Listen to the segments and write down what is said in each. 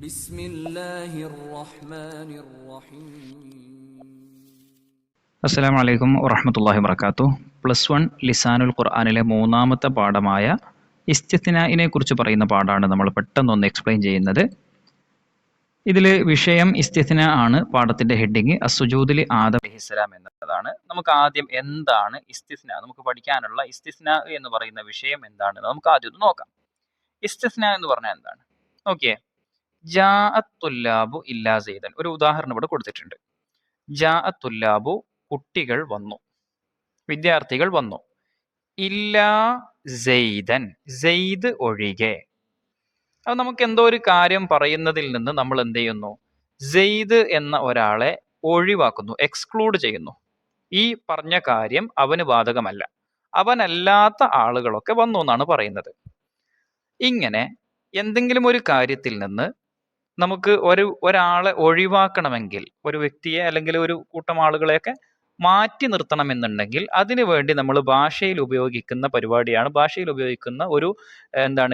بسم الله الرحمن الرحيم അസ്സലാമു അലൈക്കും വറഹ്മത്തുള്ളാഹി വബറകാതുഹു. +1 ലിസാനുൽ ഖുർആനിലെ മൂന്നാമത്തെ പാഠമായ ഇസ്തിത്നാഇനെ കുറിച്ച് പറയുന്ന പാഠമാണ് നമ്മൾ പെട്ടെന്നൊന്ന് എക്സ്പ്ലെയിൻ ചെയ്യുന്നത്. ഇതിൽ വിഷയം ഇസ്തിത്ന ആണ്. പാഠത്തിന്റെ ഹെഡിങ് അസ്സുജൂദുലി ആദം അലൈഹിസ്സലാം എന്നതാണ്. നമുക്ക് ആദ്യം എന്താണ് ഇസ്തിത്ന, നമുക്ക് പഠിക്കാനുള്ള ഇസ്തിത്ന എന്ന് പറയുന്ന വിഷയം എന്താണെന്ന് നമുക്ക് ആദ്യം ഒന്ന് നോക്കാം. ഇസ്തിത്ന എന്ന് പറഞ്ഞാൽ എന്താണ്? ഓക്കെ, ജാഅത്തുല്ലാബു ഇല്ലാ സൈദൻ. ഒരു ഉദാഹരണം ഇവിടെ കൊടുത്തിട്ടുണ്ട്. ജാഅത്തുല്ലാബു, കുട്ടികൾ വന്നു, വിദ്യാർത്ഥികൾ വന്നു. ഇല്ലാ സെയ്ദൻ, സെയ്ദ് ഒഴികെ. അത് നമുക്ക് എന്തോ ഒരു കാര്യം പറയുന്നതിൽ നിന്ന് നമ്മൾ എന്ത് ചെയ്യുന്നു? സെയ്ദ് എന്ന ഒരാളെ ഒഴിവാക്കുന്നു, എക്സ്ക്ലൂഡ് ചെയ്യുന്നു. ഈ പറഞ്ഞ കാര്യം അവന് ബാധകമല്ല, അവനല്ലാത്ത ആളുകളൊക്കെ വന്നു എന്നാണ് പറയുന്നത്. ഇങ്ങനെ എന്തെങ്കിലും ഒരു കാര്യത്തിൽ നിന്ന് നമുക്ക് ഒരാളെ ഒഴിവാക്കണമെങ്കിൽ, ഒരു വ്യക്തിയെ അല്ലെങ്കിൽ ഒരു കൂട്ടം ആളുകളെയൊക്കെ മാറ്റി നിർത്തണമെന്നുണ്ടെങ്കിൽ അതിനു വേണ്ടി നമ്മൾ ഭാഷയിൽ ഉപയോഗിക്കുന്ന പരിപാടിയാണ്, ഭാഷയിൽ ഉപയോഗിക്കുന്ന ഒരു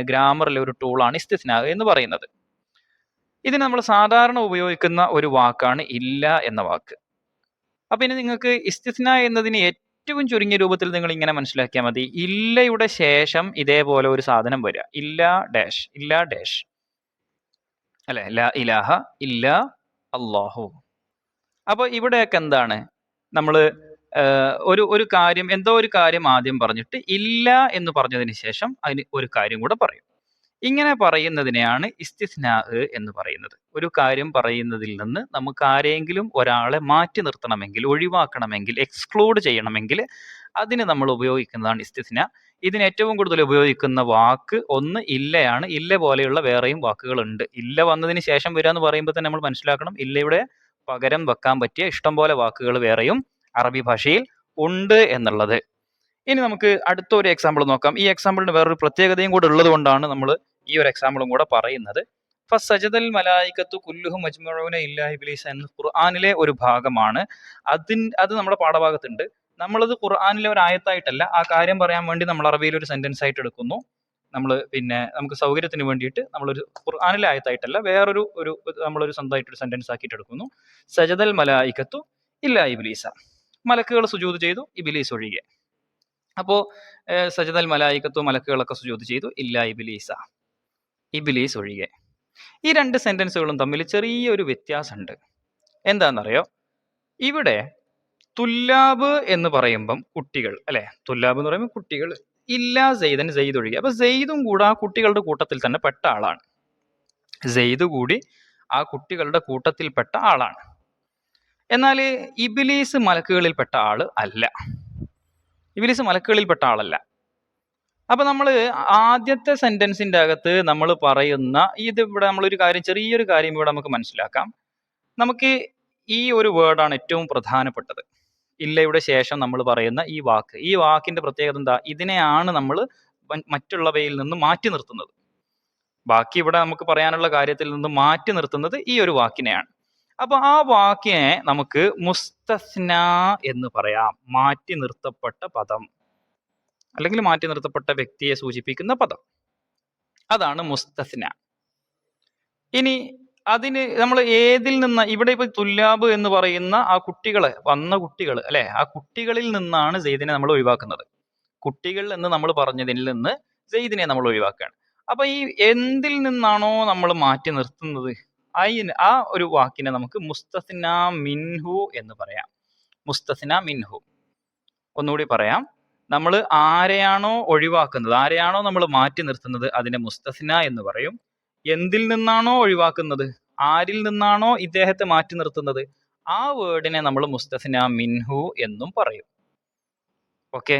ഗ്രാമറിലെ ഒരു ടൂളാണ് ഇസ്തിസ്നാ എന്ന് പറയുന്നത്. ഇതിന് നമ്മൾ സാധാരണ ഉപയോഗിക്കുന്ന ഒരു വാക്കാണ് ഇല്ല എന്ന വാക്ക്. അപ്പൊ ഇനി നിങ്ങൾക്ക് ഇസ്തിസ്നാ എന്നതിന് ഏറ്റവും ചുരുങ്ങിയ രൂപത്തിൽ നിങ്ങൾ ഇങ്ങനെ മനസ്സിലാക്കിയാൽ മതി. ഇല്ലയുടെ ശേഷം ഇതേപോലെ ഒരു സാധനം വരിക, ഇല്ല ഡാഷ്, ഇല്ല ഡാഷ്, അല്ലെ? ലാ ഇലാഹ ഇല്ല അല്ലാഹു. അപ്പൊ ഇവിടെയൊക്കെ എന്താണ്, നമ്മൾ ഒരു കാര്യം, എന്തോ ഒരു കാര്യം ആദ്യം പറഞ്ഞിട്ട് ഇല്ല എന്ന് പറഞ്ഞതിന് ശേഷം അതിന് ഒരു കാര്യം കൂടെ പറയും. ഇങ്ങനെ പറയുന്നതിനെയാണ് ഇസ്തിസ്നാ എന്ന് പറയുന്നത്. ഒരു കാര്യം പറയുന്നതിൽ നിന്ന് നമുക്ക് ആരെങ്കിലും ഒരാളെ മാറ്റി നിർത്തണമെങ്കിൽ, ഒഴിവാക്കണമെങ്കിൽ, എക്സ്ക്ലൂഡ് ചെയ്യണമെങ്കിൽ അതിന് നമ്മൾ ഉപയോഗിക്കുന്നതാണ് ഇസ്തിസ്നാ. ഇതിന് ഏറ്റവും കൂടുതൽ ഉപയോഗിക്കുന്ന വാക്ക് ഒന്ന് ഇല്ലയാണ്. ഇല്ല പോലെയുള്ള വേറെയും വാക്കുകളുണ്ട്. ഇല്ല വന്നതിന് ശേഷം വരിക എന്ന് പറയുമ്പോൾ തന്നെ നമ്മൾ മനസ്സിലാക്കണം, ഇല്ലയുടെ പകരം വെക്കാൻ പറ്റിയ ഇഷ്ടംപോലെ വാക്കുകൾ വേറെയും അറബി ഭാഷയിൽ ഉണ്ട് എന്നുള്ളത്. ഇനി നമുക്ക് അടുത്ത ഒരു എക്സാമ്പിൾ നോക്കാം. ഈ എക്സാമ്പിളിന് വേറൊരു പ്രത്യേകതയും കൂടെ ഉള്ളത് കൊണ്ടാണ് നമ്മൾ ഈ ഒരു എക്സാമ്പിളും കൂടെ പറയുന്നത്. ഫസജദൽ മലായികത്തു കുല്ലുഹും മജ്മഊന ഇല്ലാ ഇബ്ലീസ് എന്ന ഖുർആനിലെ ഒരു ഭാഗമാണ്. അത് നമ്മുടെ പാഠഭാഗത്തുണ്ട്. നമ്മളത് ഖുർആനിലെ ഒരു ആയത്തായിട്ടല്ല, ആ കാര്യം പറയാൻ വേണ്ടി നമ്മൾ അറബിയിൽ ഒരു സെന്റൻസ് ആയിട്ട് എടുക്കുന്നു. നമുക്ക് സൗകര്യത്തിന് വേണ്ടിയിട്ട് നമ്മളൊരു ഖുർആനിലെ ആയത്തായിട്ടല്ല, വേറൊരു നമ്മളൊരു സ്വന്തമായിട്ടൊരു സെന്റൻസ് ആക്കിയിട്ട് എടുക്കുന്നു. സജദൽ മലായികത്തു ഇല്ലാ ഇബ്ലീസ, മലക്കുകൾ സുജൂദ് ചെയ്തു ഇബ്ലീസ് ഒഴികെ. അപ്പോ സജദൽ മലായികത്തു, മലക്കുകളൊക്കെ സുജൂദ് ചെയ്തു, ഇല്ലാ ഇബ്ലീസ, ഇബ്ലീസ് ഒഴികെ. ഈ രണ്ട് സെന്റൻസുകളും തമ്മിൽ ചെറിയൊരു വ്യത്യാസമുണ്ട്. എന്താണെന്നറിയോ? ഇവിടെ തുല്ലാബ് എന്ന് പറയുമ്പം കുട്ടികൾ, അല്ലെ? തുല്ലാബ് എന്ന് പറയുമ്പോൾ കുട്ടികൾ, ഇല്ലാ സെയ്ദൻ, സെയ്ദ് ഒഴികെ. അപ്പൊ സെയ്ദും കൂടെ ആ കുട്ടികളുടെ കൂട്ടത്തിൽ തന്നെ പെട്ട ആളാണ്. സെയ്ദ് കൂടി ആ കുട്ടികളുടെ കൂട്ടത്തിൽപ്പെട്ട ആളാണ്. എന്നാൽ ഇബ്ലീസ് മലക്കുകളിൽപ്പെട്ട ആള് അല്ല. ഇബ്ലീസ് മലക്കുകളിൽപ്പെട്ട ആളല്ല. അപ്പൊ നമ്മൾ ആദ്യത്തെ സെന്റൻസിന്റെ അകത്ത് നമ്മൾ പറയുന്ന ഇവിടെ നമ്മളൊരു കാര്യം, ചെറിയൊരു കാര്യം ഇവിടെ നമുക്ക് മനസ്സിലാക്കാം. നമുക്ക് ഈ ഒരു വേർഡാണ് ഏറ്റവും പ്രധാനപ്പെട്ടത്. ഇല്ലയുടെ ശേഷം നമ്മൾ പറയുന്ന ഈ വാക്കിന്റെ പ്രത്യേകത എന്താ? ഇതിനെയാണ് നമ്മൾ മറ്റുള്ളവയിൽ നിന്ന് മാറ്റി നിർത്തുന്നത്. ബാക്കി ഇവിടെ നമുക്ക് പറയാനുള്ള കാര്യത്തിൽ നിന്ന് മാറ്റി നിർത്തുന്നത് ഈ ഒരു വാക്കിനെയാണ്. അപ്പൊ ആ വാക്കിനെ നമുക്ക് മുസ്തസ്നാ എന്ന് പറയാം. മാറ്റി നിർത്തപ്പെട്ട പദം, അല്ലെങ്കിൽ മാറ്റി നിർത്തപ്പെട്ട വ്യക്തിയെ സൂചിപ്പിക്കുന്ന പദം, അതാണ് മുസ്തസ്ന. ഇനി അതിന് നമ്മൾ ഏതിൽ നിന്ന്, ഇവിടെ ഇപ്പൊ തുല്ലാബ് എന്ന് പറയുന്ന ആ വന്ന കുട്ടികൾ, അല്ലെ? ആ കുട്ടികളിൽ നിന്നാണ് സെയ്ദിനെ നമ്മൾ ഒഴിവാക്കുന്നത്. കുട്ടികൾ എന്ന് നമ്മൾ പറഞ്ഞതിൽ നിന്ന് സെയ്ദിനെ നമ്മൾ ഒഴിവാക്കുകയാണ്. അപ്പൊ ഈ എന്തിൽ നിന്നാണോ നമ്മൾ മാറ്റി നിർത്തുന്നത്, ആ ഒരു വാക്കിനെ നമുക്ക് മുസ്തസ്ന മിൻഹു എന്ന് പറയാം. മുസ്തസ്ന മിൻഹു. ഒന്നുകൂടി പറയാം, നമ്മൾ ആരെയാണോ ഒഴിവാക്കുന്നത്, ആരെയാണോ നമ്മൾ മാറ്റി നിർത്തുന്നത്, അതിനെ മുസ്തസ്ന എന്ന് പറയും. എന്തിൽ നിന്നാണോ ഒഴിവാക്കുന്നത്, ആരിൽ നിന്നാണോ ഇദ്ദേഹത്തെ മാറ്റി നിർത്തുന്നത്, ആ വേർഡിനെ നമ്മൾ മുസ്തസ്ന മിൻഹു എന്നും പറയും. ഓക്കെ,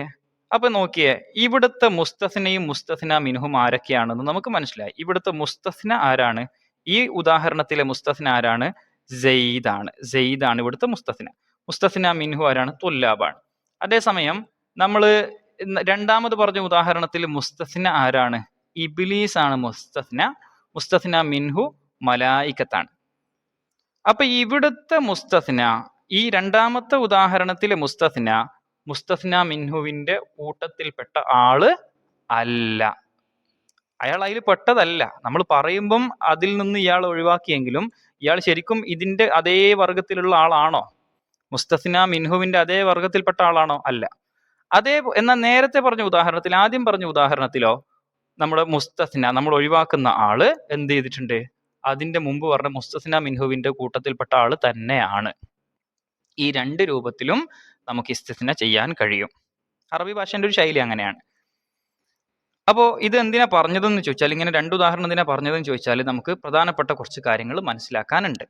അപ്പൊ നോക്കിയേ, ഇവിടുത്തെ മുസ്തസ്നയും മുസ്തസ്ന മിൻഹും ആരൊക്കെയാണെന്ന് നമുക്ക് മനസ്സിലായി. ഇവിടുത്തെ മുസ്തസ്ന ആരാണ്? ഈ ഉദാഹരണത്തിലെ മുസ്തസ്ന ആരാണ്? സെയ്ദാണ്. സെയ്ദാണ് ഇവിടുത്തെ മുസ്തസ്ന. മുസ്തസ്ന മിൻഹു ആരാണ്? തുല്ലാബാണ്. അതേസമയം നമ്മൾ രണ്ടാമത് പറഞ്ഞ ഉദാഹരണത്തിൽ മുസ്തസ്ന ആരാണ്? ഇബ്ലീസ് ആണ് മുസ്തസ്ന. മുസ്തസ്ന മിൻഹു മലായികത്താണ്. അപ്പൊ ഇവിടുത്തെ മുസ്തസ്ന, ഈ രണ്ടാമത്തെ ഉദാഹരണത്തിലെ മുസ്തസ്ന മിൻഹുവിന്റെ കൂട്ടത്തിൽപ്പെട്ട ആള് അല്ല. അയാൾ അതിൽ പെട്ടതല്ല. നമ്മൾ പറയുമ്പം അതിൽ നിന്ന് ഇയാൾ ഒഴിവാക്കിയെങ്കിലും ഇയാൾ ശരിക്കും ഇതിന്റെ അതേ വർഗത്തിലുള്ള ആളാണോ? മുസ്തസ്ന മിൻഹുവിന്റെ അതേ വർഗത്തിൽപ്പെട്ട ആളാണോ? അല്ല. എന്നാൽ നേരത്തെ പറഞ്ഞ ഉദാഹരണത്തിൽ, ആദ്യം പറഞ്ഞ ഉദാഹരണത്തിലോ നമ്മുടെ മുസ്തസ്ന, നമ്മൾ ഒഴിവാക്കുന്ന ആള് എന്ത് ചെയ്തിട്ടുണ്ട്? അതിന്റെ മുമ്പ് പറഞ്ഞ മുസ്തസ്ന മിൻഹുവിന്റെ കൂട്ടത്തിൽപ്പെട്ട ആള് തന്നെയാണ്. ഈ രണ്ട് രൂപത്തിലും നമുക്ക് ഇസ്തിസ്ന ചെയ്യാൻ കഴിയും. അറബി ഭാഷന്റെ ഒരു ശൈലി അങ്ങനെയാണ്. അപ്പോൾ ഇത് എന്തിനാ പറഞ്ഞതെന്ന് ചോദിച്ചാൽ, ഇങ്ങനെ രണ്ട് ഉദാഹരണം എന്തിനാ പറഞ്ഞതെന്ന് ചോദിച്ചാൽ, നമുക്ക് പ്രധാനപ്പെട്ട കുറച്ച് കാര്യങ്ങൾ മനസ്സിലാക്കാനുണ്ട്.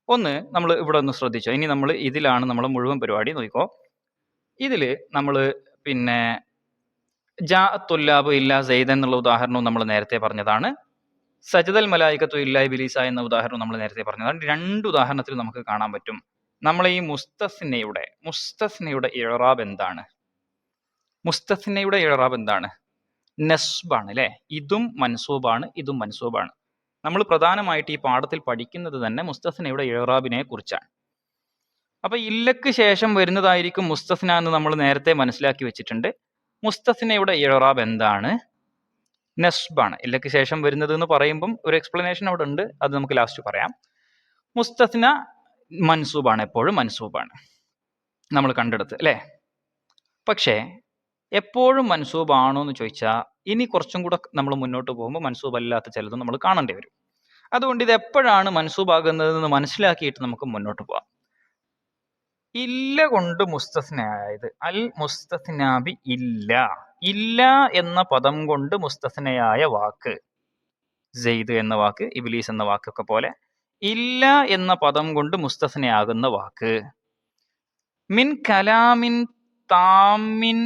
ഒന്ന്, നമ്മൾ ഇവിടെ ഒന്ന് ശ്രദ്ധിച്ചോ. ഇനി നമ്മൾ ഇതിലാണ് നമ്മൾ മുഴുവൻ പരിപാടി നോക്കിക്കോ. ഇതില് നമ്മൾ പിന്നെ ജാ തുല്ലാബ് ഇല്ലാ സെയ്ദ് എന്നുള്ള ഉദാഹരണവും നമ്മൾ നേരത്തെ പറഞ്ഞതാണ്. സജദൽ മലായികത്തു ഇല്ലാ ഇബ്ലീസ എന്ന ഉദാഹരണം നമ്മൾ നേരത്തെ പറഞ്ഞതാണ്. രണ്ട് ഉദാഹരണത്തിൽ നമുക്ക് കാണാൻ പറ്റും നമ്മൾ ഈ മുസ്തസ്നയുടെ ഇഅ്റാബ് എന്താണ്? മുസ്തസ്നയുടെ ഇഅ്റാബ് എന്താണ്? നസ്ബാണ് അല്ലെ. ഇതും മൻസൂബാണ്, ഇതും മൻസൂബാണ്. നമ്മൾ പ്രധാനമായിട്ട് ഈ പാഠത്തിൽ പഠിക്കുന്നത് തന്നെ മുസ്തസ്നയുടെ ഇഅ്റാബിനെ കുറിച്ചാണ്. അപ്പൊ ഇല്ലക്ക് ശേഷം വരുന്നതായിരിക്കും മുസ്തസ്ന എന്ന് നമ്മൾ നേരത്തെ മനസ്സിലാക്കി വെച്ചിട്ടുണ്ട്. മുസ്തസ്നയുടെ ഇഅ്റാബ് എന്താണ്? നസ്ബാണ്. ഇല്ലക്ക് ശേഷം വരുന്നത് എന്ന് പറയുമ്പം ഒരു എക്സ്പ്ലനേഷൻ അവിടെ ഉണ്ട്, അത് നമുക്ക് ലാസ്റ്റ് പറയാം. മുസ്തസ്ന മൻസൂബാണ്, എപ്പോഴും മൻസൂബാണ് നമ്മൾ കണ്ടെടുത്ത് അല്ലേ. പക്ഷേ എപ്പോഴും മൻസൂബാണോ എന്ന് ചോദിച്ചാൽ ഇനി കുറച്ചും കൂടെ നമ്മൾ മുന്നോട്ട് പോകുമ്പോൾ മൻസൂബ് അല്ലാത്ത ചിലതും നമ്മൾ കാണേണ്ടി വരും. അതുകൊണ്ട് ഇത് എപ്പോഴാണ് മൻസൂബാകുന്നതെന്ന് മനസ്സിലാക്കിയിട്ട് നമുക്ക് മുന്നോട്ട് പോവാം. ഇല്ല കൊണ്ട് മുസ്തസ്നയായത്, അൽ മുസ്തസ്നാബി ഇല്ല, ഇല്ല എന്ന പദം കൊണ്ട് മുസ്തസ്നയായ വാക്ക്, സെയ്ദ് എന്ന വാക്ക്, ഇബ്ലീസ് എന്ന വാക്കൊക്കെ പോലെ ഇല്ല എന്ന പദം കൊണ്ട് മുസ്തസ്നയാകുന്ന വാക്ക്, മിൻ കലാമിൻ താമിൻ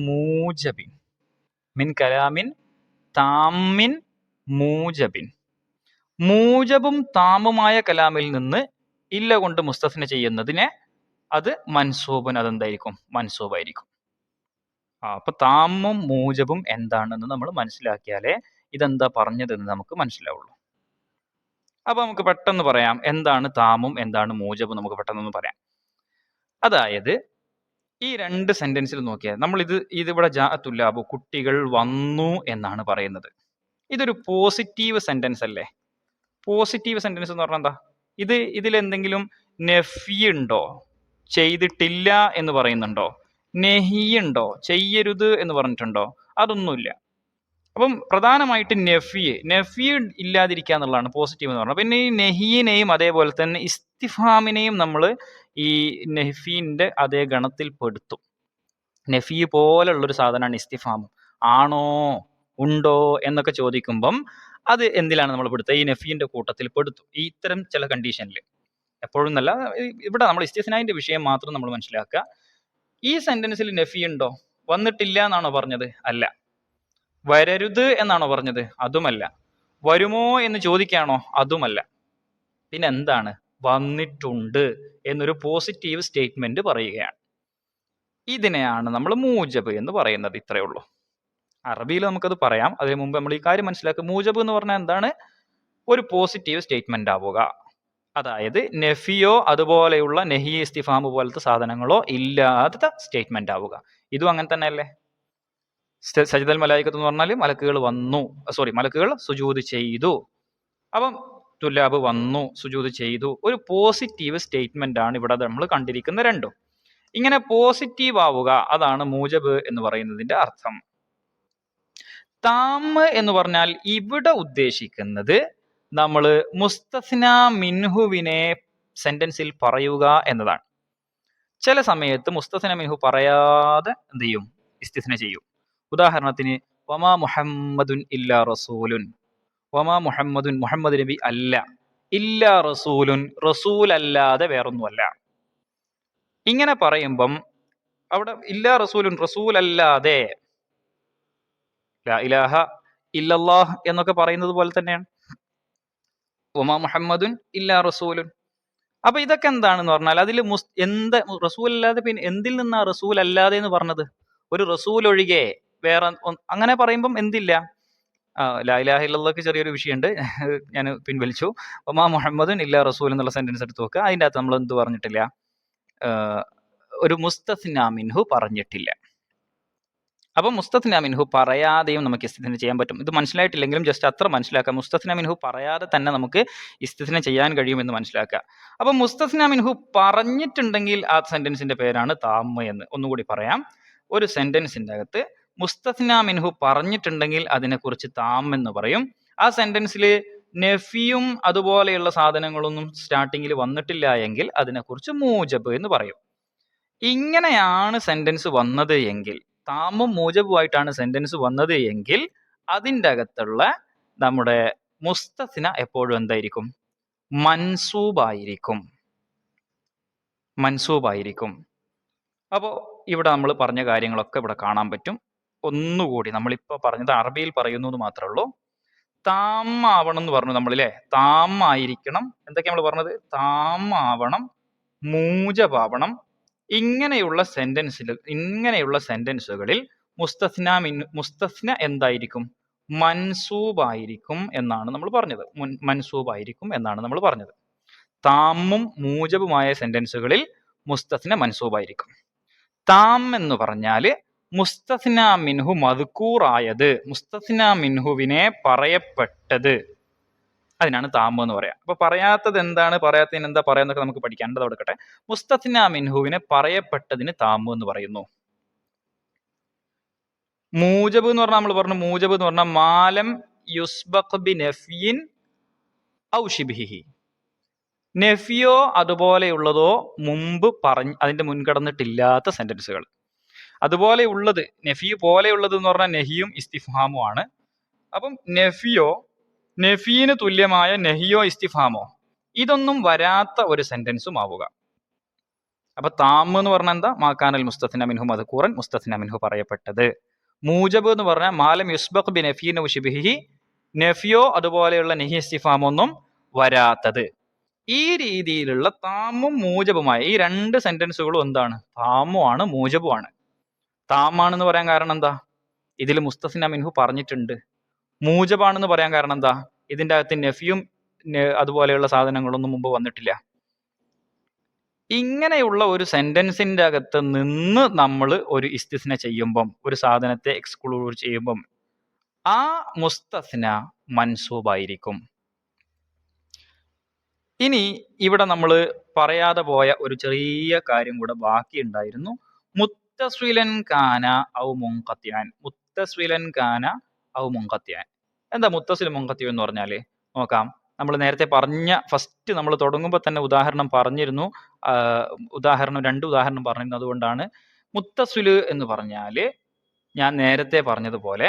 മൂജബിൻ, മിൻ കലാമിൻ താമിൻ മൂജബിൻ, മൂജബും താമുമായ കലാമിൽ നിന്ന് ഇല്ല കൊണ്ട് മുസ്തസ്ന ചെയ്യുന്നതിനെ അത് മൻസൂബൻ, അതെന്തായിരിക്കും? മൻസൂബായിരിക്കും. അപ്പൊ താമും മൂജബും എന്താണെന്ന് നമ്മൾ മനസ്സിലാക്കിയാലേ ഇതെന്താ പറഞ്ഞതെന്ന് നമുക്ക് മനസ്സിലാവുള്ളൂ. അപ്പൊ നമുക്ക് പെട്ടെന്ന് പറയാം എന്താണ് താമും എന്താണ് മൂജബും. നമുക്ക് പെട്ടെന്നൊന്ന് പറയാം. അതായത് ഈ രണ്ട് സെന്റൻസിൽ നോക്കിയാൽ നമ്മൾ ഇതിവിടെ ജാഅത്തുല്ലാബു, കുട്ടികൾ വന്നു എന്നാണ് പറയുന്നത്. ഇതൊരു പോസിറ്റീവ് സെന്റൻസ് അല്ലേ? പോസിറ്റീവ് സെന്റൻസ് എന്ന് പറഞ്ഞാൽ എന്താ? ഇതിലെന്തെങ്കിലും നഫി ഉണ്ടോ? ചെയ്തിട്ടില്ല എന്ന് പറയുന്നുണ്ടോ? നെഹി ഉണ്ടോ? ചെയ്യരുത് എന്ന് പറഞ്ഞിട്ടുണ്ടോ? അതൊന്നുമില്ല. അപ്പം പ്രധാനമായിട്ട് നഫി ഇല്ലാതിരിക്കുക എന്നുള്ളതാണ് പോസിറ്റീവ് എന്ന് പറഞ്ഞാൽ. പിന്നെ ഈ നെഹിയിനെയും അതേപോലെ തന്നെ ഇസ്തിഫാമിനെയും നമ്മൾ ഈ നഫീന്റെ അതേ ഗണത്തിൽ പെടുത്തും. നഫി പോലുള്ളൊരു സാധനമാണ് ഇസ്തിഫാമും. ആണോ ഉണ്ടോ എന്നൊക്കെ ചോദിക്കുമ്പം അത് എന്തിലാണ് നമ്മൾ പെടുത്തുക? ഈ നഫീന്റെ കൂട്ടത്തിൽ പെടുത്തും, ഈ ഇത്തരം ചില കണ്ടീഷനിൽ. എപ്പോഴും നല്ല, ഇവിടെ നമ്മൾ ഇസ്തിസ്നായിന്റെ വിഷയം മാത്രം നമ്മൾ മനസ്സിലാക്കുക. ഈ സെന്റൻസിൽ നഫി ഉണ്ടോ? വന്നിട്ടില്ല എന്നാണോ പറഞ്ഞത്? അല്ല. വരരുത് എന്നാണോ പറഞ്ഞത്? അതുമല്ല. വരുമോ എന്ന് ചോദിക്കുകയാണോ? അതുമല്ല. പിന്നെ എന്താണ്? വന്നിട്ടുണ്ട് എന്നൊരു പോസിറ്റീവ് സ്റ്റേറ്റ്മെന്റ് പറയുകയാണ്. ഇതിനെയാണ് നമ്മൾ മൂജബ് എന്ന് പറയുന്നത്. ഇത്രയേ ഉള്ളൂ. അറബിയിൽ നമുക്കത് പറയാം. അതിനു മുമ്പ് നമ്മൾ ഈ കാര്യം മനസ്സിലാക്കുക. മൂജബ് എന്ന് പറഞ്ഞാൽ എന്താണ്? ഒരു പോസിറ്റീവ് സ്റ്റേറ്റ്മെന്റ് ആവുക. അതായത് നഫിയോ അതുപോലെയുള്ള നെഹി ഇസ്തിഫാമ് പോലത്തെ സാധനങ്ങളോ ഇല്ലാത്ത സ്റ്റേറ്റ്മെന്റ് ആവുക. ഇതും അങ്ങനെ തന്നെ അല്ലേ? സജദൽ മലായികത്ത് എന്ന് പറഞ്ഞാൽ മലക്കുകൾ വന്നു, മലക്കുകൾ സുജൂദ് ചെയ്തു. അപ്പം തുല്ലാബ് വന്നു, സുജൂദ് ചെയ്തു. ഒരു പോസിറ്റീവ് സ്റ്റേറ്റ്മെന്റ് ആണ് ഇവിടെ നമ്മൾ കണ്ടിരിക്കുന്ന രണ്ടും. ഇങ്ങനെ പോസിറ്റീവ് ആവുക, അതാണ് മൂജബ് എന്ന് പറയുന്നതിന്റെ അർത്ഥം. താമ് എന്ന് പറഞ്ഞാൽ ഇവിടെ ഉദ്ദേശിക്കുന്നത് നമ്മൾ മുസ്തസ്ന മിൻഹുവിനെ സെന്റൻസിൽ പറയുക എന്നതാണ്. ചില സമയത്ത് മുസ്തസ്ന മിൻഹു പറയാതെ എന്ത് ചെയ്യും? ഇസ്തിസ്ന ചെയ്യും. ഉദാഹരണത്തിന് വമാ മുഹമ്മദുൻ ഇല്ലാ റസൂലുൻ, വമാ മുഹമ്മദുൻ, മുഹമ്മദ് നബി അല്ല, ഇല്ലാ റസൂലുൻ, റസൂൽ അല്ലാതെ വേറൊന്നുമല്ല. ഇങ്ങനെ പറയുമ്പം അവിടെ ഇല്ലാ റസൂലുൻ, റസൂൽ അല്ലാതെ, ലാ ഇലാഹ ഇല്ലല്ലാഹ് എന്നൊക്കെ പറയുന്നത് പോലെ തന്നെയാണ്. വമാ മുഹമ്മദുൻ ഇല്ലാ റസൂലുൻ. അപ്പൊ ഇതൊക്കെ എന്താണെന്ന് പറഞ്ഞാൽ അതിൽ റസൂൽ അല്ലാതെ പിന്നെ എന്തിൽ നിന്നാ റസൂൽ അല്ലാതെ എന്ന് പറഞ്ഞത്? ഒരു റസൂൽ ഒഴികെ വേറെ അങ്ങനെ പറയുമ്പം എന്തില്ല? ലാ ഇലാഹ ഇല്ലല്ലാഹ്ക്ക് ചെറിയൊരു വിഷയമുണ്ട്, ഞാൻ പിൻവലിച്ചു. വമാ മുഹമ്മദുൻ ഇല്ലാ റസൂൽ എന്നുള്ള സെന്റൻസ് എടുത്ത് നോക്കുക. അതിൻ്റെ അകത്ത് നമ്മൾ എന്ത് പറഞ്ഞിട്ടില്ല? ഒരു മുസ്തസ്ന മിൻഹു പറഞ്ഞിട്ടില്ല. അപ്പം മുസ്തസ്ന മിൻഹു പറയാതെയും നമുക്ക് ഇസ്തിസ്ന ചെയ്യാൻ പറ്റും. ഇത് മനസ്സിലായിട്ടില്ലെങ്കിലും ജസ്റ്റ് അത്ര മനസ്സിലാക്കാം. മുസ്തസ്ന മിൻഹു പറയാതെ തന്നെ നമുക്ക് ഇസ്തിസ്ന ചെയ്യാൻ കഴിയുമെന്ന് മനസ്സിലാക്കുക. അപ്പം മുസ്തസ്ന മിൻഹു പറഞ്ഞിട്ടുണ്ടെങ്കിൽ ആ സെന്റൻസിന്റെ പേരാണ് താമ്മ എന്ന്. ഒന്നുകൂടി പറയാം. ഒരു സെന്റൻസിന്റെ അകത്ത് മുസ്തസ്ന മിൻഹു പറഞ്ഞിട്ടുണ്ടെങ്കിൽ അതിനെക്കുറിച്ച് താം എന്ന് പറയും. ആ സെന്റൻസിൽ നെഫിയും അതുപോലെയുള്ള സാധനങ്ങളൊന്നും സ്റ്റാർട്ടിങ്ങിൽ വന്നിട്ടില്ല എങ്കിൽ അതിനെക്കുറിച്ച് മൂജബ് എന്ന് പറയും. ഇങ്ങനെയാണ് സെന്റൻസ് വന്നത് എങ്കിൽ, താമും മൂജബുമായിട്ടാണ് സെന്റൻസ് വന്നത് എങ്കിൽ അതിൻ്റെ അകത്തുള്ള നമ്മുടെ മുസ്തസ്ന എപ്പോഴും എന്തായിരിക്കും? മൻസൂബായിരിക്കും. അപ്പോൾ ഇവിടെ നമ്മൾ പറഞ്ഞ കാര്യങ്ങളൊക്കെ ഇവിടെ കാണാൻ പറ്റും. ഒന്നുകൂടി നമ്മളിപ്പോൾ പറഞ്ഞത് അറബിയിൽ പറയുന്നു എന്ന് മാത്രമേ ഉള്ളൂ. താമാവണം എന്ന് പറഞ്ഞു നമ്മളില്ലേ, താമായിരിക്കണം. എന്തൊക്കെയാ നമ്മൾ പറഞ്ഞത്? താമാവണം, മൂജബാവണം. ഇങ്ങനെയുള്ള സെന്റൻസുകളിൽ മുസ്തസ്ന എന്തായിരിക്കും? മൻസൂബായിരിക്കും എന്നാണ് നമ്മൾ പറഞ്ഞത്. മൻസൂബായിരിക്കും എന്നാണ് നമ്മൾ പറഞ്ഞത്. താമും മൂജബുമായ സെന്റൻസുകളിൽ മുസ്തസ്ന മൻസൂബായിരിക്കും. താം എന്ന് പറഞ്ഞാൽ മുസ്തസ്ന മിൻഹു മദ്കൂറായത്, മുസ്തസ്ന മിൻഹുവിനെ പറയപ്പെട്ടത്, അതിനാണ് താമ് എന്ന് പറയാം. അപ്പൊ പറയാത്തത് എന്താണ്, പറയാത്തതിന് എന്താ പറയാന്നൊക്കെ നമുക്ക് പഠിക്കാനുണ്ട്. അവിടെ എടുക്കട്ടെ. മുസ്തസ്ന മിൻഹുവിനെ പറയപ്പെട്ടതിന് താമ് എന്ന് പറയുന്നു. മൂജബ് എന്ന് പറഞ്ഞാൽ നമ്മൾ പറഞ്ഞു, മൂജബ് എന്ന് പറഞ്ഞാൽ മാലം യുസ്ബഖ് ബി നഫ്യിൻ ഔ ശിബ്ഹിഹി, നെഫിയോ അതുപോലെയുള്ളതോ മുമ്പ് അതിന്റെ മുൻകടന്നിട്ടില്ലാത്ത സെന്റൻസുകൾ. അതുപോലെയുള്ളത്, നെഫി പോലെയുള്ളത് എന്ന് പറഞ്ഞാൽ നെഹിയും ഇസ്തിഫാമും ആണ്. അപ്പം നെഫീന് തുല്യമായ നെഹിയോ ഇസ്തിഫാമോ ഇതൊന്നും വരാത്ത ഒരു സെന്റൻസും ആവുക. അപ്പൊ താമ് എന്ന് പറഞ്ഞാൽ എന്താ? മാക്കാനൽ മുസ്തസ്ന മിൻഹു മദ്കൂറൻ, മുസ്തസ്ന മിൻഹു പറയപ്പെട്ടത്. മൂജബ് എന്ന് പറഞ്ഞാൽ മാലം യുസ്ബഖ് ബി നഫീൻ ഔ ശിബ്ഹിഹി, നെഫിയോ അതുപോലെയുള്ള നെഹി ഇസ്തിഫാമൊന്നും വരാത്തത്. ഈ രീതിയിലുള്ള താമും മൂജബുമായ ഈ രണ്ട് സെന്റൻസുകളും എന്താണ്? താമുമാണ്, മൂജബുമാണ്. താമാണെന്ന് പറയാൻ കാരണം എന്താ? ഇതിൽ മുസ്തസ്ന മിൻഹു പറഞ്ഞിട്ടുണ്ട്. മൂജബാണെന്ന് പറയാൻ കാരണം എന്താ? ഇതിൻ്റെ അകത്ത് നെഫിയും അതുപോലെയുള്ള സാധനങ്ങളൊന്നും മുമ്പ് വന്നിട്ടില്ല. ഇങ്ങനെയുള്ള ഒരു സെന്റൻസിന്റെ അകത്ത് നിന്ന് നമ്മൾ ഒരു ഇസ്തിസ്ന ചെയ്യുമ്പം, ഒരു സാധനത്തെ എക്സ്ക്ലൂഡ് ചെയ്യുമ്പം ആ മുസ്തസ്ന മൻസൂബായിരിക്കും. ഇനി ഇവിടെ നമ്മൾ പറയാതെ പോയ ഒരു ചെറിയ കാര്യം കൂടെ ബാക്കിയുണ്ടായിരുന്നു. മുത്തസ്വിലൻ കാന ഔ മുൻഖത്തിഅൻ. മുത്തസ്വിലൻ കാന ഔ മുൻഖത്തിഅൻ. എന്താ മുത്തസിൽ മുൻഖത്തി എന്ന് പറഞ്ഞാല്? നോക്കാം. നമ്മൾ നേരത്തെ പറഞ്ഞ ഫസ്റ്റ് നമ്മൾ തുടങ്ങുമ്പോൾ തന്നെ ഉദാഹരണം പറഞ്ഞിരുന്നു. രണ്ട് ഉദാഹരണം പറഞ്ഞിരുന്നു. അതുകൊണ്ടാണ് മുത്തസ്വില് എന്ന് പറഞ്ഞാല് ഞാൻ നേരത്തെ പറഞ്ഞതുപോലെ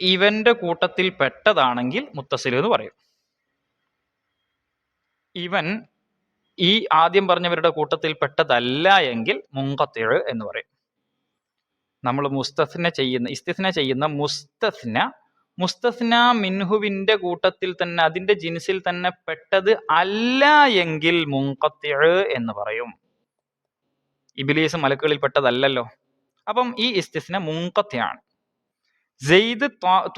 ഇവന്റെ കൂട്ടത്തിൽ പെട്ടതാണെങ്കിൽ മുത്തസിൽ എന്ന് പറയും. ഇവൻ ഈ ആദ്യം പറഞ്ഞവരുടെ കൂട്ടത്തിൽ പെട്ടതല്ല എങ്കിൽ മുൻഖത്തി എന്ന് പറയും. നമ്മൾ ഇസ്തിസ്ന ചെയ്യുന്ന മുസ്തസ്ന മിൻഹുവിന്റെ കൂട്ടത്തിൽ തന്നെ, അതിന്റെ ജിൻസിൽ തന്നെ പെട്ടത് അല്ല എങ്കിൽ മുൻഖത്തി എന്ന് പറയും. ഇബ്ലീസ് മലക്കുകളിൽ പെട്ടതല്ലല്ലോ. അപ്പം ഈ ഇസ്തിസ്ന മുൻഖത്തിയാണ്. സെയ്ദ്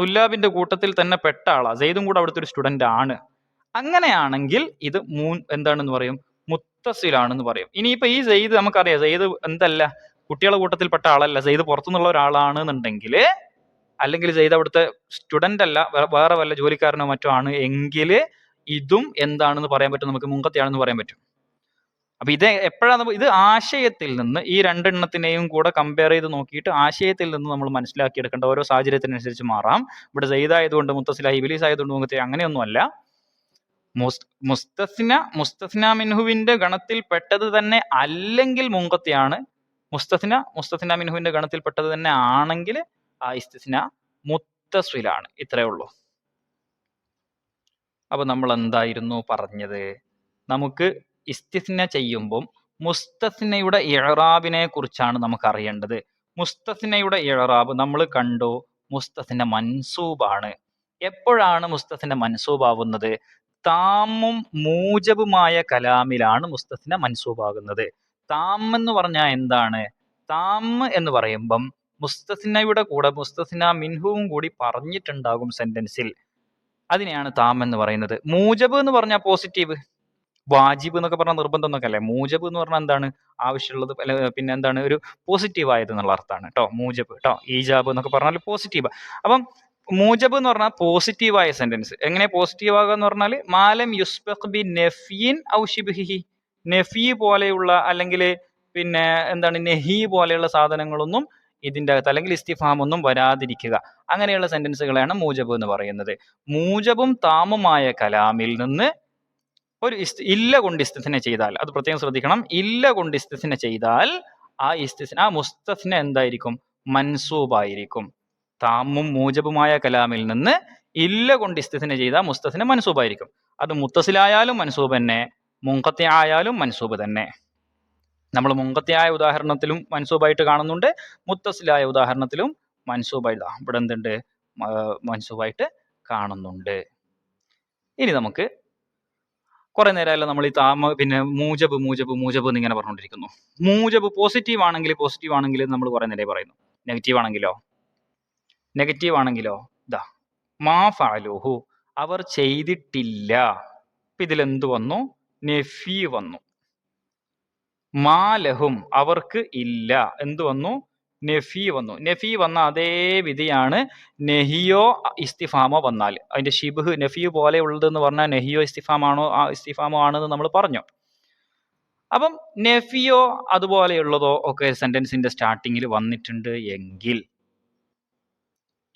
തുല്ലാബിന്റെ കൂട്ടത്തിൽ തന്നെ പെട്ട ആളാ, സെയ്ദും കൂടെ അവിടുത്തെ ഒരു സ്റ്റുഡന്റ് ആണ്. അങ്ങനെയാണെങ്കിൽ ഇത് എന്താണെന്ന് പറയും? മുത്തസിലാണെന്ന് പറയും. ഇനിയിപ്പോ ഈ സെയ്ദ് നമുക്കറിയാം, സെയ്ദ് എന്തല്ല, കുട്ടികളുടെ കൂട്ടത്തിൽപ്പെട്ട ആളല്ല, സെയ്ദ് പുറത്തുനിന്നുള്ള ഒരാളാണെന്നുണ്ടെങ്കിൽ, അല്ലെങ്കിൽ സെയ്ദ് അവിടുത്തെ സ്റ്റുഡന്റ് അല്ല, വേറെ വല്ല ജോലിക്കാരനോ മറ്റോ ആണ് എങ്കിൽ ഇതും എന്താണെന്ന് പറയാൻ പറ്റും? നമുക്ക് മുൻഖത്തിയാണെന്ന് പറയാൻ പറ്റും. അപ്പൊ ഇത് എപ്പോഴാണ് ഇത് ആശയത്തിൽ നിന്ന് ഈ രണ്ടെണ്ണത്തിനെയും കൂടെ കമ്പയർ ചെയ്ത് നോക്കിയിട്ട് ആശയത്തിൽ നിന്ന് നമ്മൾ മനസ്സിലാക്കിയെടുക്കേണ്ട. ഓരോ സാഹചര്യത്തിനനുസരിച്ച് മാറാം. ഇവിടെ സെയ്ദ് ആയതുകൊണ്ട് മുത്തസില, ഇബ്ലീസ് ആയതുകൊണ്ട് മുൻഖത്തി, അങ്ങനെയൊന്നുമല്ല. മുസ്തസ്ന മിൻഹുവിന്റെ ഗണത്തിൽ പെട്ടത് തന്നെ അല്ലെങ്കിൽ മുൻഖത്തിയാണ്. മുസ്തസ്ന മിൻഹുവിന്റെ ഗണത്തിൽ പെട്ടത് തന്നെ ആണെങ്കിൽ ആ ഇസ്തിസ്ന മുത്തസ്വിലാണ്. ഇത്രയേ ഉള്ളൂ. അപ്പൊ നമ്മൾ എന്തായിരുന്നു പറഞ്ഞത്? നമുക്ക് ഇസ്തിസ്ന ചെയ്യുമ്പം മുസ്തസ്നയുടെ ഇഅ്റാബിനെ കുറിച്ചാണ് നമുക്ക് അറിയേണ്ടത്. മുസ്തസ്നയുടെ ഇഅ്റാബ് നമ്മൾ കണ്ടു, മുസ്തസ്ന മൻസൂബാണ്. എപ്പോഴാണ് മുസ്തസ്ന മൻസൂബാവുന്നത്? താമും മൂജബുമായ കലാമിലാണ് മുസ്തസ്ന മൻസൂബാകുന്നത്. താം എന്ന് പറഞ്ഞാൽ എന്താണ്? താം എന്ന് പറയുമ്പം മുസ്തസ്നയുടെ കൂടെ മുസ്തസ്ന മിൻഹുവും കൂടി പറഞ്ഞിട്ടുണ്ടാകും സെന്റൻസിൽ. അതിനെയാണ് താം എന്ന് പറയുന്നത്. മൂജബ് എന്ന് പറഞ്ഞാൽ പോസിറ്റീവ്. വാജിബ് എന്നൊക്കെ പറഞ്ഞാൽ നിർബന്ധം എന്നൊക്കെ അല്ലേ. മൂജബ് എന്ന് പറഞ്ഞാൽ എന്താണ്? ആവശ്യമുള്ളത്, പിന്നെ എന്താണ്, ഒരു പോസിറ്റീവ് ആയത് എന്നുള്ള അർത്ഥമാണ് കേട്ടോ മൂജബ് കേട്ടോ. ഈജാബ് എന്നൊക്കെ പറഞ്ഞാൽ പോസിറ്റീവ്. അപ്പം മൂജബ് എന്ന് പറഞ്ഞാൽ പോസിറ്റീവായ സെന്റൻസ്. എങ്ങനെ പോസിറ്റീവ് ആകുക എന്ന് പറഞ്ഞാൽ മാലം യുസ്ബഖ് ബി നഫീൻ ഔ ശിബ്ഹിഹി, നഫി പോലെയുള്ള അല്ലെങ്കിൽ പിന്നെ എന്താണ് നെഹി പോലെയുള്ള സാധനങ്ങളൊന്നും ഇതിൻ്റെ അകത്ത്, അല്ലെങ്കിൽ ഇസ്തിഫാം ഒന്നും വരാതിരിക്കുക. അങ്ങനെയുള്ള സെന്റൻസുകളാണ് മൂജബ് എന്ന് പറയുന്നത്. മൂജബും താമുമായ കലാമിൽ നിന്ന് ഒരു ഇല്ല കൊണ്ട് ഇസ്തിസ്ന ചെയ്താൽ, അത് പ്രത്യേകം ശ്രദ്ധിക്കണം, ഇല്ല കൊണ്ട് ഇസ്തിസ്ന ചെയ്താൽ ആ മുസ്തസ്ന എന്തായിരിക്കും? മൻസൂബായിരിക്കും. താമും മൂജബുമായ കലാമിൽ നിന്ന് ഇല്ല കൊണ്ട് ഇസ്തിസ്ന ചെയ്താൽ മുസ്തസ്ന മൻസൂബായിരിക്കും. അത് മുത്തസിലായാലും മൻസൂബ് തന്നെ, മുൻഖത്തി ആയാലും മൻസൂബ് തന്നെ. നമ്മൾ മുൻഖത്തിയായ ഉദാഹരണത്തിലും മൻസൂബായിട്ട് കാണുന്നുണ്ട്, മുത്തസിലായ ഉദാഹരണത്തിലും മൻസൂബായിട്ട് ഇവിടെ എന്തുണ്ട്? മൻസൂബായിട്ട് കാണുന്നുണ്ട്. ഇനി നമുക്ക് കുറെ നേരമല്ല നമ്മൾ ഈ പിന്നെ മൂജബ് മൂജബ് മൂജബ് എന്നിങ്ങനെ പറഞ്ഞുകൊണ്ടിരിക്കുന്നു. മൂജബ് പോസിറ്റീവ് ആണെങ്കിൽ നമ്മൾ കുറെ നേരം പറയുന്നു. നെഗറ്റീവ് ആണെങ്കിലോ ഇതാ മാ ഫഅലൂഹു, അവർ ചെയ്തിട്ടില്ല. ഇപ്പൊ ഇതിലെന്ത് വന്നു? നഫി വന്നു. മാ ലഹും, അവർക്ക് ഇല്ല. എന്ത് വന്നു? നഫി വന്നു. നഫി വന്ന അതേ വിധിയാണ് നെഹിയോ ഇസ്തിഫാമോ വന്നാൽ. അതിന്റെ ഷിബ്ഹ് നഫി പോലെ ഉള്ളത് എന്ന് പറഞ്ഞാൽ നെഹിയോ ഇസ്തിഫാമോ ആണെന്ന് നമ്മൾ പറഞ്ഞു. അപ്പം നഫിയോ അതുപോലെയുള്ളതോ ഒക്കെ സെന്റൻസിന്റെ സ്റ്റാർട്ടിങ്ങിൽ വന്നിട്ടുണ്ട് എങ്കിൽ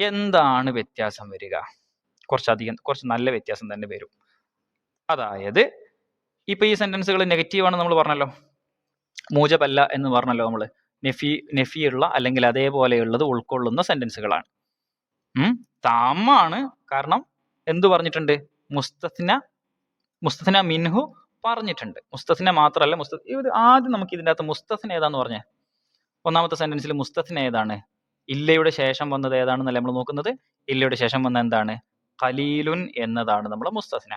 എന്താണ് വ്യത്യാസം വരിക? കുറച്ച് നല്ല വ്യത്യാസം തന്നെ വരും. അതായത് ഇപ്പൊ ഈ സെന്റൻസുകൾ നെഗറ്റീവ് ആണ് നമ്മൾ പറഞ്ഞല്ലോ, മൂജബല്ല എന്ന് പറഞ്ഞല്ലോ നമ്മൾ. നഫിയുള്ള അല്ലെങ്കിൽ അതേപോലെയുള്ളത് ഉൾക്കൊള്ളുന്ന സെന്റൻസുകളാണ്. താമാണ്. കാരണം എന്തു പറഞ്ഞിട്ടുണ്ട്? മുസ്തസ്ന മിൻഹു പറഞ്ഞിട്ടുണ്ട്. മുസ്തസ്ന മാത്രമല്ല, ആദ്യം നമുക്ക് ഇതിൻ്റെ അകത്ത് മുസ്തസ്ന ഏതാന്ന് പറഞ്ഞേ. ഒന്നാമത്തെ സെന്റൻസിൽ മുസ്തസ്ന ഏതാണ്? ഇല്ലയുടെ ശേഷം വന്നത് ഏതാണെന്നല്ല നമ്മൾ നോക്കുന്നത്. ഇല്ലയുടെ ശേഷം വന്ന എന്താണ്? ഖലീലുൻ എന്നതാണ് നമ്മുടെ മുസ്തസ്ന.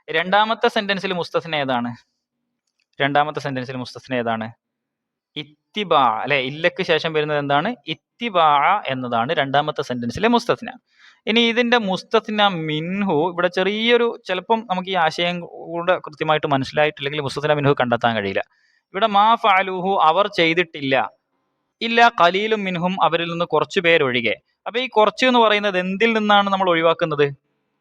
രണ്ടാമത്തെ സെന്റൻസിൽ മുസ്തസ്ന ഏതാണ്? ഇത്തിബാ അല്ലെ. ഇല്ലക്ക് ശേഷം വരുന്നത് എന്താണ്? ഇത്തിബാ എന്നതാണ് രണ്ടാമത്തെ സെന്റൻസിലെ മുസ്തസ്ന. ഇനി ഇതിന്റെ മുസ്തസ്ന മിൻഹു, ഇവിടെ ചെറിയൊരു, ചിലപ്പം നമുക്ക് ഈ ആശയം കൂടെ കൃത്യമായിട്ട് മനസ്സിലായിട്ടില്ലെങ്കിൽ മുസ്തസ്ന മിൻഹു കണ്ടെത്താൻ കഴിയില്ല. ഇവിടെ മാ ഫഅലൂഹു, അവർ ചെയ്തിട്ടില്ല. ഇല്ല ഖലീലും മിൻഹും, അവരിൽ നിന്ന് കുറച്ചു പേരൊഴികെ. അപ്പൊ ഈ കുറച്ച് എന്ന് പറയുന്നത് എന്തിൽ നിന്നാണ് നമ്മൾ ഒഴിവാക്കുന്നത്?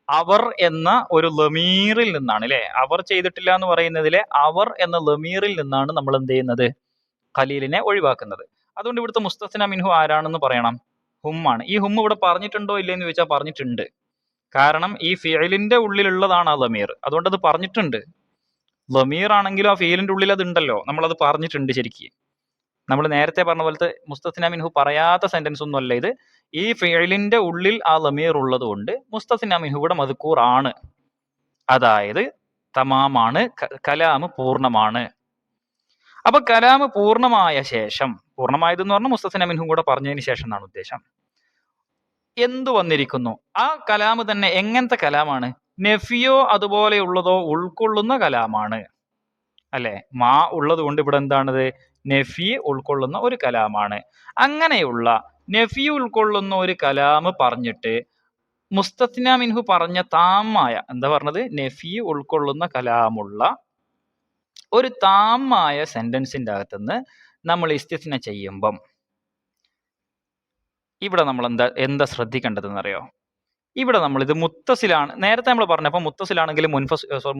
അവർ എന്ന ഒരു ലമീറിൽ നിന്നാണ് അല്ലെ. അവർ ചെയ്തിട്ടില്ല എന്ന് പറയുന്നതിലെ അവർ എന്ന ലമീറിൽ നിന്നാണ് നമ്മൾ എന്ത് ചെയ്യുന്നത്? ഖലീലിനെ ഒഴിവാക്കുന്നത്. അതുകൊണ്ട് ഇവിടുത്തെ മുസ്തസ്ന മിൻഹു ആരാണെന്ന് പറയണം? ഹുമ്മാണ്. ഈ ഹും ഇവിടെ പറഞ്ഞിട്ടുണ്ടോ ഇല്ലെന്ന് ചോദിച്ചാൽ പറഞ്ഞിട്ടുണ്ട്. കാരണം ഈ ഫിഅലിന്റെ ഉള്ളിലുള്ളതാണ് ആ ലമീർ, അതുകൊണ്ട് അത് പറഞ്ഞിട്ടുണ്ട്. ലമീർ ആണെങ്കിലും ആ ഫിഅലിന്റെ ഉള്ളിൽ അത് ഉണ്ടല്ലോ, നമ്മളത് പറഞ്ഞിട്ടുണ്ട്. ശരിക്കും നമ്മൾ നേരത്തെ പറഞ്ഞ പോലത്തെ മുസ്തസ്ന മിൻഹു പറയാത്ത സെന്റൻസ് ഒന്നും അല്ല ഇത്. ഈ ഫിഅലിന്റെ ഉള്ളിൽ ആ ലമീർ ഉള്ളത് കൊണ്ട് മുസ്തസ്ന മിൻഹു ഇവിടെ മദ്കൂർ ആണ്. അതായത് തമാമാണ്, കലാം പൂർണ്ണമാണ്. അപ്പൊ കലാം പൂർണ്ണമായ ശേഷം, പൂർണ്ണമായതെന്ന് പറഞ്ഞാൽ മുസ്തസ്ന മിൻഹു കൂടെ പറഞ്ഞതിന് ശേഷം എന്നാണ് ഉദ്ദേശം, എന്തു വന്നിരിക്കുന്നു? ആ കലാം തന്നെ എങ്ങനത്തെ കലാമാണ്? നഫിയോ അതുപോലെയുള്ളതോ ഉൾക്കൊള്ളുന്ന കലാമാണ് അല്ലെ. മാ ഉള്ളത് കൊണ്ട് ഇവിടെ എന്താണത്? നഫി ഉൾക്കൊള്ളുന്ന ഒരു കലാമാണ്. അങ്ങനെയുള്ള നഫി ഉൾക്കൊള്ളുന്ന ഒരു കലാം പറഞ്ഞിട്ട് മുസ്തസ്ന മിൻഹു പറഞ്ഞ താമായ, എന്താ പറഞ്ഞത്? നഫി ഉൾക്കൊള്ളുന്ന കലാമുള്ള ഒരു താമായ സെന്റൻസിന്റെ അകത്തുനിന്ന് നമ്മൾ ഇസ്തിസ്ന ചെയ്യുമ്പം ഇവിടെ നമ്മൾ എന്താ ശ്രദ്ധിക്കേണ്ടതെന്ന് അറിയോ? ഇവിടെ നമ്മൾ ഇത് മുത്തസിലാണ്. നേരത്തെ നമ്മൾ പറഞ്ഞപ്പോൾ മുത്തസിലാണെങ്കിലും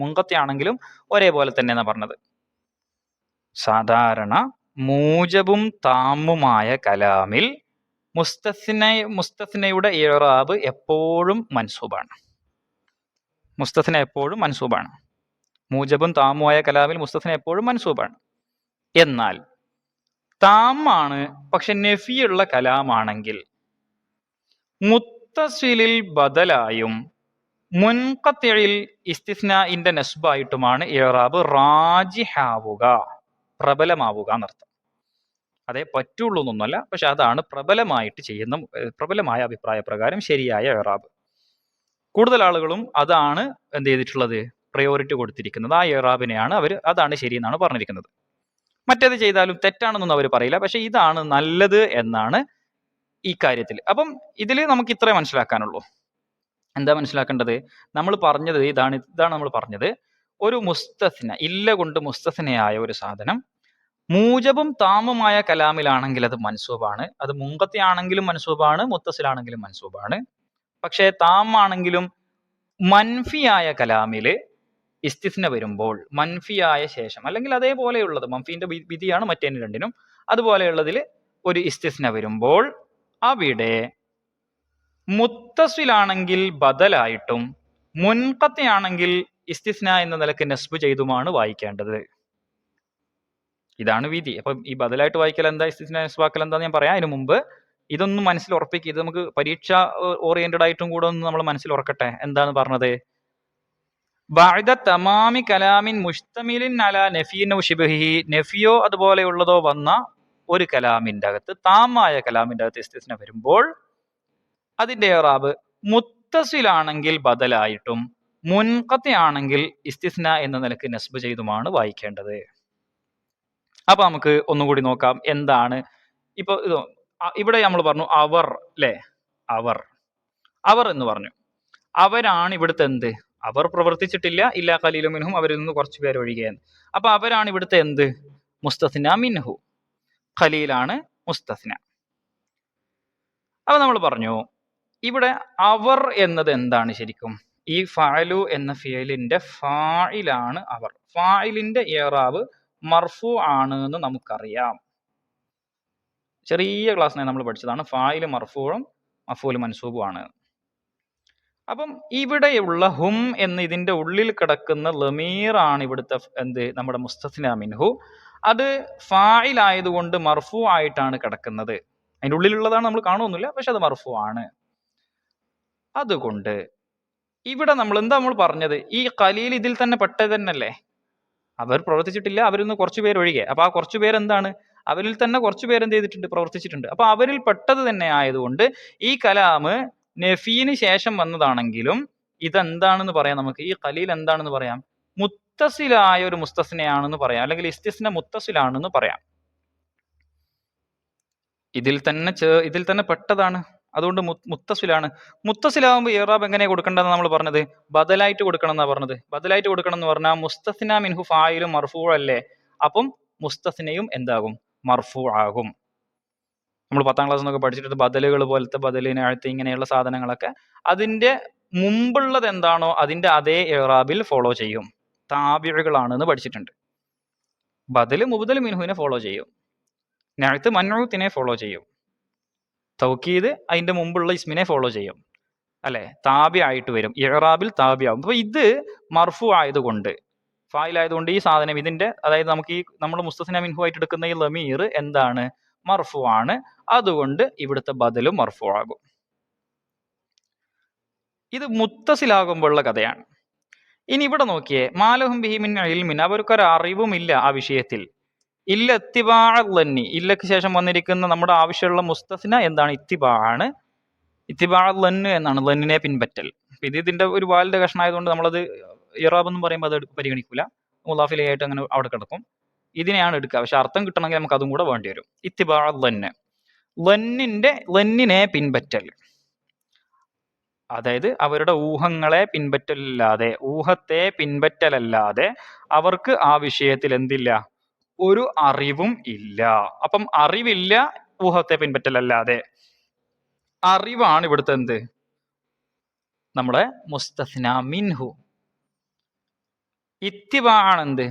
മുൻഖത്തി ആണെങ്കിലും ഒരേപോലെ തന്നെ എന്നാ പറഞ്ഞത്. സാധാരണ മൂജബും താമുമായ കലാമിൽ മുസ്തസ്നയുടെ ഇഅ്റാബ് എപ്പോഴും മൻസൂബാണ്. മൂജബും താമുമായ കലാമിൽ മുസ്തസ്ന എപ്പോഴും മൻസൂബാണ്. എന്നാൽ താമാണ് പക്ഷെ നഫിയുള്ള കലാമാണെങ്കിൽ മുത്തസിലിൽ ബദലായും മുൻഖത്തിയിൽ ഇസ്തിസ്നാഇന്റെ നസ്ബായിട്ടുമാണ് ഇഅ്റാബ് റാജിഹാവുക, പ്രബലമാവുക എന്നർത്ഥം. അതേ പറ്റുള്ളൂ എന്നൊന്നുമല്ല, പക്ഷെ അതാണ് പ്രബലമായ അഭിപ്രായ പ്രകാരം ശരിയായ ഇഅ്റാബ്. കൂടുതൽ ആളുകളും അതാണ് എന്ത് ചെയ്തിട്ടുള്ളത്? പ്രയോറിറ്റി കൊടുത്തിരിക്കുന്നത്. ആ ഇഅ്റാബിനെയാണ് അതാണ് ശരി എന്നാണ് പറഞ്ഞിരിക്കുന്നത്. മറ്റേത് ചെയ്താലും തെറ്റാണെന്നൊന്നും അവർ പറയില്ല, പക്ഷെ ഇതാണ് നല്ലത് എന്നാണ് ഈ കാര്യത്തിൽ. അപ്പം ഇതിൽ നമുക്ക് ഇത്രേ മനസ്സിലാക്കാനുള്ളൂ. എന്താ മനസ്സിലാക്കേണ്ടത്? നമ്മൾ പറഞ്ഞത് ഇതാണ് നമ്മൾ പറഞ്ഞത്. ഒരു മുസ്തസ്ന, ഇല്ല കൊണ്ട് മുസ്തസ്നയായ ഒരു സാധനം മൂജബും താമുമായ കലാമിലാണെങ്കിൽ അത് മൻസൂബാണ്. അത് മുങ്കത്തി ആണെങ്കിലും മൻസൂബാണ്, മുത്തസിലാണെങ്കിലും മൻസൂബാണ്. പക്ഷേ താമാണെങ്കിലും മൻഫിയായ കലാമില് ഇസ്തിസ്ന വരുമ്പോൾ മൻഫിയായ ശേഷം, അല്ലെങ്കിൽ അതേപോലെയുള്ളത്, മൻഫീന്റെ വിധിയാണ് മറ്റേന് രണ്ടിനും, അതുപോലെയുള്ളതിൽ ഒരു ഇസ്തിസ്ന വരുമ്പോൾ അവിടെ മുത്തസിലാണെങ്കിൽ ബദലായിട്ടും മുൻഖത്തിയാണെങ്കിൽ ഇസ്തിസ്ന എന്ന നിലക്ക് നസ്ബ് ചെയ്തുമാണ് വായിക്കേണ്ടത്. ഇതാണ് വിധി. അപ്പം ഈ ബദലായിട്ട് വായിക്കൽ എന്താ, ഇസ്തിസ്ന നസ്ബാക്കൽ എന്താന്ന് ഞാൻ പറയാം. അതിന് മുമ്പ് ഇതൊന്നും മനസ്സിൽ ഉറപ്പിക്കുക. ഇത് നമുക്ക് പരീക്ഷ ഓറിയന്റഡ് ആയിട്ടും കൂടെ ഒന്ന് നമ്മൾ മനസ്സിൽ ഉറക്കട്ടെ. എന്താണ് പറഞ്ഞത്? ബഅദ തമാമി കലാമിൻ മുഷ്തമിലിൻ അലാ നഫിയിൻ ഔ ശിബ്ഹിഹി, നഫിയോ അതുപോലെയുള്ളതോ വന്ന ഒരു കലാമിന്റെ അകത്ത്, താമായ കലാമിന്റെ അകത്ത് ഇസ്തിസ്ന വരുമ്പോൾ അതിന്റെ ഇറാബ് മുത്തസിലാണെങ്കിൽ ബദലായിട്ടും മുൻഖത്തി ആണെങ്കിൽ ഇസ്തിസ്ന എന്ന നിലക്ക് നസ്ബ് ചെയ്തുമാണ് വായിക്കേണ്ടത്. അപ്പൊ നമുക്ക് ഒന്നുകൂടി നോക്കാം എന്താണ്. ഇപ്പൊ ഇവിടെ നമ്മൾ പറഞ്ഞു അവർ, അല്ലെ, അവർ എന്ന് പറഞ്ഞു. അവരാണ് ഇവിടുത്തെ എന്ത്? അവർ പ്രവർത്തിച്ചിട്ടില്ല, ഇല്ല ഖലീലു മിൻഹും, അവരിൽ നിന്ന് കുറച്ചു പേര് ഒഴികെയെന്ന്. അപ്പൊ അവരാണ് ഇവിടുത്തെ എന്ത്? മുസ്തസ്ന മിൻഹു. ഖലീലാണ് മുസ്തസ്ന. അപ്പൊ നമ്മൾ പറഞ്ഞു ഇവിടെ അവർ എന്നത് എന്താണ് ശരിക്കും? ഈ ഫഅലു എന്ന ഫിയലിന്റെ ഫായിലാണ് അവർ. ഫായിലിന്റെ ഇറാബ് മർഫു ആണ് എന്ന് നമുക്കറിയാം. ചെറിയ ക്ലാസ്സിനെ നമ്മൾ പഠിച്ചതാണ് ഫായില് മർഫൂവും മഫൂല് മൻസൂബും ആണ്. അപ്പം ഇവിടെയുള്ള ഹും എന്ന് ഇതിന്റെ ഉള്ളിൽ കിടക്കുന്ന ലമീറാണ് ഇവിടുത്തെ എന്ത്? നമ്മുടെ മുസ്തസ്ന മിൻഹു. അത് ഫായിലായതുകൊണ്ട് മർഫു ആയിട്ടാണ് കിടക്കുന്നത്. അതിന്റെ ഉള്ളിലുള്ളതാണ്, നമ്മൾ കാണുമൊന്നുമില്ല, പക്ഷെ അത് മർഫു ആണ്. അതുകൊണ്ട് ഇവിടെ നമ്മൾ പറഞ്ഞത് ഈ ഖലീൽ ഇതിൽ തന്നെ പെട്ടത് തന്നെയല്ലേ? അവർ പ്രവർത്തിച്ചിട്ടില്ല, അവരിൽ നിന്ന് കുറച്ചു പേര് ഒഴികെ. അപ്പൊ ആ കുറച്ചു പേര് എന്താണ്? അവരിൽ തന്നെ കുറച്ചു പേര് എന്ത് ചെയ്തിട്ടുണ്ട്? പ്രവർത്തിച്ചിട്ടുണ്ട്. അപ്പൊ അവരിൽ പെട്ടത് തന്നെ ആയതുകൊണ്ട് ഈ കലാമ് നഫീന് ശേഷം വന്നതാണെങ്കിലും ഇതെന്താണെന്ന് പറയാം. നമുക്ക് ഈ ഖലീൽ എന്താണെന്ന് പറയാം? മുത്തസിലായ ഒരു മുസ്തസ്നയാണെന്ന് പറയാം, അല്ലെങ്കിൽ ഇസ്തിസ്ന മുത്തസിലാണെന്ന് പറയാം. ഇതിൽ തന്നെ പെട്ടതാണ്, അതുകൊണ്ട് മുത്തസിലാണ്. മുത്തസിലാവുമ്പോൾ ഇറാബ് എങ്ങനെയാ കൊടുക്കേണ്ടതെന്ന് നമ്മൾ പറഞ്ഞത്? ബദലായിട്ട് കൊടുക്കണം എന്നാ പറഞ്ഞത്. ബദലായിട്ട് കൊടുക്കണം എന്ന് പറഞ്ഞാൽ മുസ്തസ്ന മിൻഹു ഫായിലും മർഫൂ അല്ലേ? അപ്പം മുസ്തസ്നയും എന്താകും? മർഫൂ ആകും. നമ്മൾ 10ാം ക്ലാസ് എന്നൊക്കെ പഠിച്ചിട്ട് ബദലുകൾ പോലത്തെ ബദലിന് അഴുത്ത് ഇങ്ങനെയുള്ള സാധനങ്ങളൊക്കെ അതിന്റെ മുമ്പുള്ളത് എന്താണോ അതിന്റെ അതേ ഇറാബിൽ ഫോളോ ചെയ്യും. താബിഉകളാണെന്ന് പഠിച്ചിട്ടുണ്ട്. ബദല് മുബദൽ മിൻഹുവിനെ ഫോളോ ചെയ്യും, നഅ്ത്ത് മൻഊത്തിനെ ഫോളോ ചെയ്യും, തൗക്കീദ് അതിന്റെ മുമ്പുള്ള ഇസ്മിനെ ഫോളോ ചെയ്യും, അല്ലെ? താബി ആയിട്ട് വരും, ഇറാബിൽ താബി ആവും. അപ്പൊ ഇത് മർഫു ആയതുകൊണ്ട്, ഫായിലായതുകൊണ്ട് ഈ സാധനം ഇതിന്റെ, അതായത് നമുക്ക് ഈ നമ്മൾ മുസ്തസ്ന മിൻഹു ആയിട്ട് എടുക്കുന്ന ഈ ലമീർ എന്താണ്? മർഫു ആണ്. അതുകൊണ്ട് ഇവിടുത്തെ ബദലും മർഫു ആകും. ഇത് മുത്തസിലാകുമ്പോഴുള്ള കഥയാണ്. ഇനി ഇവിടെ നോക്കിയേ, മാലഹും ബിഹി മിൻ ഇൽമിൻ, അവർക്കൊരു അറിവുമില്ല ആ വിഷയത്തിൽ. ഇല്ല ഇത്തിബാ ലന്നി, ഇല്ലക്ക് ശേഷം വന്നിരിക്കുന്ന നമ്മുടെ ആവശ്യമുള്ള മുസ്തസ്ന എന്താണ്? ഇത്തിബാ ആണ്. ഇത്തിബാ ലന്ന് എന്നാണ്, ലന്നിനെ പിൻപറ്റൽ. ഇത് ഇതിന്റെ ഒരു വാലിന്റെ കഷ്ണമായതുകൊണ്ട് നമ്മളത് ഇറാബ് എന്ന് പറയുമ്പോൾ അത് പരിഗണിക്കൂല, മുലാഫിലായിട്ട് അങ്ങനെ അവിടെ കിടക്കും. ഇതിനെയാണ് എടുക്കുക. പക്ഷെ അർത്ഥം കിട്ടണമെങ്കിൽ നമുക്ക് അതും കൂടെ വേണ്ടി വരും. ഇത്തിബാ ലന്ന്, ലന്നിനെ പിൻപറ്റൽ, അതായത് അവരുടെ ഊഹങ്ങളെ പിൻപറ്റലല്ലാതെ, ഊഹത്തെ പിൻപറ്റലല്ലാതെ അവർക്ക് ആ വിഷയത്തിൽ എന്തില്ല? ഒരു അറിവും ഇല്ല. അപ്പം അറിവില്ല, ഊഹത്തെ പിൻപറ്റലല്ലാതെ. അറിവാണ് ഇവിടുത്തെ എന്ത്? നമ്മുടെ മുസ്തസ്ന മിൻഹു. ഇത്തിബാ ആണ് എന്ത്?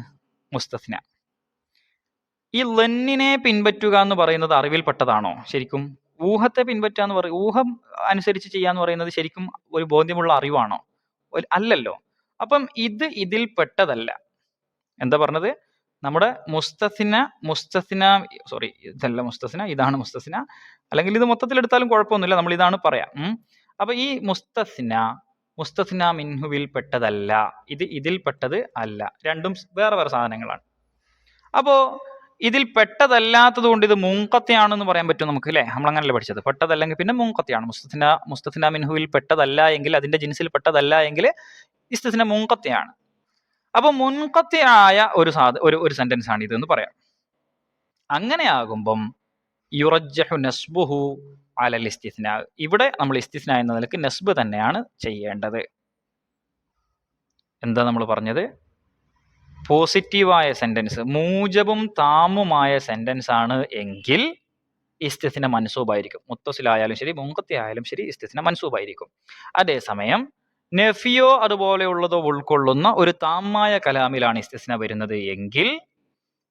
മുസ്തസ്ന. ഈ ലന്നിനെ പിൻപറ്റുക എന്ന് പറയുന്നത് അറിവിൽപ്പെട്ടതാണോ ശരിക്കും? ഊഹത്തെ പിൻപറ്റുക എന്ന് പറയും, ഊഹം അനുസരിച്ച് ചെയ്യാന്ന് പറയുന്നത് ശരിക്കും ഒരു ബോധ്യമുള്ള അറിവാണോ? അല്ലല്ലോ. അപ്പം ഇതിൽ പെട്ടതല്ല. എന്താ പറഞ്ഞത്? നമ്മുടെ ഇതല്ല മുസ്തസ്ന, ഇതാണ് മുസ്തസ്ന. അല്ലെങ്കിൽ ഇത് മൊത്തത്തിൽ എടുത്താലും കുഴപ്പമൊന്നുമില്ല, നമ്മൾ ഇതാണ് പറയാം. അപ്പൊ ഈ മുസ്തസ്ന മിൻഹുവിൽ പെട്ടതല്ല, ഇതിൽ പെട്ടത് അല്ല. രണ്ടും വേറെ വേറെ സാധനങ്ങളാണ്. അപ്പോ ഇതിൽ പെട്ടതല്ലാത്തത് കൊണ്ട് ഇത് മുൻഖത്തിയാണെന്ന് പറയാൻ പറ്റും നമുക്ക്, അല്ലെ? നമ്മൾ അങ്ങനല്ലേ പഠിച്ചത്. പെട്ടതല്ലെങ്കിൽ പിന്നെ മുൻഖത്തിയാണ്. മുസ്തസ്ന മിൻഹുവിൽ പെട്ടതല്ല എങ്കിൽ, അതിന്റെ ജിൻസിൽ പെട്ടതല്ല എങ്കിൽ ഇസ്തിസ്ന മുൻഖത്തിയാണ്. അപ്പൊ മുൻഖത്തിയായ ഒരു സെന്റൻസ് ആണ് ഇത് എന്ന് പറയാം. അങ്ങനെയാകുമ്പം യുറജ്ജഹു നസ്ബുഹു അലൽ ഇസ്തിസ്ന, ഇവിടെ നമ്മൾ ഇസ്തിസ്ന എന്ന നിലക്ക് നസ്ബ് തന്നെയാണ് ചെയ്യേണ്ടത്. എന്താ നമ്മൾ പറഞ്ഞത്? പോസിറ്റീവായ സെന്റൻസ്, മൂജബും താമുമായ സെന്റൻസ് ആണ് എങ്കിൽ ഇസ്തിസ്ന മൻസൂബായിരിക്കും. മുത്തസിലായാലും ശരി മുൻഖത്തി ആയാലും ശരി ഇസ്തിസ്ന മൻസൂബായിരിക്കും. അതേസമയം നഫിയോ അതുപോലെയുള്ളതോ ഉൾക്കൊള്ളുന്ന ഒരു താമായ കലാമിലാണ് ഇസ്തിസ്ന വരുന്നത് എങ്കിൽ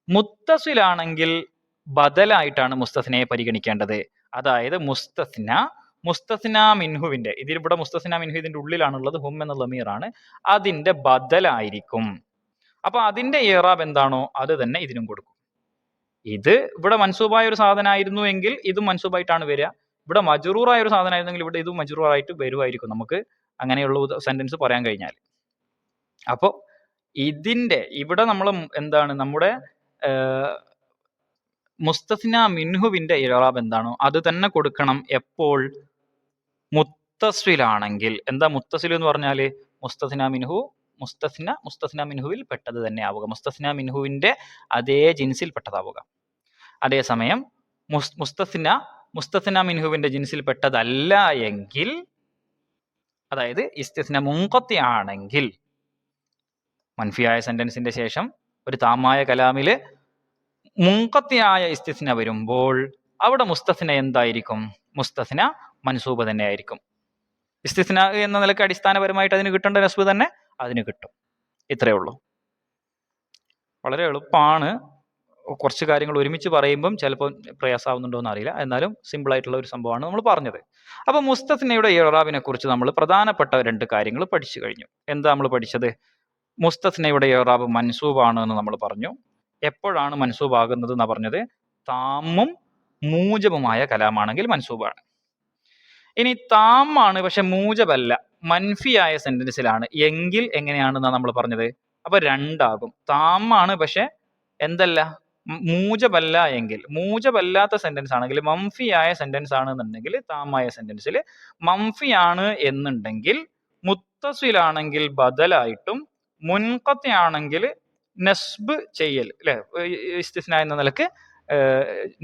മുത്തസിലാണെങ്കിൽ ബദലായിട്ടാണ് മുസ്തസ്നയെ പരിഗണിക്കേണ്ടത്. അതായത് മുസ്തസ്ന മിൻഹുവിന്റെ, ഇതിലിവിടെ മുസ്തസ്ന മിൻഹു ഇതിന്റെ ഉള്ളിലാണുള്ളത്, ഹും എന്ന ലമീറാണ്, അതിന്റെ ബദലായിരിക്കും. അപ്പൊ അതിന്റെ ഇറാബ് എന്താണോ അത് തന്നെ ഇതിനും കൊടുക്കും. ഇത് ഇവിടെ മൻസൂബായ ഒരു സാധനമായിരുന്നു എങ്കിൽ ഇതും മൻസൂബായിട്ടാണ് വരിക. ഇവിടെ മജ്റൂറായ ഒരു സാധനമായിരുന്നെങ്കിൽ ഇവിടെ ഇതും മജ്റൂറായിട്ട് വരുമായിരിക്കും, നമുക്ക് അങ്ങനെയുള്ള സെന്റൻസ് പറയാൻ കഴിഞ്ഞാൽ. അപ്പോൾ ഇതിന്റെ ഇവിടെ നമ്മൾ എന്താണ് നമ്മുടെ മുസ്തസ്ന മിൻഹുവിന്റെ ഇറാബ് എന്താണോ അത് തന്നെ കൊടുക്കണം. എപ്പോൾ? മുത്തസിലാണെങ്കിൽ. എന്താ മുത്തസിൽ എന്ന് പറഞ്ഞാല് മുസ്തസ്ന മിൻഹുവിൽ പെട്ടത് തന്നെ ആവുക, മുസ്തസ്ന മിൻഹുവിന്റെ അതേ ജിൻസിൽ പെട്ടതാവുക. അതേസമയം മുസ്തസ്ന മിൻഹുവിന്റെ ജിൻസിൽ പെട്ടതല്ല എങ്കിൽ, അതായത് ഇസ്തിസ്ന മുൻഖത്തി ആണെങ്കിൽ, മൻഫിയായ സെന്റൻസിന്റെ ശേഷം ഒരു താമായ കലാമില് മുൻഖത്തിയായ ഇസ്തിസ്ന വരുമ്പോൾ അവിടെ മുസ്തസ്ന എന്തായിരിക്കും? മുസ്തസ്ന മൻസൂബ് തന്നെ ആയിരിക്കും. ഇസ്തിസ്ന എന്ന നിലക്ക് അടിസ്ഥാനപരമായിട്ട് അതിന് കിട്ടേണ്ട നസ്ബ് തന്നെ അതിന് കിട്ടും. ഇത്രയേ ഉള്ളൂ. വളരെ എളുപ്പമാണ്. കുറച്ച് കാര്യങ്ങൾ ഒരുമിച്ച് പറയുമ്പം ചിലപ്പോൾ പ്രയാസമാവുന്നുണ്ടോ എന്ന് അറിയില്ല, എന്നാലും സിമ്പിൾ ആയിട്ടുള്ള ഒരു സംഭവമാണ് നമ്മൾ പറഞ്ഞത്. അപ്പൊ മുസ്തസ്നയുടെ ഇറാബിനെ കുറിച്ച് നമ്മൾ പ്രധാനപ്പെട്ട 2 കാര്യങ്ങൾ പഠിച്ചു കഴിഞ്ഞു. എന്താ നമ്മൾ പഠിച്ചത്? മുസ്തസ്നയുടെ ഇറാബ് മൻസൂബാണ് എന്ന് നമ്മൾ പറഞ്ഞു. എപ്പോഴാണ് മൻസൂബ് ആകുന്നത് എന്നാ പറഞ്ഞത്? താമും മൂജബുമായ കലാമാണെങ്കിൽ മൻസൂബാണ്. ഇനി താമാണ് പക്ഷെ മൂജബല്ല, മൻഫിയായ സെന്റൻസിലാണ് എങ്കിൽ എങ്ങനെയാണെന്നാ നമ്മൾ പറഞ്ഞത്? അപ്പൊ 2 ആകും. താമാണ് പക്ഷെ എന്തല്ല, മൂജബല്ല എങ്കിൽ, മൂജബല്ലാത്ത സെന്റൻസ് ആണെങ്കിൽ, മംഫിയായ സെന്റൻസ് ആണെന്നുണ്ടെങ്കിൽ, താമായ സെന്റൻസിൽ മംഫിയാണ് എന്നുണ്ടെങ്കിൽ മുത്തസിലാണെങ്കിൽ ബദലായിട്ടും മുൻഖത്തി ആണെങ്കിൽ നസ്ബ് ചെയ്യൽ, അല്ലെ, ഇസ്തിസ്ന എന്ന നിലക്ക്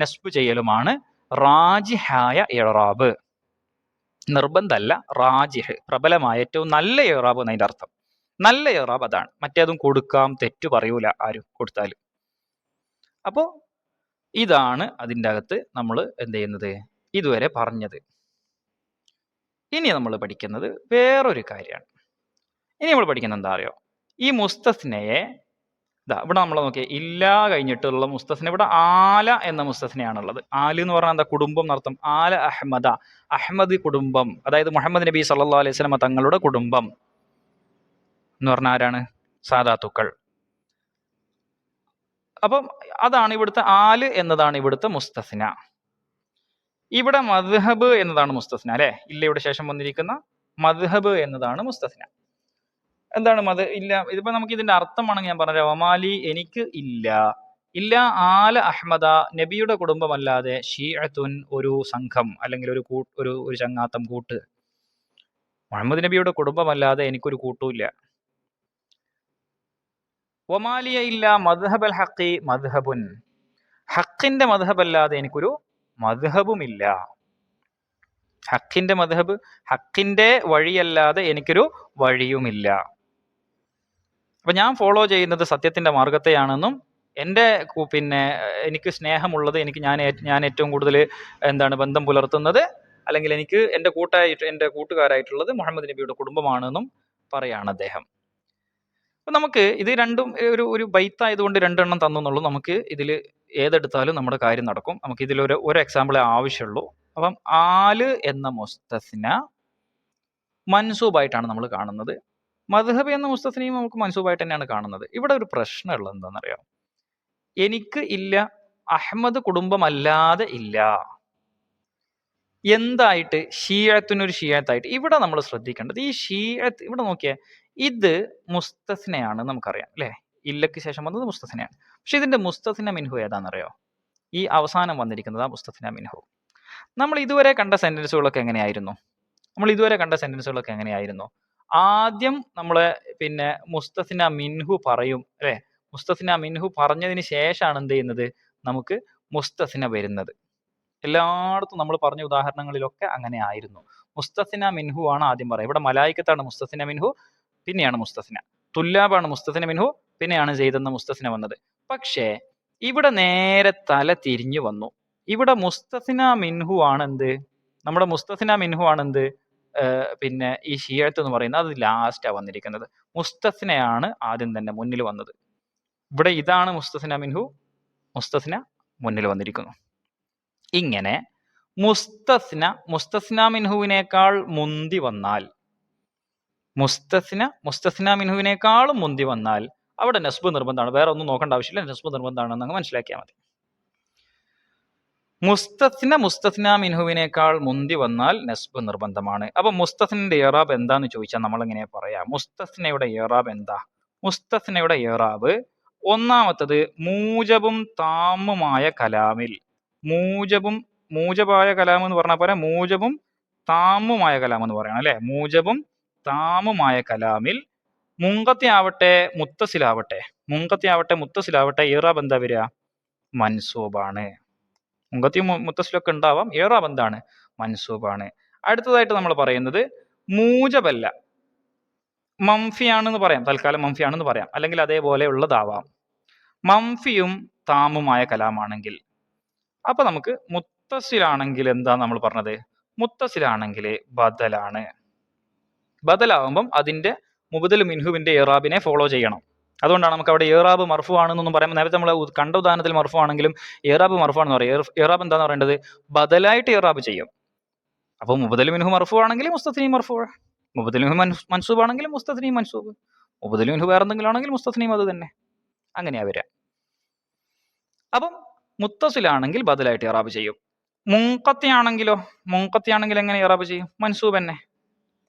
നസ്ബ് ചെയ്യലുമാണ് റാജിഹായ ഇറാബ്. നിർബന്ധമല്ല, റാജിഹ്, പ്രബലമായ ഏറ്റവും നല്ല ഇറാബ് എന്നതിന്റെ അർത്ഥം. നല്ല ഇറാബ് അതാണ്. മറ്റേതും കൊടുക്കാം, തെറ്റു പറയൂല ആരും കൊടുത്താലും. അപ്പോ ഇതാണ് അതിൻ്റെ അകത്ത് നമ്മൾ എന്ത് ചെയ്യുന്നത് ഇതുവരെ പറഞ്ഞത്. ഇനി നമ്മൾ പഠിക്കുന്നത് വേറൊരു കാര്യമാണ്. ഇനി നമ്മൾ പഠിക്കുന്നത് എന്താ അറിയോ? ഈ മുസ്തസ്നയെ ഇവിടെ നമ്മൾ നോക്കിയേ, ഇല്ല കഴിഞ്ഞിട്ടുള്ള മുസ്തസ്ന, ഇവിടെ ആല എന്ന മുസ്തസ്നയാണുള്ളത്. ആല് എന്ന് പറഞ്ഞാൽ എന്താ? കുടുംബം എന്നർത്ഥം. ആല അഹ്മദ, അഹ്മദ് കുടുംബം, അതായത് മുഹമ്മദ് നബി സല്ലല്ലാഹു അലൈഹി വസല്ലം തങ്ങളുടെ കുടുംബം എന്ന് പറഞ്ഞാൽ ആരാണ്? സാദാത്തുക്കൾ. അപ്പം അതാണ് ഇവിടുത്തെ ആല് എന്നതാണ് ഇവിടുത്തെ മുസ്തസ്ന. ഇവിടെ മദ്ഹബ് എന്നതാണ് മുസ്തസ്ന, അല്ലെ? ഇല്ലയുടെ ശേഷം വന്നിരിക്കുന്ന മദ്ഹബ് എന്നതാണ് മുസ്തസ്ന. എന്താണ് ഇല്ല? ഇതിപ്പോ നമുക്ക് ഇതിന്റെ അർത്ഥമാണെങ്കിൽ ഞാൻ പറഞ്ഞ ഒമാലി, എനിക്ക് ഇല്ല ആല അഹ്മദ, നബിയുടെ കുടുംബമല്ലാതെ, ഷീഅത്തുൻ, ഒരു സംഘം അല്ലെങ്കിൽ ഒരു ചങ്ങാത്തം, കൂട്ട്. മുഹമ്മദ് നബിയുടെ കുടുംബമല്ലാതെ എനിക്കൊരു കൂട്ടുമില്ല. ഒമാലിയ ഇല്ല മദ്ഹബൽ ഹഖി മദ്ഹബുൻ, ഹക്കിന്റെ മദ്ഹബല്ലാതെ എനിക്കൊരു മദ്ഹബുമില്ല. ഹക്കിന്റെ മദ്ഹബ്, ഹക്കിന്റെ വഴിയല്ലാതെ എനിക്കൊരു വഴിയുമില്ല. അപ്പൊ ഞാൻ ഫോളോ ചെയ്യുന്നത് സത്യത്തിന്റെ മാർഗത്തെയാണെന്നും, എൻ്റെ എനിക്ക് സ്നേഹമുള്ളത്, ഞാൻ ഏറ്റവും കൂടുതൽ ബന്ധം പുലർത്തുന്നത്, അല്ലെങ്കിൽ എനിക്ക് എൻ്റെ കൂട്ടുകാരായിട്ടുള്ളത് മുഹമ്മദ് നബിയുടെ കുടുംബമാണെന്നും പറയാണ് അദ്ദേഹം. അപ്പൊ നമുക്ക് ഇത് രണ്ടും ഒരു ബൈത്തായതുകൊണ്ട് 2 എണ്ണം തന്നുള്ളൂ. നമുക്ക് ഇതിൽ ഏതെടുത്താലും നമ്മുടെ കാര്യം നടക്കും. നമുക്ക് ഇതിൽ ഒരു എക്സാമ്പിളേ ആവശ്യമുള്ളൂ. അപ്പം ആല് എന്ന മുസ്തസ്ന മൻസൂബായിട്ടാണ് നമ്മൾ കാണുന്നത്. മദ്ഹബ് എന്ന മുസ്തസ്നയും നമുക്ക് മൻസൂബായിട്ട് തന്നെയാണ് കാണുന്നത്. ഇവിടെ ഒരു പ്രശ്നമുള്ളത് എന്താണെന്നറിയാം? എനിക്ക് ഇല്ല, അഹ്മദ് കുടുംബമല്ലാതെ ഇല്ല. എന്തായിട്ട്? ഷീഅത്തിനൊരു ഷീഅത്തായിട്ട്. ഇവിടെ നമ്മൾ ശ്രദ്ധിക്കേണ്ടത് ഈ ഷീഅത്ത്, ഇവിടെ നോക്കിയേ, ഇത് മുസ്തസ്നയാണ് നമുക്കറിയാം, അല്ലെ? ഇല്ലക്ക് ശേഷം വന്നത് മുസ്തസ്നയാണ്. പക്ഷെ ഇതിന്റെ മുസ്തസ്ന മിൻഹു ഏതാണെന്നറിയോ? ഈ അവസാനം വന്നിരിക്കുന്നത് ആ മുസ്തസ്ന മിൻഹു. നമ്മൾ ഇതുവരെ കണ്ട സെന്റൻസുകളൊക്കെ എങ്ങനെയായിരുന്നു? ആദ്യം നമ്മളെ മുസ്തസ്ന മിൻഹു പറയും, അല്ലെ? മുസ്തസ്ന മിൻഹു പറഞ്ഞതിന് ശേഷമാണ് എന്ത് ചെയ്യുന്നത്? നമുക്ക് മുസ്തസ്ന വരുന്നത്. എല്ലായിടത്തും നമ്മൾ പറഞ്ഞ ഉദാഹരണങ്ങളിലൊക്കെ അങ്ങനെ ആയിരുന്നു. മുസ്തസ്ന മിൻഹു ആണ് ആദ്യം പറയുക. ഇവിടെ മലായിക്കത്താണ് മുസ്തസ്ന മിൻഹു, പിന്നെയാണ് മുസ്തസ്ന. തുല്ലാബാണ് മുസ്തസ്ന മിൻഹു, പിന്നെയാണ് സെയ്ദ് എന്ന മുസ്തസ്ന വന്നത്. പക്ഷേ ഇവിടെ നേരെ തല തിരിഞ്ഞു വന്നു. ഇവിടെ മുസ്തസ്ന മിൻഹു ആണ് എന്ത്, നമ്മുടെ മുസ്തസ്ന മിൻഹു ആണ് എന്ത്, പിന്നെ ഈ ഷിയത്ത് എന്ന് പറയുന്നത് അത് ലാസ്റ്റാണ് വന്നിരിക്കുന്നത്. മുസ്തസ്നയാണ് ആദ്യം തന്നെ മുന്നിൽ വന്നത്. ഇവിടെ ഇതാണ് മുസ്തസ്ന മിൻഹു, മുസ്തസ്ന മുന്നിൽ വന്നിരിക്കുന്നു. ഇങ്ങനെ മുസ്തസ്ന മിൻഹുവിനേക്കാൾ മുന്തി വന്നാൽ, മുസ്തസ്ന മിൻഹുവിനേക്കാളും മുന്തി വന്നാൽ അവിടെ നസ്ബ് നിർബന്ധമാണ്. വേറെ ഒന്നും നോക്കേണ്ട ആവശ്യമില്ല, നസ്ബ് നിർബന്ധമാണെന്ന് അങ്ങ് മനസ്സിലാക്കിയാൽ മതി. മുസ്തസ്ന മിൻഹുവിനേക്കാൾ മുന്തി വന്നാൽ നസ്ബ് നിർബന്ധമാണ്. അപ്പൊ മുസ്തസ്നയുടെ ഇറാബ് എന്താന്ന് ചോദിച്ചാൽ നമ്മൾ എങ്ങനെ പറയാം? മുസ്തസ്നയുടെ ഇറാബ് എന്താ? മുസ്തസ്നയുടെ ഇറാബ് ഒന്നാമത്തത് മൂജബും താമുമായ കലാമിൽ, മൂജബായ കലാം എന്ന് പറഞ്ഞാൽ പോരാ, മൂജബും താമുമായ കലാം എന്ന് പറയണം അല്ലെ. മൂജബും താമുമായ കലാമിൽ മുങ്കത്തിയാവട്ടെ മുത്തസിലാവട്ടെ ഇറാബ് എന്താ വരിക? മൻസൂബാണ്. മുങ്കത്തിയും മുത്തസിലൊക്കെ ഉണ്ടാവാം, ഇറാബ് എന്താണ്? മൻസൂബാണ്. അടുത്തതായിട്ട് നമ്മൾ പറയുന്നത് മൂജബല്ല, മംഫിയാണെന്ന് പറയാം, തൽക്കാലം മംഫിയാണെന്ന് പറയാം, അല്ലെങ്കിൽ അതേപോലെ ഉള്ളതാവാം. മംഫിയും താമുമായ കലാമാണെങ്കിൽ അപ്പൊ നമുക്ക് മുത്തസിലാണെങ്കിൽ എന്താ നമ്മൾ പറഞ്ഞത്? മുത്തസിലാണെങ്കിൽ ബദലാണ്. ബദലാവുമ്പം അതിന്റെ മുബദൽ മിൻഹുവിന്റെ ഇറാബിനെ ഫോളോ ചെയ്യണം. അതുകൊണ്ടാണ് നമുക്ക് അവിടെ ഇറാബ് മർഫു ആണെന്നൊന്നും പറയുമ്പോൾ, നേരത്തെ നമ്മൾ കണ്ട ഉദാഹരണത്തിൽ മർഫു ആണെങ്കിലും ഇറാബ് മർഫു ആണെന്ന് പറയും. ഇറാബ് എന്താന്ന് പറയേണ്ടത്? ബദലായിട്ട് ഇറാബ് ചെയ്യും. അപ്പൊ മുബദൽ മിൻഹു മർഫു ആണെങ്കിൽ മുസ്തസ്നി മർഫു, മുബദൽ മിൻഹു മൻസൂബ് ആണെങ്കിൽ മുസ്തസ്നി മൻസൂബ്, മുബദൽ മിൻഹു വേറെ എന്തെങ്കിലും ആണെങ്കിൽ മുസ്തസ്നിയും അത് തന്നെ. അങ്ങനെയാ വരിക. അപ്പം മുത്തസിലാണെങ്കിൽ ബദലായിട്ട് ഇറാബ് ചെയ്യും. മുൻഖത്തിയാണെങ്കിലോ? മുൻഖത്തിയാണെങ്കിൽ എങ്ങനെ ഇറാബ് ചെയ്യും? മൻസൂബ് തന്നെ,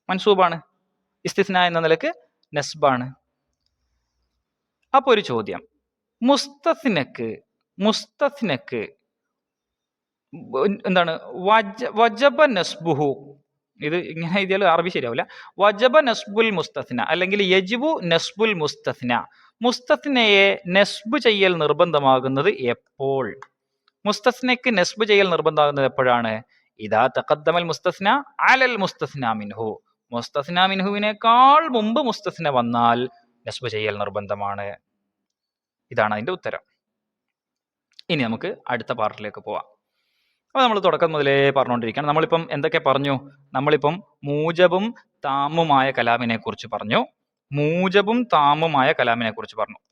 മൻസൂബാണ്. ഇസ്തിസ്ന എന്ന നിലക്ക് നസ്ബാണ്. അപ്പൊ ഒരു ചോദ്യം, മുസ്തസ്നക്ക് എന്താണ്? വജബ നസ്ബുഹു. ഇത് ഇങ്ങനെ എഴുതിയാൽ അറബി ശരിയാവില്ല. വജബ നസ്ബുൽ മുസ്തസ്ന അല്ലെങ്കിൽ യജിബു നസ്ബുൽ മുസ്തസ്ന. മുസ്തസ്നയെ നസ്ബ് ചെയ്യൽ നിർബന്ധമാകുന്നത് എപ്പോൾ? മുസ്തസ്നയ്ക്ക് നസ്ബ് ചെയ്യൽ നിർബന്ധമാകുന്നത് എപ്പോഴാണ്? ഇദാ തഖദ്ദമൽ മുസ്തസ്ന അലൽ മുസ്തസ്ന മിൻഹു. മുസ്തസ്ന മിൻഹുവിനേക്കാൾ മുമ്പ് മുസ്തസ്ന വന്നാൽ നസ്ബ് ചെയ്യൽ നിർബന്ധമാണ്. ഇതാണ് അതിന്റെ ഉത്തരം. ഇനി നമുക്ക് അടുത്ത പാർട്ടിലേക്ക് പോവാം. അപ്പൊ നമ്മൾ തുടക്കം മുതലേ പറഞ്ഞുകൊണ്ടിരിക്കുകയാണ്. നമ്മളിപ്പം എന്തൊക്കെ പറഞ്ഞു? നമ്മളിപ്പം മൂജബും താമുമായ കലാമിനെ കുറിച്ച് പറഞ്ഞു,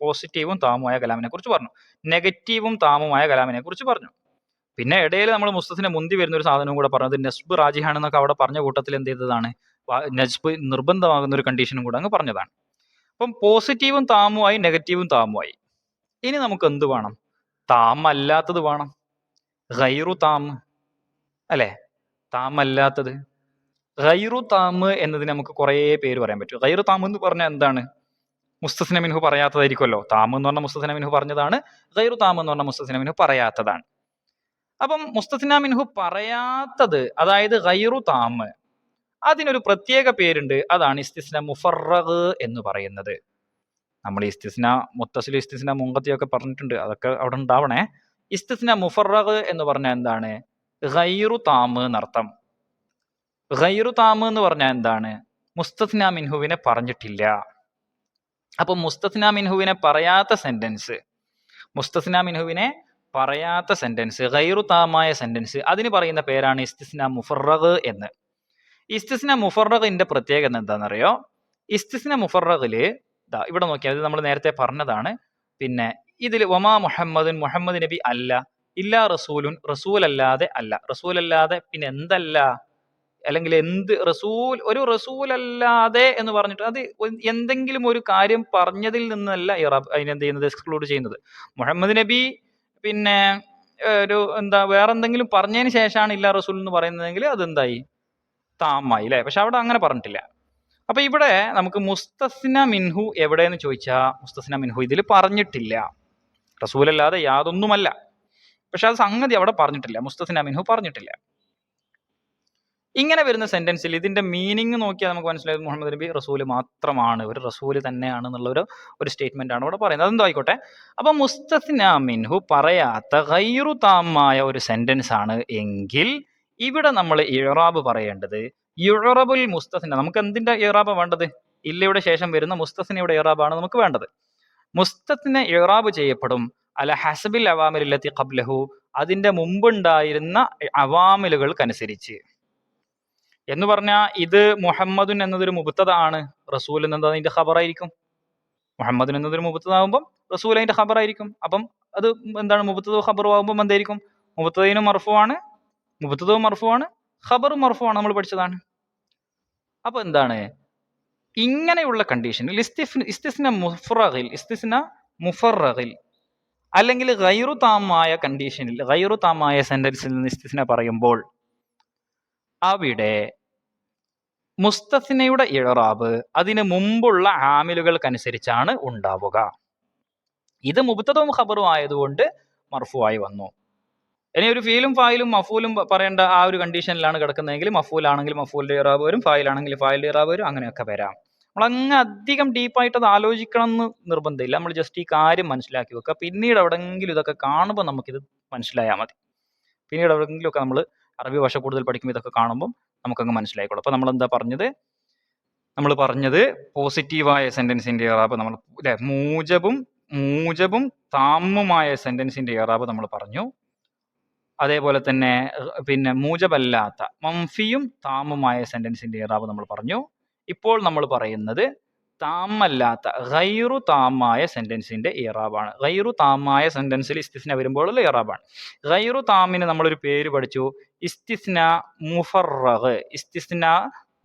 പോസിറ്റീവും താമുമായ കലാമിനെ കുറിച്ച് പറഞ്ഞു, നെഗറ്റീവും താമുമായ കലാമിനെ കുറിച്ച് പറഞ്ഞു. പിന്നെ ഇടയിൽ നമ്മൾ മുസ്തസിനെ മുന്തി വരുന്ന ഒരു സാധനവും കൂടെ പറഞ്ഞത് നസ്ബ് റാജിഹാണെന്നൊക്കെ അവിടെ പറഞ്ഞ കൂട്ടത്തിൽ എന്ത് ചെയ്തതാണ്? നസ്ബ് നിർബന്ധമാകുന്ന ഒരു കണ്ടീഷനും കൂടെ അങ്ങ് പറഞ്ഞതാണ്. അപ്പം പോസിറ്റീവും താമുമായി, നെഗറ്റീവും താമുമായി. ഇനി നമുക്ക് എന്ത് വേണം? താമല്ലാത്തത് വേണം. ഗൈറു താമ് അല്ലെ? താമല്ലാത്തത്. ഗൈറു താമ് എന്നതിന് നമുക്ക് കുറേ പേര് പറയാൻ പറ്റും. ഗൈറു താമ് എന്ന് പറഞ്ഞാൽ എന്താണ്? മുസ്തസ്ന മിൻഹു പറയാത്തതായിരിക്കുമല്ലോ. താമ് എന്ന് പറഞ്ഞ മുസ്തസ്ന മിൻഹു പറഞ്ഞതാണ്, ഗൈറു താമ് എന്ന് പറഞ്ഞ മുസ്തസ്ന മിൻഹു പറയാത്തതാണ്. അപ്പം മുസ്തസ്ന മിൻഹു പറയാത്തത്, അതായത് ഗൈറു താമ്, അതിനൊരു പ്രത്യേക പേരുണ്ട്. അതാണ് ഇസ്തിസ്ന മുഫറഗ് എന്ന് പറയുന്നത്. നമ്മൾ ഇസ്തിസ്ന മുത്തസിൽ, ഇസ്തിസ്ന മുങ്കത്തിയൊക്കെ പറഞ്ഞിട്ടുണ്ട്, അതൊക്കെ അവിടെ ഉണ്ടാവണേ. ഇസ്തിസ്ന മുഫറഗ് എന്ന് പറഞ്ഞാൽ എന്താണ്? ഗൈറു താമ് എന്നർത്ഥം. ഗൈറു താമ് എന്ന് പറഞ്ഞാൽ എന്താണ്? മുസ്തസ്ന മിൻഹുവിനെ പറഞ്ഞിട്ടില്ല. അപ്പൊ മുസ്തസ്ന മിൻഹുവിനെ പറയാത്ത സെന്റൻസ്, ഗൈറു താമായ സെന്റൻസ്, അതിന് പറയുന്ന പേരാണ് ഇസ്തിസ്ന മുഫറഗ് എന്ന്. ഇസ്തിസ്ന മുഫറഗിന്റെ പ്രത്യേകത എന്താണെന്നറിയോ? ഇസ്തിസ്ന മുഫറഗില് ഇവിടെ നോക്കിയാൽ, ഇത് നമ്മൾ നേരത്തെ പറഞ്ഞതാണ്. പിന്നെ ഇതിൽ വമാ മുഹമ്മദുൻ, മുഹമ്മദ് നബി അല്ല, ഇല്ലാ റസൂലുൻ, റസൂൽ അല്ലാതെ അല്ല. റസൂൽ അല്ലാതെ പിന്നെ എന്തല്ല, അല്ലെങ്കിൽ എന്ത് റസൂൽ, ഒരു റസൂൽ അല്ലാതെ എന്ന് പറഞ്ഞിട്ട് അത് എന്തെങ്കിലും ഒരു കാര്യം പറഞ്ഞതിൽ നിന്നല്ല ഇറാബ് അതിനെന്ത് ചെയ്യുന്നത്? എക്സ്ക്ലൂഡ് ചെയ്യുന്നത്. മുഹമ്മദ് നബി പിന്നെ ഒരു വേറെ എന്തെങ്കിലും പറഞ്ഞതിന് ശേഷമാണ് ഇല്ലാ റസൂൽ എന്ന് പറയുന്നതെങ്കിൽ അതെന്തായി? താമായി അല്ലെ? പക്ഷെ അവിടെ അങ്ങനെ പറഞ്ഞിട്ടില്ല. അപ്പൊ ഇവിടെ നമുക്ക് മുസ്തസ്ന മിൻഹു എവിടെയെന്ന് ചോദിച്ചാൽ, മുസ്തസ്ന മിൻഹു ഇതിൽ പറഞ്ഞിട്ടില്ല. റസൂലല്ലാതെ യാതൊന്നുമല്ല. പക്ഷെ അത് സംഗതി അവിടെ പറഞ്ഞിട്ടില്ല, മുസ്തസ്ന മിൻഹു പറഞ്ഞിട്ടില്ല. ഇങ്ങനെ വരുന്ന സെന്റൻസിൽ ഇതിന്റെ മീനിങ് നോക്കിയാൽ നമുക്ക് മനസ്സിലായത് മുഹമ്മദ് നബി റസൂല് മാത്രമാണ്, ഒരു റസൂല് തന്നെയാണെന്നുള്ള ഒരു സ്റ്റേറ്റ്മെന്റ് ആണ് ഇവിടെ പറയുന്നത്. അതെന്തോ ആയിക്കോട്ടെ. അപ്പൊ മുസ്തസ്ന മിൻഹു പറയാത്ത ഗൈറു താമായ ഒരു സെന്റൻസ് ആണ് എങ്കിൽ ഇവിടെ നമ്മൾ ഇഅ്റാബ് പറയേണ്ടത് യുഅ്റബുൽ മുസ്തസ്ന. നമുക്ക് എന്തിന്റെ ഇഅ്റാബ് വേണ്ടത്? ഇല്ലയുടെ ശേഷം വരുന്ന മുസ്തസ്നയുടെ ഇഅ്റാബാണ് നമുക്ക് വേണ്ടത്. മുസ്തസ്ന ഇറാബ് ചെയ്യപ്പെടും അല ഹസബിൽ അവാമിലത്തി ഖബ്ലഹു, അതിന്റെ മുമ്പുണ്ടായിരുന്ന അവാമിലുകൾക്കനുസരിച്ച്. എന്ന് പറഞ്ഞാൽ ഇത് മുഹമ്മദുൻ എന്നതൊരു മുബത്തദ ആണ്, റസൂൽ എന്നത് അതിന്റെ ഖബറായിരിക്കും. മുഹമ്മദുൻ എന്നതൊരു മുബത്തദ ആകുമ്പോൾ റസൂൽ അതിന്റെ ഖബറായിരിക്കും. അപ്പം അത് എന്താണ്, മുബത്തദോ ഖബറും ആകുമ്പോൾ എന്തായിരിക്കും? മുബത്തദീനും മർഫുവാണ്, മുബത്തദവും മർഫുവാണ്, ഖബറും മർഫുവാണ്, നമ്മൾ പഠിച്ചതാണ്. അപ്പൊ എന്താണ്, ഇങ്ങനെയുള്ള കണ്ടീഷനിൽ ഇസ്തിസ്ന മുഫറഗിൽ അല്ലെങ്കിൽ ഗൈറു താമായ കണ്ടീഷനിൽ, ഗൈറു താമായ സെന്റൻസിൽ നിന്ന് ഇസ്തിസ്ന പറയുമ്പോൾ അവിടെ മുസ്തസ്നയുടെ ഇഅ്റാബ് അതിന് മുമ്പുള്ള ആമിലുകൾക്കനുസരിച്ചാണ് ഉണ്ടാവുക. ഇത് മുബ്തദയും ഖബറും ആയതുകൊണ്ട് മർഫുവായി വന്നു. ഇനി ഒരു ഫീലും ഫായിലും മഫൂലും പറയേണ്ട ആ ഒരു കണ്ടീഷനിലാണ് കിടക്കുന്നതെങ്കിൽ മഫൂലാണെങ്കിൽ മഫൂലിന്റെ ഇറാബ് വരും, ഫായിലാണെങ്കിൽ ഫായിലിന്റെ ഇറാബ് വരും, അങ്ങനെയൊക്കെ വരാം. നമ്മളങ്ങ് അധികം ഡീപ്പായിട്ട് അത് ആലോചിക്കണം എന്ന് നിർബന്ധമില്ല. നമ്മൾ ജസ്റ്റ് ഈ കാര്യം മനസ്സിലാക്കി വെക്കുക. പിന്നീട് എവിടെയെങ്കിലും ഇതൊക്കെ കാണുമ്പോൾ നമുക്കിത് മനസ്സിലായാൽ മതി. പിന്നീട് എവിടെയെങ്കിലും ഒക്കെ നമ്മൾ അറബി ഭാഷ കൂടുതൽ പഠിക്കുമ്പോൾ ഇതൊക്കെ കാണുമ്പോൾ നമുക്കങ്ങ് മനസ്സിലായിക്കോളും. അപ്പൊ നമ്മൾ എന്താ പറഞ്ഞത്? നമ്മൾ പറഞ്ഞത് പോസിറ്റീവായ സെന്റൻസിന്റെ ഇറാബ് നമ്മൾ അല്ലെ, മൂജബും താമുമായ സെന്റൻസിന്റെ ഇറാബ് നമ്മൾ പറഞ്ഞു. അതേപോലെ തന്നെ പിന്നെ മൂജബല്ലാത്ത മംഫിയും താമുമായ സെന്റൻസിന്റെ ഇറാബ് നമ്മൾ പറഞ്ഞു. ഇപ്പോൾ നമ്മൾ പറയുന്നത് താമല്ലാത്ത ഗൈറു താമായ സെന്റൻസിന്റെ ഇറാബാണ്. ഗൈറു താമായ സെന്റൻസിൽ ഇസ്തിസ്ന വരുമ്പോഴുള്ള ഇറാബാണ്. ഗൈറു താമിന് നമ്മളൊരു പേര് പഠിച്ചു, ഇസ്തിസ്ന മുഫറഗ്. ഇസ്തിസ്ന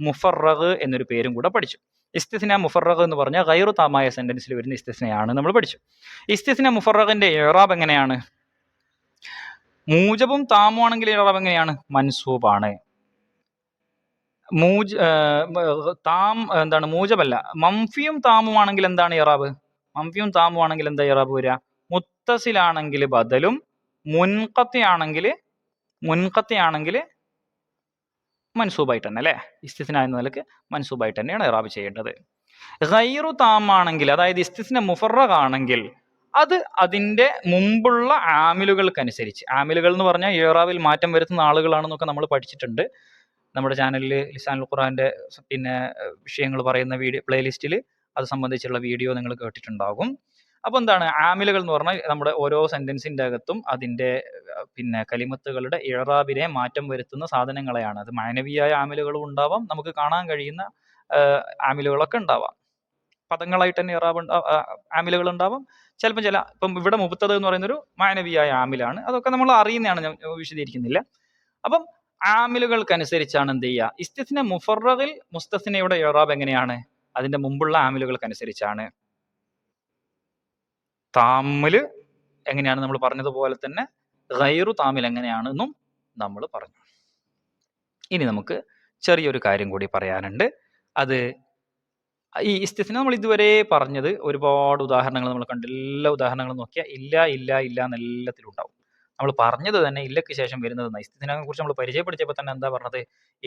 മുഫറഗ് എന്നൊരു പേരും കൂടെ പഠിച്ചു. ഇസ്തിസ്ന മുഫറഗ് എന്ന് പറഞ്ഞാൽ ഗൈറു താമായ സെന്റൻസിൽ വരുന്ന ഇസ്തിസ്നയാണ് നമ്മൾ പഠിച്ചു. ഇസ്തിസ്ന മുഫറഗിന്റെ ഇറാബ് എങ്ങനെയാണ്? മൂജബും താമും ആണെങ്കിൽ ഇറാബ് എങ്ങനെയാണ്? മൻസൂബാണ്. താം എന്താണ്? മൂജബല്ല. മംഫിയും താമും ആണെങ്കിൽ എന്താണ് ഇറാബ്? മംഫിയും താമും ആണെങ്കിൽ എന്താ ഇറാബ് വരിക? മുത്തസിലാണെങ്കിൽ ബദലും, മുൻഖത്തി ആണെങ്കിൽ മൻസൂബായിട്ട് തന്നെ അല്ലെ, ഇസ്തിസ്ന എന്ന നിലക്ക് മൻസൂബായിട്ട് തന്നെയാണ് ഇറാബ് ചെയ്യേണ്ടത്. ഗൈറു താമാണെങ്കിൽ, അതായത് ഇസ്തിസ്ന മുഫറഗ് ആണെങ്കിൽ അത് അതിന്റെ മുമ്പുള്ള ആമിലുകൾക്കനുസരിച്ച്, ആമിലുകൾ എന്ന് പറഞ്ഞാൽ ഇറാബിൽ മാറ്റം വരുത്തുന്ന ആളുകളാണെന്നൊക്കെ നമ്മൾ പഠിച്ചിട്ടുണ്ട്. നമ്മുടെ ചാനലിൽ ലിസാനുൽ ഖുർആന്റെ പിന്നെ വിഷയങ്ങൾ പറയുന്ന പ്ലേലിസ്റ്റിൽ അത് സംബന്ധിച്ചുള്ള വീഡിയോ നിങ്ങൾ കേട്ടിട്ടുണ്ടാകും. അപ്പൊ എന്താണ് ആമിലുകൾ എന്ന് പറഞ്ഞാൽ? നമ്മുടെ ഓരോ സെന്റൻസിന്റെ അകത്തും അതിന്റെ പിന്നെ കലിമത്തുകളുടെ ഇഴറാബിനെ മാറ്റം വരുത്തുന്ന സാധനങ്ങളെയാണ്. അത് മാനവിയായ ആമിലുകളും ഉണ്ടാവാം, നമുക്ക് കാണാൻ കഴിയുന്ന ആമിലുകളൊക്കെ ഉണ്ടാവാം. പദങ്ങളായിട്ട് തന്നെ ഇറാബ് ആമിലുകൾ ഉണ്ടാവാം. ചിലപ്പോൾ ഇപ്പം ഇവിടെ മുബ്തദ എന്ന് പറയുന്നൊരു മാനവിയായ ആമിലാണ്. അതൊക്കെ നമ്മൾ അറിയുന്നതാണ്, ഞാൻ വിശദീകരിക്കുന്നില്ല. അപ്പം ആമിലുകൾക്കനുസരിച്ചാണ് എന്ത് ചെയ്യുക? ഇസ്തിസ്ന മുഫറഗിൽ മുസ്തസ്നയുടെ ഇറാബ് എങ്ങനെയാണ്? അതിന്റെ മുമ്പുള്ള ആമിലുകൾക്കനുസരിച്ചാണ്. താമില് എങ്ങനെയാണ് നമ്മൾ പറഞ്ഞതുപോലെ തന്നെ ഗൈറു താമിൽ എങ്ങനെയാണെന്നും നമ്മൾ പറഞ്ഞു. ഇനി നമുക്ക് ചെറിയൊരു കാര്യം കൂടി പറയാനുണ്ട്. അത് ഈ ഇസ്തിസ്ന നമ്മൾ ഇതുവരെ പറഞ്ഞത് ഒരുപാട് ഉദാഹരണങ്ങൾ നമ്മൾ കണ്ടു. എല്ലാ ഉദാഹരണങ്ങളും നോക്കിയാൽ ഇല്ല ഇല്ല ഇല്ല എന്നെല്ലാത്തിലും ഉണ്ടാവും. നമ്മൾ പറഞ്ഞത് തന്നെ ഇല്ലക്ക് ശേഷം വരുന്നത്. ഇസ്തിസ്നയെ കുറിച്ച് നമ്മൾ പരിചയപ്പെടുത്തിയപ്പോൾ തന്നെ എന്താ പറഞ്ഞത്?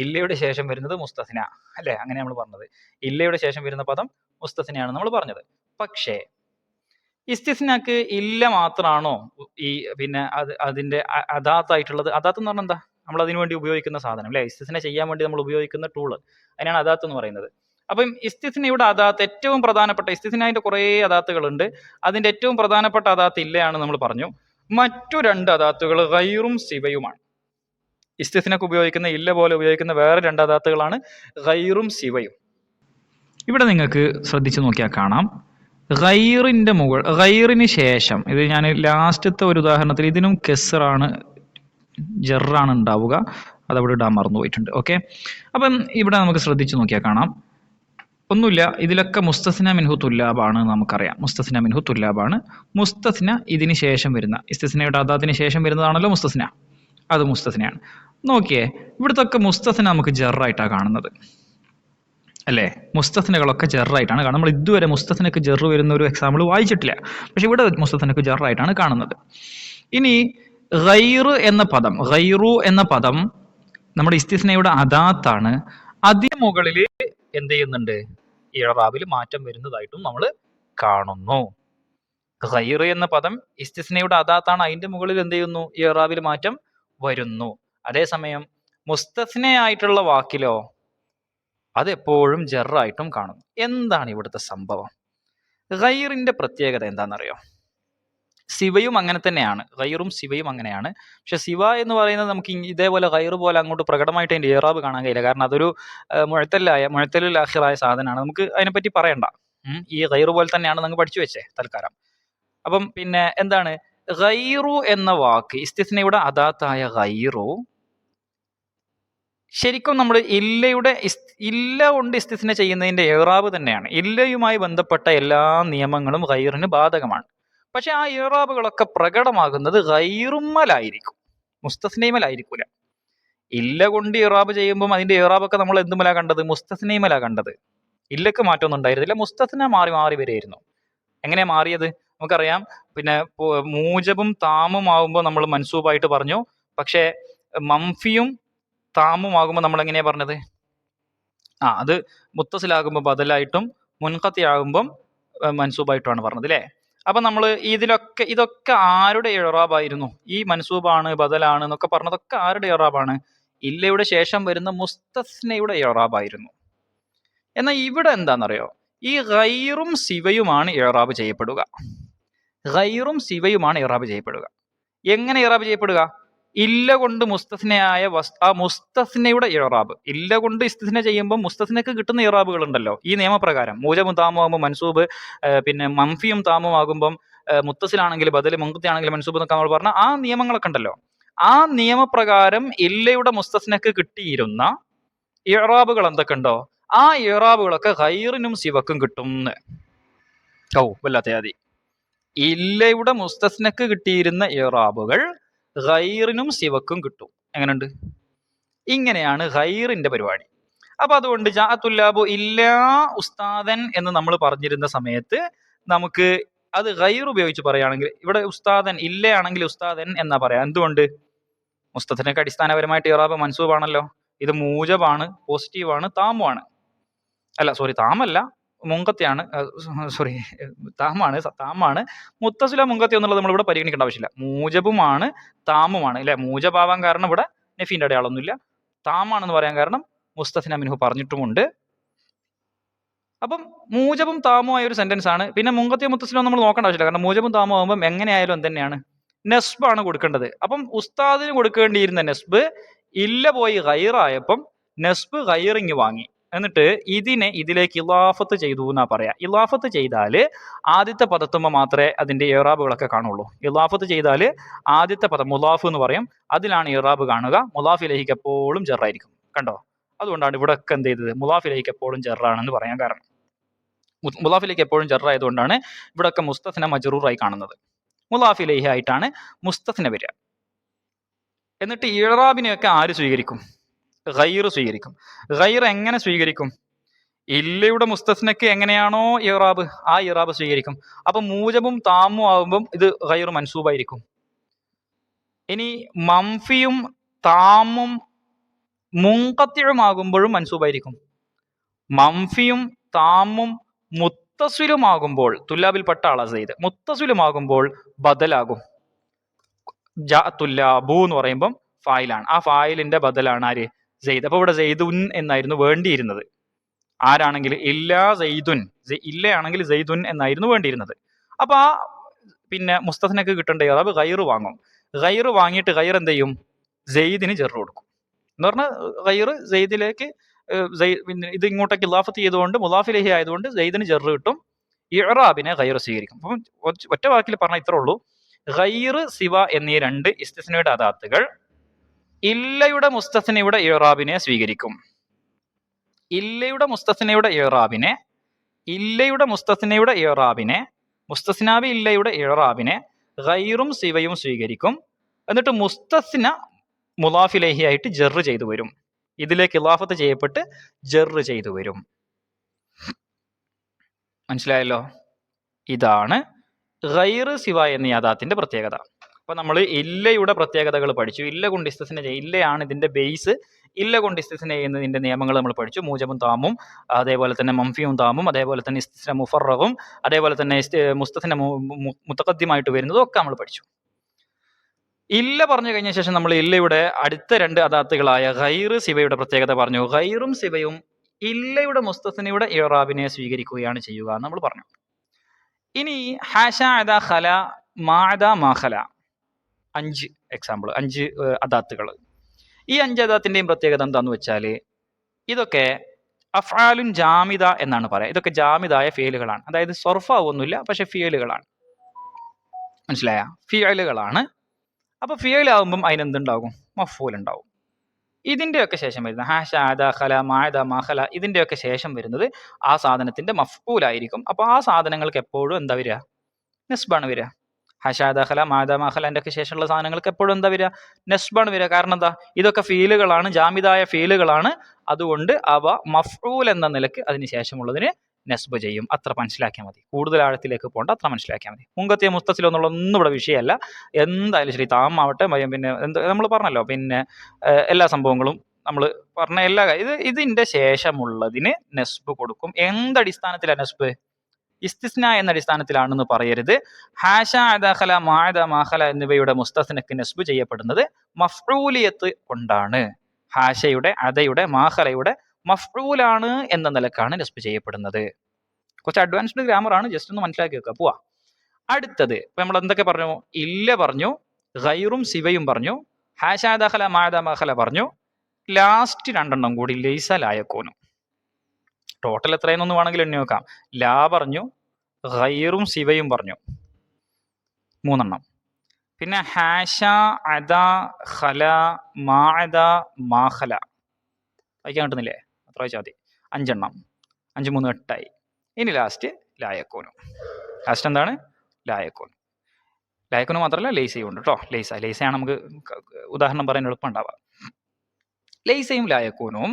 ഇല്ലയുടെ ശേഷം വരുന്നത് മുസ്തസ്ന അല്ലെ, അങ്ങനെ നമ്മൾ പറഞ്ഞത്. ഇല്ലയുടെ ശേഷം വരുന്ന പദം മുസ്തസ്നയാണ് നമ്മൾ പറഞ്ഞത്. പക്ഷേ ഇസ്തിസ്നക്ക് ഇല്ല മാത്രമാണോ ഈ പിന്നെ അതിന്റെ അദാത്തായിട്ടുള്ളത്? അദാത്ത് എന്ന് പറഞ്ഞാൽ എന്താ? നമ്മൾ അതിനു വേണ്ടി ഉപയോഗിക്കുന്ന സാധനം അല്ലെ, ഇസ്തിസ്ന ചെയ്യാൻ വേണ്ടി നമ്മൾ ഉപയോഗിക്കുന്ന ടൂള്, അതിനാണ് അദാത്ത് എന്ന് പറയുന്നത്. അപ്പം ഇസ്തിസ്നയുടെ അദാത്ത് ഏറ്റവും പ്രധാനപ്പെട്ട, ഇസ്തിസ്നയുടെ കുറേ അദാത്തുകളുണ്ട്, അതിന്റെ ഏറ്റവും പ്രധാനപ്പെട്ട അദാത്ത് ഇല്ലയാണ് നമ്മൾ പറഞ്ഞു. മറ്റു രണ്ട് അദാത്തുകൾ ഗൈറും സിവയുമാണ്. ഇസ്തിസ്നക്ക് ഉപയോഗിക്കുന്ന ഇല്ല പോലെ ഉപയോഗിക്കുന്ന വേറെ രണ്ട് അദാത്തുകളാണ് ഗൈറും സിവയും. ഇവിടെ നിങ്ങൾക്ക് ശ്രദ്ധിച്ചു നോക്കിയാൽ കാണാം, ഗൈറിന് ശേഷം, ഇത് ഞാൻ ലാസ്റ്റത്തെ ഒരു ഉദാഹരണത്തിൽ ഇതിനും കെസറാണ് ജറാണ് ഉണ്ടാവുക, അതവിടെ ഇടാൻ മറന്നു പോയിട്ടുണ്ട്. ഓക്കെ, അപ്പം ഇവിടെ നമുക്ക് ശ്രദ്ധിച്ചു നോക്കിയാൽ കാണാം, ഒന്നുമില്ല, ഇതിലൊക്കെ മുസ്തസ്ന മിൻഹു തുല്ലാബാണ് നമുക്കറിയാം. മുസ്തസ്ന മിൻഹു തുല്ലാബാണ്. മുസ്തസ്ന ഇതിന് ശേഷം വരുന്ന, ഇസ്തിസ്നയുടെ അദാത്തിന് ശേഷം വരുന്നതാണല്ലോ മുസ്തസ്ന, അത് മുസ്തസ്നയാണ്. നോക്കിയേ, ഇവിടുത്തെ മുസ്തസ്ന നമുക്ക് ജറായിട്ടാണ് കാണുന്നത് അല്ലേ? മുസ്തസ്നകളൊക്കെ ജറായിട്ടാണ് കാണുന്നത്. നമ്മൾ ഇതുവരെ മുസ്തസ്നക്ക് ജറ് വരുന്ന ഒരു എക്സാമ്പിൾ വായിച്ചിട്ടില്ല, പക്ഷെ ഇവിടെ മുസ്തസ്നക്ക് ജറായിട്ടാണ് കാണുന്നത്. ഇനി ഗൈറു എന്ന പദം നമ്മുടെ ഇസ്തിസ്നയുടെ അദാത്താണ്. അതിന് മുകളിൽ എന്ത് ചെയ്യുന്നുണ്ട്? ഇഅ്റാബിൽ മാറ്റം വരുന്നതായിട്ടും നമ്മൾ കാണുന്നു. ഗൈറ് എന്ന പദം ഇസ്തിസ്നയുടെ അദാത്താണ്, അതിന്റെ മുകളിൽ എന്ത് ചെയ്യുന്നു? ഇഅ്റാബിൽ മാറ്റം വരുന്നു. അതേസമയം മുസ്തസ്നയായിട്ടുള്ള വാക്കിലോ അതെപ്പോഴും ജറായിട്ടും കാണുന്നു. എന്താണ് ഇവിടുത്തെ സംഭവം? ഗൈറിന്റെ പ്രത്യേകത എന്താണെന്നറിയോ? സിവയും അങ്ങനെ തന്നെയാണ്, ഗൈറും സിവയും അങ്ങനെയാണ്. പക്ഷെ സിവ എന്ന് പറയുന്നത് നമുക്ക് ഇതേപോലെ ഗൈർ പോലെ അങ്ങോട്ട് പ്രകടമായിട്ട് അതിന്റെ ഇറാബ് കാണാൻ കഴിയില്ല. കാരണം അതൊരു മുഴത്തലുൽ ആഖിറായ സാധനമാണ്. നമുക്ക് അതിനെപ്പറ്റി പറയണ്ട. ഈ ഗൈർ പോലെ തന്നെയാണ് നിങ്ങൾ പഠിച്ചു വെച്ചേ തൽക്കാലം. അപ്പം പിന്നെ എന്താണ് ഗൈറു എന്ന വാക്ക്, ഇസ്തിസ്നയുടെ അദാത്തായ ഗൈറു ശരിക്കും നമ്മൾ ഇല്ല കൊണ്ട് ഇസ്തിസ്ന ചെയ്യുന്നതിന്റെ ഇറാബ് തന്നെയാണ്. ഇല്ലയുമായി ബന്ധപ്പെട്ട എല്ലാ നിയമങ്ങളും ഗൈറിന് ബാധകമാണ്. പക്ഷെ ആ ഇറാബുകളൊക്കെ പ്രകടമാകുന്നത് ഗൈറുമ്മലായിരിക്കും, മുസ്തസ്നൈമലായിരിക്കൂല. ഇല്ല കൊണ്ട് ഇറാബ് ചെയ്യുമ്പോൾ അതിന്റെ ഇറാബൊക്കെ നമ്മൾ എന്തുമല കണ്ടത്? മുസ്തസ്നൈമല കണ്ടത്. ഇല്ലക്ക് മാറ്റമൊന്നും ഉണ്ടായിരുന്നില്ല, മുസ്തസ്ന മാറി മാറി വരികയായിരുന്നു. എങ്ങനെയാ മാറിയത്? നമുക്കറിയാം. പിന്നെ മൂജബും താമും ആകുമ്പോൾ നമ്മൾ മൻസൂബായിട്ട് പറഞ്ഞു. പക്ഷെ മംഫിയും താമും ആകുമ്പോൾ നമ്മൾ എങ്ങനെയാ പറഞ്ഞത്? അത് മുത്തസിലാകുമ്പോൾ ബദലായിട്ടും മുൻഖത്തി ആകുമ്പം മൻസൂബായിട്ടുമാണ് പറഞ്ഞത് അല്ലേ? അപ്പൊ നമ്മൾ ഇതൊക്കെ ആരുടെ ഇറാബായിരുന്നു? ഈ മൻസൂബാണ്, ബദലാണ് എന്നൊക്കെ പറഞ്ഞതൊക്കെ ആരുടെ ഇറാബാണ്? ഇല്ലയുടെ ശേഷം വരുന്ന മുസ്തസ്നയുടെ ഇറാബായിരുന്നു. എന്നാൽ ഇവിടെ എന്താണെന്നറിയോ? ഈ ഗൈറും സിവയുമാണ് ഇറാബ് ചെയ്യപ്പെടുക. ഗൈറും സിവയുമാണ് ഇറാബ് ചെയ്യപ്പെടുക. എങ്ങനെ ഇറാബ് ചെയ്യപ്പെടുക? ഇല്ല കൊണ്ട് മുസ്തസ്നയായ ആ മുസ്തസ്നയുടെ ഇറാബ്. ഇല്ല കൊണ്ട് ഇസ്തിസ്ന ചെയ്യുമ്പോൾ മുസ്തസ്നക്ക് കിട്ടുന്ന ഇറാബുകൾ ഉണ്ടല്ലോ ഈ നിയമപ്രകാരം. മൂജബും താമും ആകുമ്പോൾ മൻസൂബ്, പിന്നെ മംഫിയും താമും ആകുമ്പം മുത്തസിലാണെങ്കിൽ ബദൽ, മുൻഖത്തിയാണെങ്കിൽ മൻസൂബ് എന്നൊക്കെ നമ്മൾ പറഞ്ഞ ആ നിയമങ്ങളൊക്കെ ഉണ്ടല്ലോ. ആ നിയമപ്രകാരം ഇല്ലയുടെ മുസ്തസ്നക്ക് കിട്ടിയിരുന്ന ഇറാബുകൾ എന്തൊക്കെ ഉണ്ടോ ആ ഇറാബുകളൊക്കെ ഗൈറിനും സിവക്കും കിട്ടും. വല്ലാത്തയാതി. ഇല്ലയുടെ മുസ്തസ്നക്ക് കിട്ടിയിരുന്ന ഇറാബുകൾ ഗൈറിനും സിവക്കും കിട്ടും. എങ്ങനെയുണ്ട്? ഇങ്ങനെയാണ് ഗൈറിന്റെ പരിപാടി. അപ്പൊ അതുകൊണ്ട് ജാഅത്തുല്ലാബു ഇല്ലാ ഉസ്താദൻ എന്ന് നമ്മൾ പറഞ്ഞിരുന്ന സമയത്ത് നമുക്ക് അത് ഗൈർ ഉപയോഗിച്ച് പറയുകയാണെങ്കിൽ, ഇവിടെ ഉസ്താദൻ ഇല്ലയാണെങ്കിൽ ഉസ്താദൻ എന്നാ പറയാ. എന്തുകൊണ്ട്? മുസ്തസ്നക്ക് അടിസ്ഥാനപരമായിട്ട് ഇറാബ് മൻസൂബാണല്ലോ. ഇത് മൂജബാണ്, പോസിറ്റീവാണ്, താമുമാണ്. താമല്ല, മുങ്കത്തിയാണ്. താമാണ്. മുത്തസില മുങ്കത്തി എന്നുള്ളത് നമ്മൾ ഇവിടെ പരിഗണിക്കേണ്ട ആവശ്യമില്ല. മൂജബുമാണ് താമുമാണ് അല്ലെ? മൂജബാവാൻ കാരണം ഇവിടെ നഫീന്റെ അടയാളമൊന്നുമില്ല. താമാണെന്ന് പറയാൻ കാരണം മുസ്തസ്ന മിൻഹു പറഞ്ഞിട്ടുമുണ്ട്. അപ്പം മൂജബും താമുമായ ഒരു സെന്റൻസ് ആണ്. പിന്നെ മുങ്കത്തിയോ മുത്തസിലോ നമ്മൾ നോക്കേണ്ട ആവശ്യമില്ല. കാരണം മൂജബും താമു ആകുമ്പോൾ എങ്ങനെയായാലും എന്തെന്നെയാണ്? നെസ്ബാണ് കൊടുക്കേണ്ടത്. അപ്പം ഉസ്താദിന് കൊടുക്കേണ്ടിയിരുന്ന നെസ്ബ് ഇല്ല പോയി ഗൈറായപ്പം നെസ്ബ് ഗൈറിങ് വാങ്ങി. എന്നിട്ട് ഇതിലേക്ക് ഇലാഫത്ത് ചെയ്തു എന്നാ പറയാ. ഇലാഫത്ത് ചെയ്താൽ ആദ്യത്തെ പദത്തുമ്പോ മാത്രമേ അതിന്റെ ഇറാബുകളൊക്കെ കാണുള്ളൂ. ഇലാഫത്ത് ചെയ്താൽ ആദ്യത്തെ പദം മുലാഫ് എന്ന് പറയും, അതിലാണ് ഇറാബ് കാണുക. മുലാഫ് ഇലൈഹിക്ക് എപ്പോഴും ജറായിരിക്കും. കണ്ടോ? അതുകൊണ്ടാണ് ഇവിടെ ഒക്കെ എന്ത് ചെയ്തത്? മുലാഫ് ഇലൈഹിക്ക് എപ്പോഴും ജറാണെന്ന് പറയാൻ കാരണം. മുലാഫിലേക്ക് എപ്പോഴും ജർ ആയതുകൊണ്ടാണ് ഇവിടെ ഒക്കെ മുസ്തസ്ന മജ്റൂറായി കാണുന്നത്. മുലാഫ് ഇലൈഹി ആയിട്ടാണ് മുസ്തസ്ന വരിക. എന്നിട്ട് ഇറാബിനെയൊക്കെ ആര് സ്വീകരിക്കും? ഗൈർ സ്വീകരിക്കും. ഗൈർ എങ്ങനെ സ്വീകരിക്കും? ഇല്ലയുടെ മുസ്തസ്നക്ക് എങ്ങനെയാണോ ഇറാബ്, ആ ഇറാബ് സ്വീകരിക്കും. അപ്പൊ മൂജബും താമും ആകുമ്പം ഇത് ഗൈർ മൻസൂബായിരിക്കും. ഇനി മംഫിയും താമും മുൻഖത്തിഉമാകുമ്പോഴും മൻസൂബായിരിക്കും. മംഫിയും താമും മുത്തസിലുമാകുമ്പോൾ, തുല്ലാബിൽപ്പെട്ട ആളാ സെയ്ദ്, മുത്തസിലുമാകുമ്പോൾ ബദലാകും. ജഅത്തുല്ലാബു എന്ന് പറയുമ്പം ഫായിലാണ്. ആ ഫായിലിന്റെ ബദലാണ് ആര്? സെയ്ദ്. അപ്പൊ ഇവിടെ സെയ്ദുൻ എന്നായിരുന്നു വേണ്ടിയിരുന്നത്. ആരാണെങ്കിൽ ഇല്ലാ സെയ്ദുൻ, ഇല്ലയാണെങ്കിൽ സെയ്ദുൻ എന്നായിരുന്നു വേണ്ടിയിരുന്നത്. അപ്പൊ ആ പിന്നെ മുസ്തസ്നക്ക് കിട്ടേണ്ട ഇറാബ് ഗൈർ വാങ്ങും. ഗൈർ വാങ്ങിയിട്ട് ഗൈർ എന്ത് ചെയ്യും? സെയ്ദിന് ജർ കൊടുക്കും. എന്ന് പറഞ്ഞാൽ ഗൈർ സെയ്ദിലേക്ക് പിന്നെ ഇത് ഇങ്ങോട്ടേക്ക് ഇലാഫത്ത് ചെയ്തുകൊണ്ട് മുലാഫിലേഹി ആയതുകൊണ്ട് സെയ്ദിന് ജർ കിട്ടും. ഇറാബിനെ ഗൈർ സ്വീകരിക്കും. അപ്പം ഒറ്റ വാക്കിൽ പറഞ്ഞാൽ ഇത്രേ ഉള്ളൂ. ഗൈർ, സിവ എന്നീ രണ്ട് ഇസ്തിസ്നയുടെ അദാത്തുകൾ ഇല്ലയുടെ മുസ്തസ്നയുടെ ഇറാബിനെ സ്വീകരിക്കും. ഇല്ലയുടെ മുസ്തസ്നയുടെ ഇറാബിനെ മുസ്തസ്നാബി ഇല്ലയുടെ ഇറാബിനെ ഗൈറും സിവയും സ്വീകരിക്കും. എന്നിട്ട് മുസ്തസ്ന മുലാഫിലേഹി ആയിട്ട് ജർ ചെയ്തു വരും. ഇതിലേക്ക് ഇലാഫത്ത് ചെയ്യപ്പെട്ട് ജർ ചെയ്തു വരും. മനസ്സിലായല്ലോ? ഇതാണ് ഗൈർ, സിവ എന്നീ അദാത്തിന്റെ പ്രത്യേകത. അപ്പൊ നമ്മൾ ഇല്ലയുടെ പ്രത്യേകതകൾ പഠിച്ചു. ഇല്ല കൊണ്ട് ഇസ്തിസ്ന ഇല്ലയാണ് ഇതിന്റെ ബേസ്. ഇല്ല കൊണ്ട് ഇസ്തിസ്ന ചെയ്യുന്നതിന്റെ നിയമങ്ങൾ നമ്മൾ പഠിച്ചു. മൂജബും താമും, അതേപോലെ തന്നെ മംഫിയും താമും, അതേപോലെ തന്നെ ഇസ്തിസ്ന മുഫററും, അതേപോലെ തന്നെ മുസ്തസ്ന മുത്തഖദ്ദിമായിട്ട് വരുന്നതും ഒക്കെ നമ്മൾ പഠിച്ചു. ഇല്ല പറഞ്ഞു കഴിഞ്ഞ ശേഷം നമ്മൾ ഇല്ലയുടെ അടുത്ത രണ്ട് അദാത്തുകളായ ഗൈർ, സിവയുടെ പ്രത്യേകത പറഞ്ഞു. ഗൈറും സിവയും ഇല്ലയുടെ മുസ്തസ്നയുടെ ഇറാബിനെ സ്വീകരിക്കുകയാണ് ചെയ്യുക എന്ന് നമ്മൾ പറഞ്ഞു. ഇനി ഹാഷ അദ ഖല മാഅദ മാഖല, 5 എക്സാമ്പിൾ, 5 അദാത്തുകൾ. ഈ 5 അദാത്തിന്റെയും പ്രത്യേകത എന്താന്ന് വെച്ചാൽ ഇതൊക്കെ അഫ്ആലുൻ ജാമിദ എന്നാണ് പറയുക. ഇതൊക്കെ ജാമിദായ ഫിയലുകളാണ്, അതായത് സർഫാവൊന്നുമില്ല, പക്ഷെ ഫിയലുകളാണ്. മനസ്സിലായ? ഫിയലുകളാണ്. അപ്പൊ ഫിയലാവുമ്പം അതിനെന്തുണ്ടാകും? മഫ്ഊൽ ഉണ്ടാവും. ഇതിന്റെയൊക്കെ ശേഷം വരുന്ന ഹാഷ അദ ഖല മാഅദ മാഖല, ഇതിന്റെയൊക്കെ ശേഷം വരുന്നത് ആ സാധനത്തിന്റെ മഫ്ഊലായിരിക്കും. അപ്പൊ ആ സാധനങ്ങൾക്ക് എപ്പോഴും എന്താ വരിക? നസ്ബാണ് വരിക. ഹാഷ അദ ഖല മാഅദ മാഖലന്റെ ഒക്കെ ശേഷമുള്ള സാധനങ്ങൾക്ക് എപ്പോഴും എന്താ വരിക? നസ്ബാണ് വരിക. കാരണം എന്താ? ഇതൊക്കെ ഫീലുകളാണ്, ജാമിദായ ഫീലുകളാണ്. അതുകൊണ്ട് അവ മഫ്ഊൽ എന്ന നിലക്ക് അതിന് ശേഷമുള്ളതിന് നസ്ബ് ചെയ്യും. അത്ര മനസ്സിലാക്കിയാൽ മതി. കൂടുതൽ ആഴത്തിലേക്ക് പോകണ്ട, അത്ര മനസ്സിലാക്കിയാൽ മതി. മുങ്കത്തിയ മുസ്തസിൽ ഒന്നും ഇവിടെ വിഷയമല്ല. എന്തായാലും ശരി, താമാവട്ടെ, പിന്നെ നമ്മൾ പറഞ്ഞല്ലോ, പിന്നെ എല്ലാ സംഭവങ്ങളും നമ്മൾ പറഞ്ഞ ഇതിന്റെ ശേഷമുള്ളതിന് നസ്ബ് കൊടുക്കും. എന്തടിസ്ഥാനത്തിലാണ് നസ്ബ്? ഇസ്തിസ്ന എന്ന അടിസ്ഥാനത്തിലാണെന്ന് പറയരുത്. ഹാഷ അദ ഖല മാഅദ മാഖല എന്നിവയുടെ മുസ്തസ്നക്ക് നസ്ബ് ചെയ്യപ്പെടുന്നത് മഫ്ഊലിയത്ത് കൊണ്ടാണ്. ഹാഷയുടെ, അദയുടെ, മാഖലയുടെ മഫ്ഊലാണ് എന്ന നിലക്കാണ് നസ്ബ് ചെയ്യപ്പെടുന്നത്. കുറച്ച് അഡ്വാൻസ്ഡ് ഗ്രാമറാണ്, ജസ്റ്റ് ഒന്ന് മനസ്സിലാക്കി വെക്കുക. പോവാ. അടുത്തത് ഇപ്പൊ നമ്മൾ എന്തൊക്കെ പറഞ്ഞു? ഇല്ല പറഞ്ഞു, ഗൈറും സിവയും പറഞ്ഞു, ഹാഷ അദ ഖല മാഅദ മാഖല പറഞ്ഞു, ലാസ്റ്റ് 2 കൂടി ലൈസ ലായക്കൂനും. ടോട്ടൽ എത്രയെന്നൊന്ന് വേണമെങ്കിൽ എണ്ണി നോക്കാം. ലാ പറഞ്ഞു, ഗൈറും സിവയും പറഞ്ഞു, 3. പിന്നെ ഹാഷ അദ ഖല മാഅദ മാഖല, വായിക്കാൻ കിട്ടുന്നില്ലേ? അത്ര വായിച്ചാൽ മതി. 5. 5 3 8 ഇനി ലാസ്റ്റ് ലായക്കൂനും. ലാസ്റ്റ് എന്താണ്? ലായക്കൂനും. ലായക്കൂനും മാത്രമല്ല ലൈസയും ഉണ്ട് കേട്ടോ. ലൈസയാണ് നമുക്ക് ഉദാഹരണം പറയാൻ എളുപ്പം ഉണ്ടാവുക. ലൈസയും ലായക്കൂനും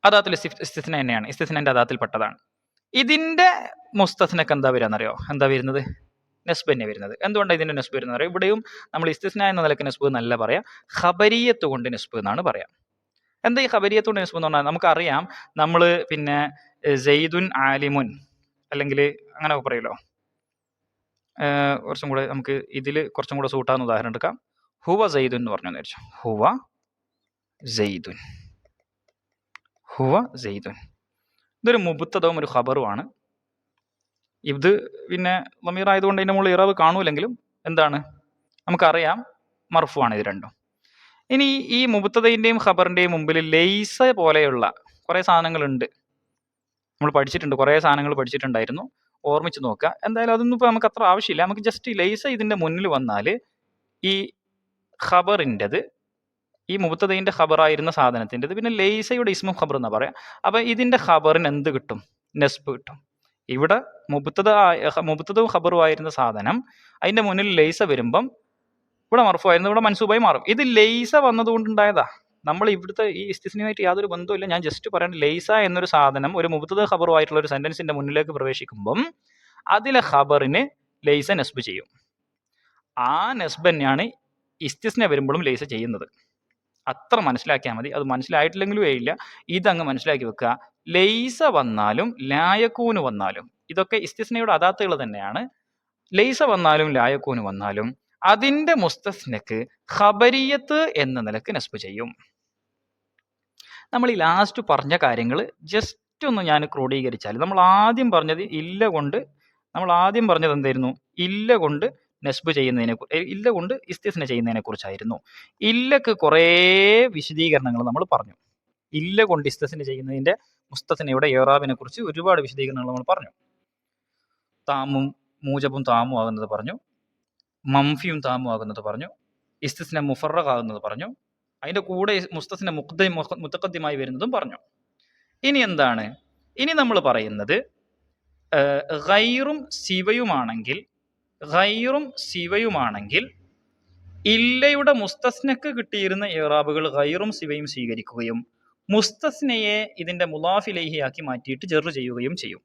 അദാത്തുൽ ഇസ്തിസ്ന തന്നെയാണ്, ഇസ്തിസ്നന്റെ അദാത്തിൽപ്പെട്ടതാണ്. ഇതിന്റെ മുസ്തസ്നക്ക് എന്താ വരാന്നറിയോ? എന്താ വരുന്നത്? നസ്ബ് തന്നെ വരുന്നത്. എന്തുകൊണ്ടാണ് ഇതിന്റെ നസ്ബ് വരുന്നത് അറിയോ? ഇവിടെയും നമ്മൾ ഇസ്തിസ്ന എന്ന നിലക്ക് നസ്ബ് എന്നല്ല പറയാം, ഖബരിയത്ത് കൊണ്ട് നസ്ബ് എന്നാണ് പറയാം. എന്താ ഈ ഖബരിയത്ത് കൊണ്ട് നസ്ബ് എന്ന് പറഞ്ഞാൽ? നമുക്കറിയാം, നമ്മൾ പിന്നെ സെയ്ദുൻ ആലിമുൻ അല്ലെങ്കിൽ അങ്ങനെയൊക്കെ പറയുമല്ലോ. കുറച്ചും കൂടെ നമുക്ക് ഇതിൽ കുറച്ചും കൂടെ സൂട്ടാവുന്ന ഉദാഹരണം എടുക്കാം. ഹുവ സെയ്ദുൻ എന്ന് പറഞ്ഞു വിചാരിച്ചു. ഹുവ സെയ്ദുൻ, ഹുവ സെയ്ദുൻ. ഇതൊരു മുബ്തദവും ഒരു ഖബറുമാണ്. ഇത് പിന്നെ ലമീർ ആയതുകൊണ്ട് ഇതിൻ്റെ മുകളിൽ ഇറാബ് കാണൂലെങ്കിലും എന്താണ്, നമുക്കറിയാം മർഫു ആണ് ഇത് രണ്ടും. ഇനി ഈ മുബ്തദയിൻ്റെയും ഖബറിൻ്റെയും മുമ്പിൽ ലൈസ പോലെയുള്ള കുറേ സാധനങ്ങളുണ്ട്. നമ്മൾ പഠിച്ചിട്ടുണ്ട്, കുറേ സാധനങ്ങൾ പഠിച്ചിട്ടുണ്ടായിരുന്നു. ഓർമ്മിച്ച് നോക്കുക. എന്തായാലും അതൊന്നും ഇപ്പോൾ നമുക്ക് അത്ര ആവശ്യമില്ല. നമുക്ക് ജസ്റ്റ് ലൈസ ഇതിൻ്റെ മുന്നിൽ വന്നാൽ ഈ ഖബറിൻ്റെത്, ഈ മുബ്തദയിൻ്റെ ഖബറായിരുന്ന സാധനത്തിൻ്റെത്, പിന്നെ ലൈസയുടെ ഇസ്മും ഖബർ എന്നാ പറയാം. അപ്പം ഇതിൻ്റെ ഖബറിന് എന്ത് കിട്ടും? നസ്ബ് കിട്ടും. ഇവിടെ മുബ്തദവും ഖബറും ആയിരുന്ന സാധനം അതിൻ്റെ മുന്നിൽ ലൈസ വരുമ്പം ഇവിടെ മർഫു ആയിരുന്നു, ഇവിടെ മൻസൂബായി മാറും. ഇത് ലൈസ വന്നതുകൊണ്ടുണ്ടായതാ. നമ്മൾ ഇവിടുത്തെ ഈ ഇസ്തിസ്നയുമായിട്ട് യാതൊരു ബന്ധവുമില്ല. ഞാൻ ജസ്റ്റ് പറയാൻ, ലൈസ എന്നൊരു സാധനം ഒരു മുബ്തദ ഖബറും ആയിട്ടുള്ള ഒരു സെന്റൻസിന്റെ മുന്നിലേക്ക് പ്രവേശിക്കുമ്പം അതിലെ ഖബറിന് ലൈസ നസ്ബ് ചെയ്യും. ആ നസ്ബ് തന്നെയാണ് ഇസ്തിസ്ന വരുമ്പോഴും ലൈസ ചെയ്യുന്നത്. അത്ര മനസ്സിലാക്കിയാൽ മതി. അത് മനസ്സിലായിട്ടില്ലെങ്കിലും ഇല്ല, ഇതങ്ങ് മനസ്സിലാക്കി വെക്കുക. ലൈസ വന്നാലും ലായക്കൂന് വന്നാലും ഇതൊക്കെ ഇസ്തിസ്നയുടെ അദാത്തുകൾ തന്നെയാണ്. ലൈസ വന്നാലും ലായക്കൂന് വന്നാലും അതിന്റെ മുസ്തസ്നക്ക് ഖബരിയത്ത് എന്ന നിലക്ക് നസ്ബ് ചെയ്യും. നമ്മൾ ഈ ലാസ്റ്റ് പറഞ്ഞ കാര്യങ്ങൾ ജസ്റ്റ് ഒന്ന് ഞാൻ ക്രോഡീകരിച്ചാൽ, നമ്മൾ ആദ്യം പറഞ്ഞത് എന്തായിരുന്നു? ഇല്ല കൊണ്ട് നസ്ബ് ചെയ്യുന്നതിനെ, ഇല്ല കൊണ്ട് ഇസ്തിസ്ന ചെയ്യുന്നതിനെ കുറിച്ചായിരുന്നു. ഇല്ലക്ക് കുറേ വിശദീകരണങ്ങൾ നമ്മൾ പറഞ്ഞു. ഇല്ല കൊണ്ട് ഇസ്തിസ്ന ചെയ്യുന്നതിന്റെ മുസ്തസ്നയുടെ ഇറാബിനെ കുറിച്ച് ഒരുപാട് വിശദീകരണങ്ങൾ നമ്മൾ പറഞ്ഞു. താമും മൂജബും താമും ആകുന്നത് പറഞ്ഞു, മംഫിയും താമും ആകുന്നത് പറഞ്ഞു, ഇസ്തിസ്ന മുഫറഖ് ആകുന്നത് പറഞ്ഞു, അതിന്റെ കൂടെ മുസ്തസ്ന മുത്തഖദ്ദിമായി വരുന്നതും പറഞ്ഞു. ഇനി എന്താണ്? ഇനി നമ്മൾ പറയുന്നത് ഗൈറും സിവയുമാണെങ്കിൽ ഇല്ലയുടെ മുസ്തസ്നക്ക് കിട്ടിയിരുന്ന ഇറാബുകൾ ഗൈറും സിവയും സ്വീകരിക്കുകയും മുസ്തസ്നയെ ഇതിന്റെ മുലാഫ് ഇലൈഹിയാക്കി മാറ്റിയിട്ട് ജറ് ചെയ്യുകയും ചെയ്യും.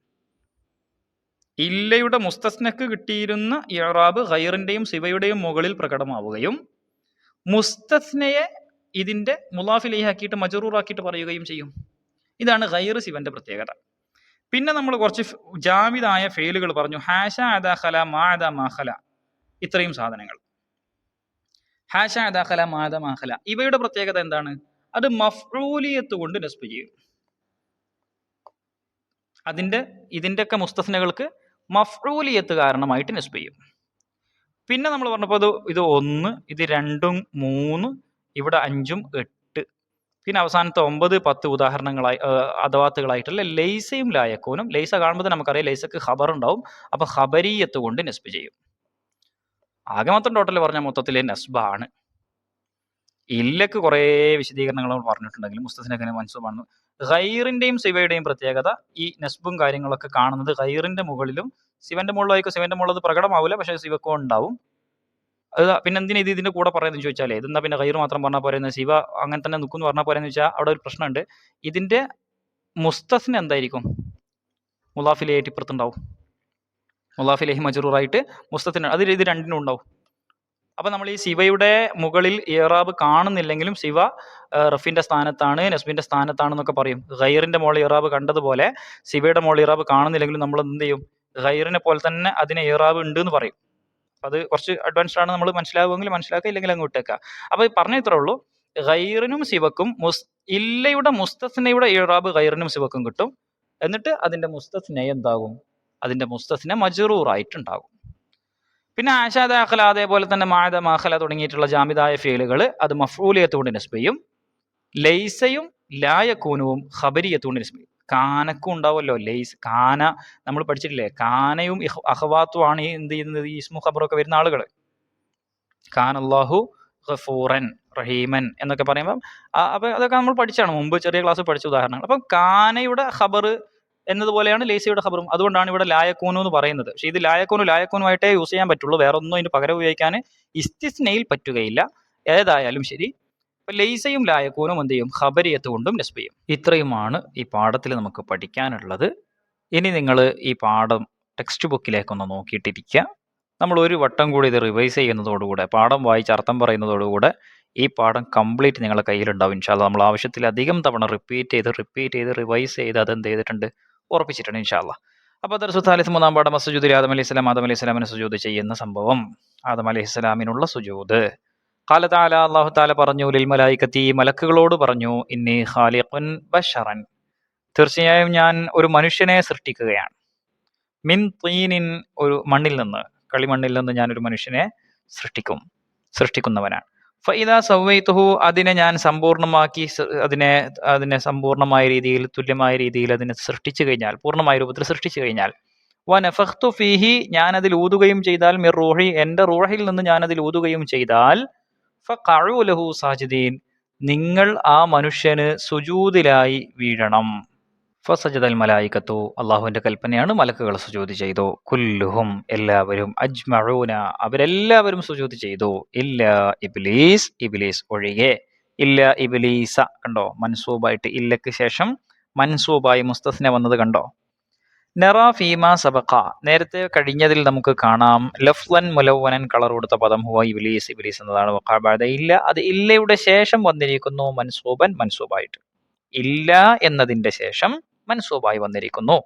ഇല്ലയുടെ മുസ്തസ്നക്ക് കിട്ടിയിരുന്ന ഇറാബ് ഗൈറിന്റെയും സിവയുടെയും മുകളിൽ പ്രകടമാവുകയും മുസ്തസ്നയെ ഇതിന്റെ മുലാഫ് ഇലൈഹിയാക്കിയിട്ട് മജറൂറാക്കിയിട്ട് പറയുകയും ചെയ്യും. ഇതാണ് ഗൈർ സിവന്റെ പ്രത്യേകത. പിന്നെ നമ്മൾ കുറച്ച് ജാമിദായ ഫെയിലുകൾ പറഞ്ഞു. ഹാഷ അദ ഖല മാഅദ മാഖല, ഇത്രയും സാധനങ്ങൾ. ഹാഷ അദ ഖല മാഅദ മാഖല, ഇവയുടെ പ്രത്യേകത എന്താണ്? അത് മഫ്ഊലിയത്ത് കൊണ്ട് നസ്ബ് ചെയ്യും. ഇതിന്റെയൊക്കെ മുസ്തസ്നകൾക്ക് മഫ്ഊലിയത്ത് കാരണമായിട്ട് നസ്ബ് ചെയ്യും. പിന്നെ നമ്മൾ പറഞ്ഞപ്പോൾ ഇത് 1, ഇത് 2, 3, ഇവിടെ 5, 8, പിന്നെ അവസാനത്തെ 9, 10 ഉദാഹരണങ്ങളായി അദവാത്തുകളായിട്ടുള്ള ലൈസയും ലായക്കൂനും. ലൈസ കാണുമ്പോൾ നമുക്കറിയാം ലൈസക്ക് ഖബർ ഉണ്ടാവും. അപ്പൊ ഖബരീയത്ത് കൊണ്ട് നസ്ബ് ചെയ്യും. ആകെ മൊത്തം ടോട്ടൽ പറഞ്ഞാൽ മൊത്തത്തിലെ നസ്ബാണ്. ഇല്ലക്ക് കുറേ വിശദീകരണങ്ങൾ പറഞ്ഞിട്ടുണ്ടെങ്കിലും മുസ്തസ്നക്ക് മൻസൂബാണ്. ഗൈറിന്റെയും സിവയുടെയും പ്രത്യേകത ഈ നസ്ബും കാര്യങ്ങളൊക്കെ കാണുന്നത് ഗൈറിന്റെ മുകളിലും സിവന്റെ മുകളിലായിരിക്കും. സിവന്റെ മുകളിൽ അത് പ്രകടമാവില്ല, പക്ഷേ സിവക്കും ഉണ്ടാവും. അത് പിന്നെ എന്തിനാ ഇതിന്റെ കൂടെ പറയുന്നത് ചോദിച്ചാലേ, ഇതെന്നാ പിന്നെ ഗൈർ മാത്രം പറഞ്ഞാൽ പോരെന്ന്, സിവ അങ്ങനെ തന്നെ നിൽക്കും എന്ന് പറഞ്ഞാൽ പോരെന്ന് വെച്ചാൽ അവിടെ ഒരു പ്രശ്നമുണ്ട്. ഇതിന്റെ മുസ്തസ്ന എന്തായിരിക്കും? മുലാഫിലായിട്ട് ഇപ്പുറത്തുണ്ടാവും. മുലാഫിലേഹി മജറൂറായിട്ട് മുസ്തസ്ന അത് ഇത് രണ്ടിനും ഉണ്ടാവും. അപ്പൊ നമ്മൾ ഈ സിവയുടെ മുകളിൽ ഇറാബ് കാണുന്നില്ലെങ്കിലും സിവ റഫിന്റെ സ്ഥാനത്താണ്, നസ്ബിന്റെ സ്ഥാനത്താണെന്നൊക്കെ പറയും. ഗൈറിന്റെ മോളിൽ ഇറാബ് കണ്ടതുപോലെ സിവയുടെ മോളിൽ ഇറാബ് കാണുന്നില്ലെങ്കിലും നമ്മൾ എന്ത് ചെയ്യും? ഗൈറിനെ പോലെ തന്നെ അതിന് ഇറാബ് ഉണ്ട് എന്ന് പറയും. അത് കുറച്ച് അഡ്വാൻസ്ഡ് ആണ്. നമ്മൾ മനസ്സിലാവുമെങ്കിൽ മനസ്സിലാക്കുക, ഇല്ലെങ്കിൽ അങ്ങ് വിട്ടേക്കുക. അപ്പൊ പറഞ്ഞ ഇത്രേ ഉള്ളൂ. ഗൈറിനും സിവക്കും ഇല്ലയുടെ മുസ്തസ്നയുടെ ഇറാബ് ഗൈറിനും സിവക്കും കിട്ടും. എന്നിട്ട് അതിന്റെ മുസ്തസ്ന എന്താകും? അതിന്റെ മുസ്തസ്ന മജ്റൂറായിട്ടുണ്ടാകും. പിന്നെ ആശ ദാഖല, അതേപോലെ തന്നെ മാഅദ മാഖല തുടങ്ങിയിട്ടുള്ള ജാമിദായ ഫീലുകൾ അത് മഫ്ഊലിയത്ത് കൊണ്ട് നസ്ബ് ചെയ്യും. ലൈസയും ലായക്കൂനുവും ഖബരിയത്ത് കൊണ്ട് നസ്ബ് ചെയ്യും. കാനക്കും ഉണ്ടാവുമല്ലോ ലൈസ്. കാന നമ്മൾ പഠിച്ചിട്ടില്ലേ? കാനയും അഖവാത്തുമാണ് ഈ എന്ത് ചെയ്യുന്നത്? ഈ ഇസ്മു ഖബറൊക്കെ വരുന്ന ആളുകൾ. കാന അല്ലാഹു ഗഫൂറൻ റഹീമൻ എന്നൊക്കെ പറയുമ്പം അപ്പൊ അതൊക്കെ നമ്മൾ പഠിച്ചാണ് മുമ്പ്, ചെറിയ ക്ലാസ് പഠിച്ച ഉദാഹരണങ്ങൾ. അപ്പം കാനയുടെ ഖബർ എന്നതുപോലെയാണ് ലേസയുടെ ഖബറും. അതുകൊണ്ടാണ് ഇവിടെ ലായക്കൂനു എന്ന് പറയുന്നത്. പക്ഷേ ഇത് ലായക്കൂനുമായിട്ടേ യൂസ് ചെയ്യാൻ പറ്റുള്ളൂ. വേറെ ഒന്നും ഇതിന് പകരം ഉപയോഗിക്കാൻ ഇസ്തിസ്നയിൽ പറ്റുകയില്ല. ഏതായാലും ശരി, ഇപ്പൊ ലൈസയും ലായക്കൂനും എന്ത് ചെയ്യും? ഖബരിയത്ത് കൊണ്ടും നസ്ബ് ചെയ്യും. ഇത്രയുമാണ് ഈ പാഠത്തിൽ നമുക്ക് പഠിക്കാനുള്ളത്. ഇനി നിങ്ങൾ ഈ പാഠം ടെക്സ്റ്റ് ബുക്കിലേക്കൊന്ന് നോക്കിയിട്ടിരിക്കുക. നമ്മൾ ഒരു വട്ടം കൂടി ഇത് റിവൈസ് ചെയ്യുന്നതോടുകൂടെ, പാഠം വായിച്ച് അർത്ഥം പറയുന്നതോടുകൂടെ ഈ പാഠം കംപ്ലീറ്റ് നിങ്ങളുടെ കയ്യിലുണ്ടാവും. ഇൻഷാല്ലാ നമ്മൾ ആവശ്യത്തിലധികം തവണ റിപ്പീറ്റ് ചെയ്ത് റിവൈസ് ചെയ്ത് അതെന്ത് ചെയ്തിട്ടുണ്ട്? ഉറപ്പിച്ചിട്ടുണ്ട് ഇൻഷാല്ലാ. അപ്പോൾ ദർസു സാലിസ് 3-ാം പാഠം സുജൂദ് ആദം അലൈഹി സ്വലാം. ആദം അലൈഹി സ്വലാമിന് സുജൂദ് ചെയ്യുന്ന സംഭവം. ആദം അലൈഹി സ്വലാമിനുള്ള സുജൂദ്. ഖാല തആല, അല്ലാഹു തആല പറഞ്ഞു, ലിൽ മലായികത്തി, മലക്കുകളോട് പറഞ്ഞു, ഇന്നി ഖാലിഖുൻ ബശറൻ, തീർച്ചയായും ഞാൻ ഒരു മനുഷ്യനെ സൃഷ്ടിക്കുകയാണ്. മിൻ തീനിൻ, ഒരു മണ്ണിൽ നിന്ന്, കളിമണ്ണിൽ നിന്ന് ഞാൻ ഒരു മനുഷ്യനെ സൃഷ്ടിക്കുന്നവനാണ്. ഫഇദാ സവൈതുഹു, അതിനെ ഞാൻ സമ്പൂർണ്ണമാക്കി, അതിനെ സമ്പൂർണ്ണമായ രീതിയിൽ, തുല്യമായ രീതിയിൽ അതിനെ സൃഷ്ടിച്ചു കഴിഞ്ഞാൽ, പൂർണ്ണമായ രൂപത്തിൽ സൃഷ്ടിച്ചു കഴിഞ്ഞാൽ, വനഫഖ്തു ഫീഹി, ഞാൻ അതിൽ ഊതുകയും ചെയ്താൽ, മിർ റൂഹി, എൻ്റെ റൂഹിൽ നിന്ന് ഞാൻ അതിൽ ഊതുകയും ചെയ്താൽ, ഫഖഉ ലഹു സാജിദീൻ, നിങ്ങൾ ആ മനുഷ്യന് സുജൂദിലായി വീഴണം. ഫസജദൽ മലായികത്തു, അള്ളാഹുവിന്റെ കൽപ്പനയാണ്, മലക്കുകൾ സുജൂദ് ചെയ്തു. കുല്ലുഹും, എല്ലാവരും, അജ്മഊന, അവരെല്ലാവരും സുജൂദ് ചെയ്തു. ഇല്ല ഇബ്ലീസ്, ഇബ്ലീസ് ഒഴികെ. ഇല്ല ഇബ്ലീസ, കണ്ടോ? മൻസൂബായിട്ട് ഇല്ലക്ക് ശേഷം മൻസൂബായി മുസ്തസ്ന വന്നത് കണ്ടോ? നറ ഫീമ സബഖ, നേരത്തെ കഴിഞ്ഞതിൽ നമുക്ക് കാണാം, ലഫ്ലൻ മുലവ്വനൻ, കളർ കൊടുത്ത പദം, ഹുവ ഇബ്ലീസ്, ഇബ്ലീസ് എന്നതാണ്. വഖഅ ഇല്ല, അത് ഇല്ലയുടെ ശേഷം വന്നിരിക്കുന്നു, മൻസൂബൻ, മൻസൂബായിട്ട്. ഇല്ല എന്നതിന്റെ ശേഷം മൻസൂബായി വന്നിരിക്കുന്നു.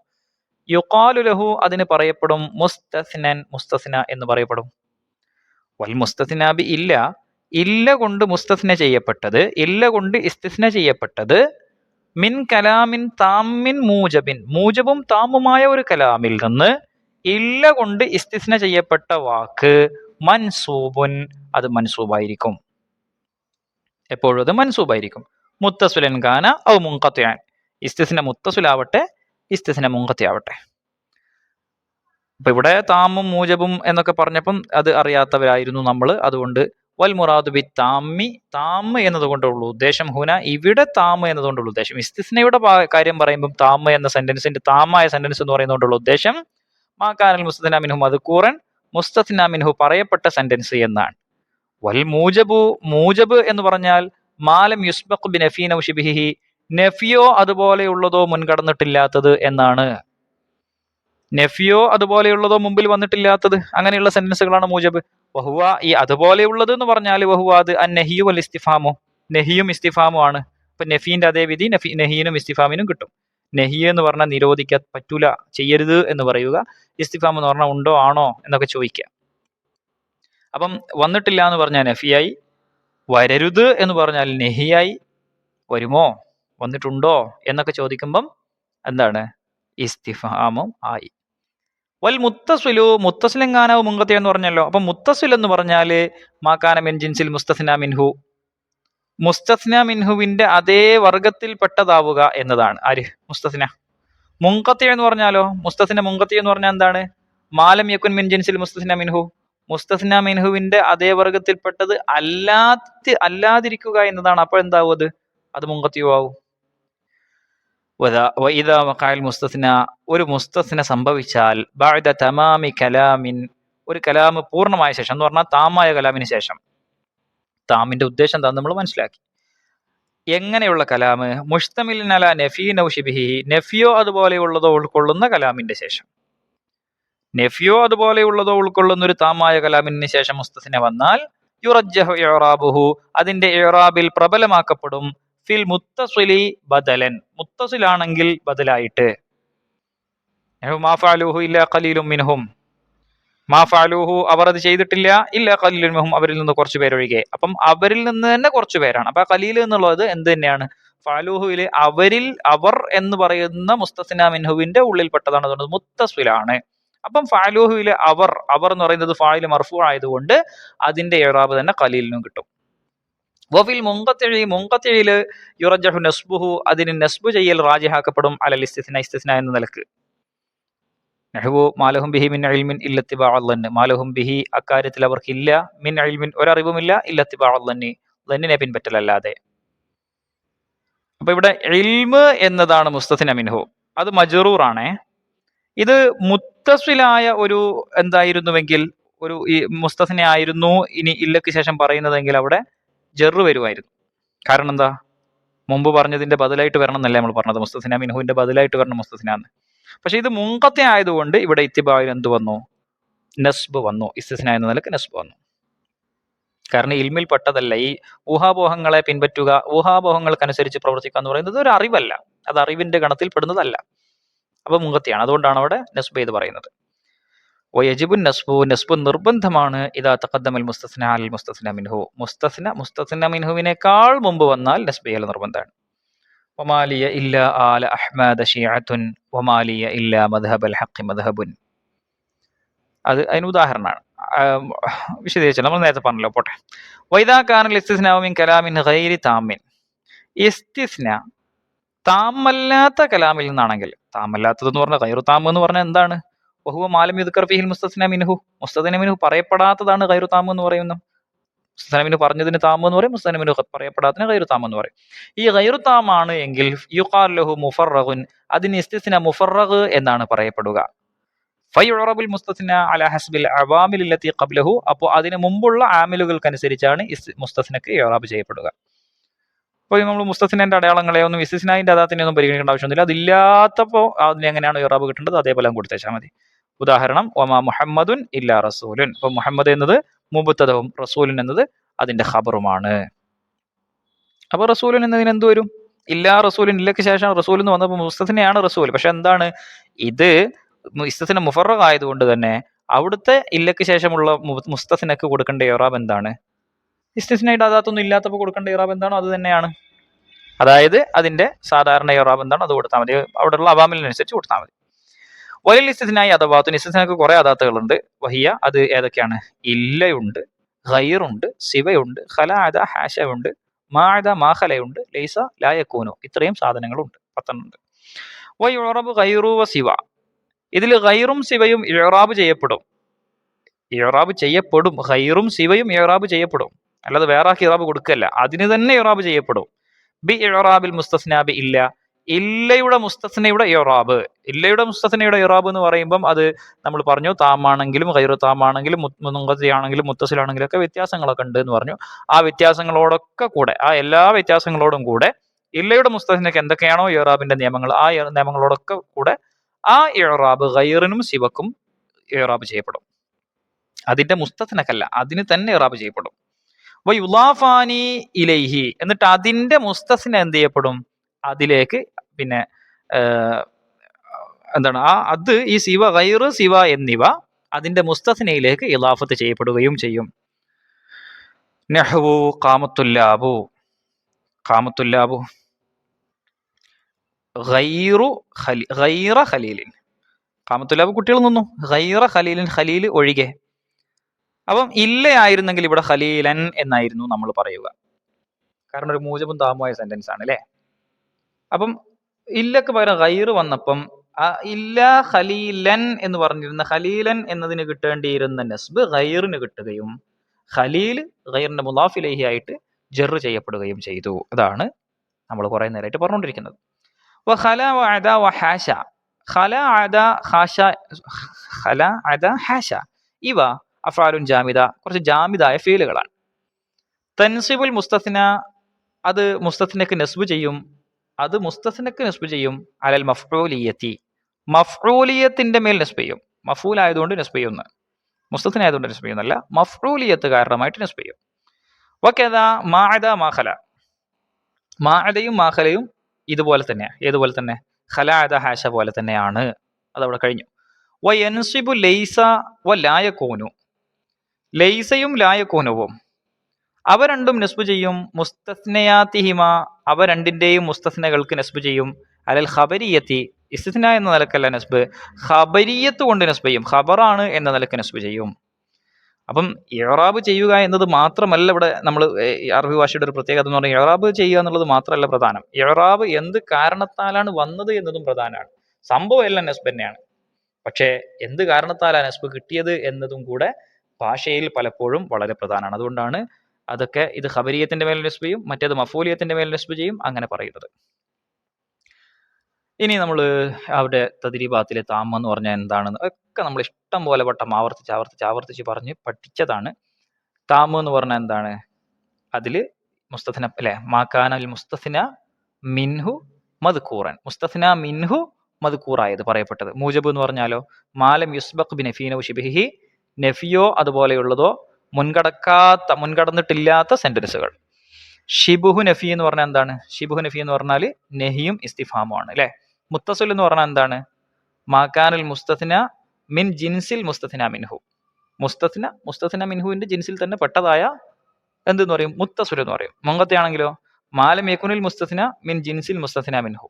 യുഖാലു ലഹു, അതിന് പറയപ്പെടും, മുസ്തസ്നൻ, മുസ്തസ്ന എന്ന് പറയപ്പെടും. വൽ മുസ്തസ്ന ബി ഇല്ല, ഇല്ല കൊണ്ട് മുസ്തസ്ന ചെയ്യപ്പെട്ടത്, ഇല്ല കൊണ്ട് ഇസ്തിസ്ന ചെയ്യപ്പെട്ടത്, മിൻ കലാമിൻ താമിൻ മൂജബിൻ, മൂജബും താമുമായ ഒരു കലാമിൽ നിന്ന് ഇല്ല കൊണ്ട് ഇസ്തിസ്ന ചെയ്യപ്പെട്ട വാക്ക് മൻസൂബുൻ, അത് മൻസൂബായിരിക്കും. എപ്പോഴും അത് മൻസൂബായിരിക്കും. മുത്തസുലൻ കാന ഔ മുൻഖത്തിഅൻ, ഇസ്തിസ്ന മുത്തസുലാവട്ടെ, ഇസ്തിസ്ന മുൻഖത്തിയാവട്ടെ. അപ്പൊ ഇവിടെ താമും മൂജബും എന്നൊക്കെ പറഞ്ഞപ്പം അത് അറിയാത്തവരായിരുന്നു നമ്മൾ. അതുകൊണ്ട് വൽ മുറാദു ബി താമി, താമ് എന്നതുകൊണ്ടുള്ള ഉദ്ദേശം, ഹുന, ഇവിടെ താമ് എന്നതുകൊണ്ടുള്ള ഉദ്ദേശം, ഇസ്തിസ്നയുടെ കാര്യം പറയുമ്പോൾ താമ് എന്ന സെന്റൻസിന്റെ, താമായ സെന്റൻസ് എന്ന് പറയുന്നതുകൊണ്ടുള്ള ഉദ്ദേശം, മാ കാനൽ മുസ്തസ്ന മിൻഹു മദ്കൂറൻ, മുസ്തസ്ന മിൻഹു പറയപ്പെട്ട സെന്റൻസ് എന്നാണ്. വൽ മൂജബു, മൂജബ് എന്ന് പറഞ്ഞാൽ മാലം യുസ്ബഖ് ബി നഫീൻ ഔ ശിബ്ഹിഹി, നഫിയോ അതുപോലെയുള്ളതോ മുൻകടന്നിട്ടില്ലാത്തത് എന്നാണ്. നഫിയോ അതുപോലെയുള്ളതോ മുമ്പിൽ വന്നിട്ടില്ലാത്തത്, അങ്ങനെയുള്ള സെന്റൻസുകളാണ് മൂജബ്. വഹുവ, ഈ അതുപോലെയുള്ളത് എന്ന് പറഞ്ഞാൽ വഹുവ, അത് അന്നഹിയു വൽ ഇസ്തിഫാമു, നെഹിയും ഇസ്തിഫാമും ആണ്. അപ്പൊ നഫീന്റെ അതേ വിധി നെഹീനും ഇസ്തിഫാമിനും കിട്ടും. നെഹി എന്ന് പറഞ്ഞാൽ നിരോധിക്കാൻ പറ്റൂല, ചെയ്യരുത് എന്ന് പറയുക. ഇസ്തിഫാം എന്ന് പറഞ്ഞാൽ ഉണ്ടോ ആണോ എന്നൊക്കെ ചോദിക്കുക. അപ്പം വന്നിട്ടില്ല എന്ന് പറഞ്ഞാൽ നഫിയായി, വരരുത് എന്ന് പറഞ്ഞാൽ നെഹിയായി, വരുമോ, വന്നിട്ടുണ്ടോ എന്നൊക്കെ ചോദിക്കുമ്പം എന്താണ്? ഇസ്തിഫാമും ആയി. വൽ മുത്തസിലു മുത്തസിലെങ്ങാനാവ് മുങ്കത്തി എന്ന് പറഞ്ഞല്ലോ. അപ്പൊ മുത്തസിൽ എന്ന് പറഞ്ഞാല് മാക്കാന മിൻ ജിൻസിൽ മുസ്തസ്ന മിൻഹു, മുസ്തസ്ന മിൻഹുവിന്റെ അതേ വർഗത്തിൽപ്പെട്ടതാവുക എന്നതാണ്. ആര്? മുസ്തസ്ന. മുങ്കത്തി എന്ന് പറഞ്ഞാലോ, മുസ്തസ്ന മുങ്കത്തി എന്ന് പറഞ്ഞാൽ എന്താണ്? മാലം യക്കുൻ മിൻ ജിൻസിൽ മുസ്തസ്ന മിൻഹു, മുസ്തസ്ന മിൻഹുവിന്റെ അതേ വർഗത്തിൽപ്പെട്ടത് അല്ലാതിരിക്കുക എന്നതാണ്. അപ്പോൾ എന്താവും? അത് മുങ്കത്തിയോ ആവും. വഇദാ വഖഅൽ മുസ്തസ്ന, ഒരു മുസ്തസ്ന സംഭവിച്ചാൽ ബഅദ തമാമി കലാമിൻ, ഒരു കലാം പൂർണ്ണമായ ശേഷം എന്ന് പറഞ്ഞാൽ താമായ കലാമിന് ശേഷം. താമിന്റെ ഉദ്ദേശം എന്താണെന്ന് നമ്മൾ മനസ്സിലാക്കി. എങ്ങനെയുള്ള കലാം? മുഷ്തമിലിൻ അലാ നഫി നൗ ശിബിഹി, നഫിയോ അതുപോലെയുള്ളതോ ഉൾക്കൊള്ളുന്ന കലാമിന്റെ ശേഷം. നഫിയോ അതുപോലെയുള്ളതോ ഉൾക്കൊള്ളുന്ന ഒരു താമായ കലാമിന് ശേഷം മുസ്തസ്ന വന്നാൽ യുറജ്ജഹു ഇഅ്റാബുഹു, അതിന്റെ ഇഅ്റാബിൽ പ്രബലമാക്കപ്പെടും. ഫിൽ മുത്തസിലി ബദലൻ, മുത്തസിലാണെങ്കിൽ ബദലായിട്ട്. മാ ഫഅലൂഹു ഇല്ലാ ഖലീലുൻ മിൻഹും, മാ ഫഅലൂഹു അവർ അത് ചെയ്തിട്ടില്ല, ഇല്ലാ ഖലീലുൻ മിൻഹും അവരിൽ നിന്ന് കുറച്ചു പേരൊഴികെ. അപ്പം അവരിൽ നിന്ന് തന്നെ കുറച്ചു പേരാണ്. അപ്പൊ ഖലീൽ എന്നുള്ളത് എന്ത് തന്നെയാണ്? ഫഅലൂഹുവിൽ അവരിൽ, അവർ എന്ന് പറയുന്ന മുസ്തസ്ന മിൻഹുവിന്റെ ഉള്ളിൽപ്പെട്ടതാണ്. അതുകൊണ്ട് മുത്തസിലാണ്. അപ്പം ഫഅലൂഹുവിലെ അവർ, അവർ എന്ന് പറയുന്നത് ഫാഇൽ മർഫൂ ആയതുകൊണ്ട് അതിന്റെ ഇഅ്റാബ് തന്നെ ഖലീലിനും കിട്ടും. വഫിൽ മുൻഖത്തിഇ, മുൻഖത്തിഇൽ യുറജ്ജഹു നസ്ബുഹു, അതിന് നസ്ബ് ചെയ്യൽ റാജിഹാക്കപ്പെടും അലൽ ഇസ്തിസ്ന, ഇസ്തിസ്ന എന്ന നിലക്ക്. നഹ്വു മാലഹും ബിഹി മിൻ ഇൽമിൻ ഇല്ല ഇത്തിബാഅ ളന്നി, മാലഹും ബിഹി അക്കാര്യത്തിൽ അവർക്കില്ല, മിൻ ഇൽമിൻ ഒരറിവുമില്ല, ഇല്ല ഇത്തിബാഅ ളന്നി ളന്നിനെ പിൻപറ്റലല്ലാതെ. അപ്പൊ ഇവിടെ ഇൽമ് എന്നതാണ് മുസ്തസ്ന മിൻഹു, അത് മജ്റൂറാണേ. ഇത് മുത്തസിലായ ഒരു എന്തായിരുന്നുവെങ്കിൽ, ഒരു ഈ മുസ്തസ്ന ആയിരുന്നു ഇനി ഇല്ലക്ക് ശേഷം പറയുന്നതെങ്കിൽ അവിടെ ജെറ് വരുമായിരുന്നു. കാരണം എന്താ? മുമ്പ് പറഞ്ഞതിന്റെ ബദലായിട്ട് വരണം എന്നല്ലേ നമ്മൾ പറഞ്ഞത്, മുസ്തസ്ന മിൻഹുവിന്റെ ബദലായിട്ട് വരണം മുസ്തസ്ന എന്ന്. പക്ഷെ ഇത് മുൻഖത്തെ ആയതുകൊണ്ട് ഇവിടെ ഇത്തിബായിൽ എന്ത് വന്നു? നസ്ബ് വന്നു. ഇസ്തിസ്ന എന്ന നിലക്ക് നസ്ബ് വന്നു. കാരണം ഇൽമിൽ പെട്ടതല്ല. ഈ ഊഹാപോഹങ്ങളെ പിൻപറ്റുക, ഊഹാപോഹങ്ങൾക്കനുസരിച്ച് പ്രവർത്തിക്കുക എന്ന് പറയുന്നത് ഒരു അറിവല്ല, അത് അറിവിന്റെ ഗണത്തിൽ പെടുന്നതല്ല. അപ്പൊ മുൻഖത്തെയാണ്, അതുകൊണ്ടാണ് അവിടെ നസ്ബ് ചെയ്ത് പറയുന്നത്. വയജിബുൻ നസ്ബു, നസ്ബ് നിർബന്ധമാണ്. ഇദാ തഖദ്ദമൽ മുസ്തസ്ന അലൽ മുസ്തസ്ന മിൻഹു, മുസ്തസ്ന മിൻഹുവിനേക്കാൾ മുമ്പ് വന്നാൽ നസ്ബ് ചെയ്യൽ നിർബന്ധമാണ്. വമാലിയ ഇല്ലാ ആല അഹ്മദ ശിഅത്തുൻ വമാലിയ ഇല്ലാ മദ്ഹബൽ ഹഖ് മദ്ഹബുൻ, അത് അതിന് ഉദാഹരണമാണ്. വിശദീകരിച്ചു, നമ്മൾ നേരത്തെ പറഞ്ഞല്ലോ, പോട്ടെ. വൈദാ കാനൽ ഇസ്തിസ്നാഉ മിൻ കലാമിൻ ഗൈരി താമിൻ, ഇസ്തിസ്ന താമല്ലാത്ത കലാമിൽ നിന്നാണെങ്കിൽ, താമല്ലാത്തതെന്ന് പറഞ്ഞാൽ ഗൈറു താം എന്ന് പറഞ്ഞാൽ എന്താണ്? വഹുവ മാലം യുദ്കർ ഫീഹിൽ മുസ്തസ്ന മിൻഹു, മുസ്തസ്ന മിൻഹു പറയപ്പെടാത്തതാണ് ഗൈറു താം എന്ന് പറയുന്നത്. മുസ്തസ്ന മിൻഹു പറഞ്ഞതിന് താം എന്ന് പറയും, മുസ്തസ്ന മിൻഹു പറയപ്പെടാത്തതിന് ഗൈറു താം എന്ന് പറയും. ഈ ഗൈറു താം ആണ് എങ്കിൽ യുഖാൽ ലഹു മുഫറഗുൻ, അതിന് ഇസ്തിസ്ന മുഫറഗ് എന്നാണ് പറയപ്പെടുക. ഫയുറബുൽ മുസ്തസ്ന അലാ ഹസ്ബിൽ അവാമിൽ അല്ലതി ഖബ്ലഹു, അപ്പോൾ അതിന് മുമ്പുള്ള ആമിലുകൾക്കനുസരിച്ചാണ് മുസ്തസ്നക്ക് ഇറാബ് ചെയ്യപ്പെടുക. അപ്പോൾ നമ്മൾ മുസ്തസ്നന്റെ അടയാളങ്ങളെ ഒന്നും ഇസ്തിസ്നാന്റെ അദാത്തിനെ ഒന്നും പരിഗണിക്കേണ്ട ആവശ്യമൊന്നുമില്ല. അതില്ലാത്തപ്പോൾ അതിന് എങ്ങനെയാണ് ഇറാബ് കിട്ടേണ്ടത് അതേപോലെ കൊടുത്തേച്ചാൽ മതി. ഉദാഹരണം വമാ മുഹമ്മദുൻ ഇല്ലാ റസൂലുൻ, അപ്പൊ മുഹമ്മദ് എന്നത് മുബ്തദവും റസൂലുൻ എന്നത് അതിന്റെ ഖബറുമാണ്. അപ്പൊ റസൂലുൻ എന്നതിന് എന്ത് വരും? ഇല്ലാ റസൂലുൻ, ഇല്ലക്ക് ശേഷം റസൂൽ എന്ന് വന്നപ്പോൾ മുസ്തസ്നയാണ് റസൂൽ. പക്ഷെ എന്താണ് ഇത്? ഇസ്തിസ്ന മുഫറഗ് ആയതുകൊണ്ട് തന്നെ അവിടുത്തെ ഇല്ലക്ക് ശേഷമുള്ള മുസ്തസ്നക്ക് കൊടുക്കേണ്ട ഇറാബ് എന്താണ്? ഇസ്തിസ്നയുടെ അദാത്തൊന്നും ഇല്ലാത്തപ്പോൾ കൊടുക്കേണ്ട ഇറാബ് എന്താണോ അത് തന്നെയാണ്. അതായത് അതിന്റെ സാധാരണ ഇറാബ് എന്താണോ അത് കൊടുത്താൽ മതി, അവിടെയുള്ള അവാമിലിനനുസരിച്ച് കൊടുത്താൽ മതി. വലിയ ഇസ്തിസ്നായി അദവാത്തുൻ, ഇസ്തിസ്നക്ക് കുറെ അദാത്തുകളുണ്ട്. വഹിയ, അത് ഏതൊക്കെയാണ്? ഇല്ലയുണ്ട്, ഗൈറുണ്ട്, സിവയുണ്ട്, ഖലാഅത ഹാശയുണ്ട്, മാഅദ മാഖലയുണ്ട്, ലൈസ ലായക്കൂനു, ഇത്രയും സാധനങ്ങളുണ്ട്, 10 ഉണ്ട്. വയുറബ് ഗൈറു വ സിവ, ഇതിൽ ഗൈറും സിവയും ഇറാബ് ചെയ്യപ്പെടും. ഗൈറും സിവയും ഇറാബ് ചെയ്യപ്പെടും, അല്ലാതെ വേറെ ആക്കി ഇറാബ് കൊടുക്കല്ല, അതിന് തന്നെ ഇറാബ് ചെയ്യപ്പെടും. ബി ഇറാബിൽ മുസ്തസ്ന ബി ഇല്ല, ഇല്ലയുടെ മുസ്തസ്നയുടെ ഇറാബ്. ഇല്ലയുടെ മുസ്തസ്നയുടെ ഇറാബ് എന്ന് പറയുമ്പം അത് നമ്മൾ പറഞ്ഞു താമാണെങ്കിലും ഗൈറു താമാണെങ്കിലും മുൻഖത്തിയാണെങ്കിലും മുത്തസിലാണെങ്കിലും ഒക്കെ വ്യത്യാസങ്ങളൊക്കെ ഉണ്ട് എന്ന് പറഞ്ഞു. ആ വ്യത്യാസങ്ങളോടൊക്കെ കൂടെ, ആ എല്ലാ വ്യത്യാസങ്ങളോടും കൂടെ ഇല്ലയുടെ മുസ്തസ്നക്ക് എന്തൊക്കെയാണോ ഇറാബിന്റെ നിയമങ്ങൾ, ആ നിയമങ്ങളോടൊക്കെ കൂടെ ആ ഇറാബ് ഗൈറിനും സിവക്കും ഇറാബ് ചെയ്യപ്പെടും. അതിന്റെ മുസ്തസ്നക്കല്ല, അതിന് തന്നെ ഇറാബ് ചെയ്യപ്പെടും. വയുലാഫാനി ഇലൈഹി, എന്നിട്ട് അതിന്റെ മുസ്തസ്ന എന്ത് ചെയ്യപ്പെടും? അതിലേക്ക് പിന്നെ എന്താണ് അത് ഈ സിവ, ഗൈറ്, സിവ എന്നിവ അതിന്റെ മുസ്തസ്നയിലേക്ക് ഇലാഫത്ത് ചെയ്യപ്പെടുകയും ചെയ്യും. നഹ്വു ഖാമത്തുല്ലാബു, ഖാമത്തുല്ലാബു ഗൈറ ഖലീലിൻ, ഖാമത്തുല്ലാബ് കുട്ടികൾ നിന്നു. ഗൈറ ഖലീലിൻ, ഖലീൽ ഒഴികെ. അപ്പം ഇല്ലയായിരുന്നെങ്കിൽ ഇവിടെ ഖലീലൻ എന്നായിരുന്നു നമ്മൾ പറയുക. കാരണം ഒരു മൂജബും താമുമായ സെന്റൻസ് ആണ് അല്ലേ. അപ്പം ഇല്ലക്ക് പകരം ഗൈറ് വന്നപ്പം ആ ഇല്ല ഖലീലൻ എന്ന് പറഞ്ഞിരുന്ന ഖലീലൻ എന്നതിന് കിട്ടേണ്ടിയിരുന്ന നസ്ബ് ഗൈറിന് കിട്ടുകയും ഖലീൽ ഗൈറിന്റെ മുലാഫ് ഇലൈഹി ആയിട്ട് ജർ ചെയ്യപ്പെടുകയും ചെയ്തു. അതാണ് നമ്മൾ കുറെ നേരമായിട്ട് പറഞ്ഞുകൊണ്ടിരിക്കുന്നത്. ഖല വഅദ വഹാശ, ഖല അദ ഹാശ, ഖല അദ ഹാശ ഇവ അഫ്ആലുൻ ജാമിദ, കുറച്ച് ജാമിദായ ഫീലുകളാണ്. തൻസിബുൽ മുസ്തസ്ന, അത് മുസ്തസ്നക്ക് നസ്ബ് ചെയ്യും, അത് മുസ്തസ്നക്ക് നസ്ബ് ചെയ്യും അലൽ മഫ്ഊലിയത്തി, മഫ്ഊലിയത്തിന്റെ മേൽ നസ്ബ് ചെയ്യും. മഫ്ഊൽ ആയതുകൊണ്ട് നസ്ബ് ചെയ്യുന്നു, മുസ്തസ്ന ആയതുകൊണ്ട് നസ്ബ് ചെയ്യുന്നല്ല, മഫ്ഊലിയത്ത് കാരണമായിട്ട് നസ്ബ് ചെയ്യും. വകദാ മാഅദ മാഖല, മാഅദയും മാഖലയും ഇതുപോലെ തന്നെയാണ്. ഏതുപോലെ തന്നെ? ഖല അദ ഹാശ പോലെ തന്നെയാണ്. അതവിടെ കഴിഞ്ഞു. വയൻസിബു ലൈസ വ ലായകൂനു, ലൈസയും ലായകൂനുവും അവ രണ്ടും നസ്ബ് ചെയ്യും. മുസ്തസ്നയാത്തിഹിമ, അവ രണ്ടിന്റെയും മുസ്തസ്നകൾക്ക് നസ്ബ് ചെയ്യും. അലൽ ഖബരിയത്തി, ഇസ്തിസ്ന എന്ന നിലക്കല്ല നസ്ബ്, ഖബരിയത്ത് കൊണ്ട് നസ്ബ് ചെയ്യും. ഖബറാണ് എന്ന നിലക്ക് നസ്ബ് ചെയ്യും. അപ്പം ഇഅ്റാബ് ചെയ്യുക എന്നത് മാത്രമല്ല ഇവിടെ നമ്മൾ അറബി ഭാഷയുടെ ഒരു പ്രത്യേകത എന്ന് പറഞ്ഞാൽ ഇഅ്റാബ് ചെയ്യുക എന്നുള്ളത് മാത്രമല്ല പ്രധാനം, ഇഅ്റാബ് എന്ത് കാരണത്താലാണ് വന്നത് എന്നതും പ്രധാനമാണ്. സംഭവം എല്ലാം നസ്ബ് തന്നെയാണ്, പക്ഷേ എന്ത് കാരണത്താലാണ് നസ്ബ് കിട്ടിയത് എന്നതും കൂടെ ഭാഷയിൽ പലപ്പോഴും വളരെ പ്രധാനമാണ്. അതുകൊണ്ടാണ് അതൊക്കെ ഇത് ഖബരിയത്തിന്റെ മേൽ നസ്ബ് ചെയ്യും, മറ്റേത് മഫൂലിയത്തിന്റെ മേൽ നസ്ബ് ചെയ്യും, അങ്ങനെ പറയുന്നത്. ഇനി നമ്മൾ അവിടെ തദ്രീബാത്തിലെ താമ എന്ന് പറഞ്ഞാൽ എന്താണെന്ന് ഒക്കെ നമ്മൾ ഇഷ്ടം പോലെ വട്ടം ആവർത്തിച്ച് പറഞ്ഞ് പഠിച്ചതാണ്. താമ എന്ന് പറഞ്ഞാൽ എന്താണ്? അതില് മുസ്തസ്ന അല്ലെ, മാക്കാനൽ മുസ്തസ്ന മിൻഹു മദ്കൂറൻ, മുസ്തസ്ന മിൻഹു മദ്കൂറായത് പറയപ്പെട്ടത്. മൂജബ് എന്ന് പറഞ്ഞാലോ മാലം യുസ്ബഖ് ബി നഫീനോ ശിബിഹി, നഫിയോ അതുപോലെയുള്ളതോ മുൻകടന്നിട്ടില്ലാത്ത സെന്റൻസുകൾ. ഷിബുഹു നഫി എന്ന് പറഞ്ഞാൽ എന്താണ്? ഷിബുഹു നഫി എന്ന് പറഞ്ഞാൽ നെഹിയും ഇസ്തിഫാമുമാണ് അല്ലെ. മുത്തസിൽ എന്ന് പറഞ്ഞാൽ എന്താണ്? മാക്കാനുൽ മുസ്തസ്ന മിൻ ജിൻസിൽ മുസ്തസ്ന മിൻഹു, മുസ്തസ്ന മിൻഹുവിന്റെ ജിൻസിൽ തന്നെ പെട്ടതായ എന്തെന്ന് പറയും? മുത്തസിൽ എന്ന് പറയും. മുങ്കത്തെ ആണെങ്കിലോ മാലം യകുനിൽ മുസ്തസ്ന മിൻ ജിൻസിൽ മുസ്തസ്ന മിൻഹു,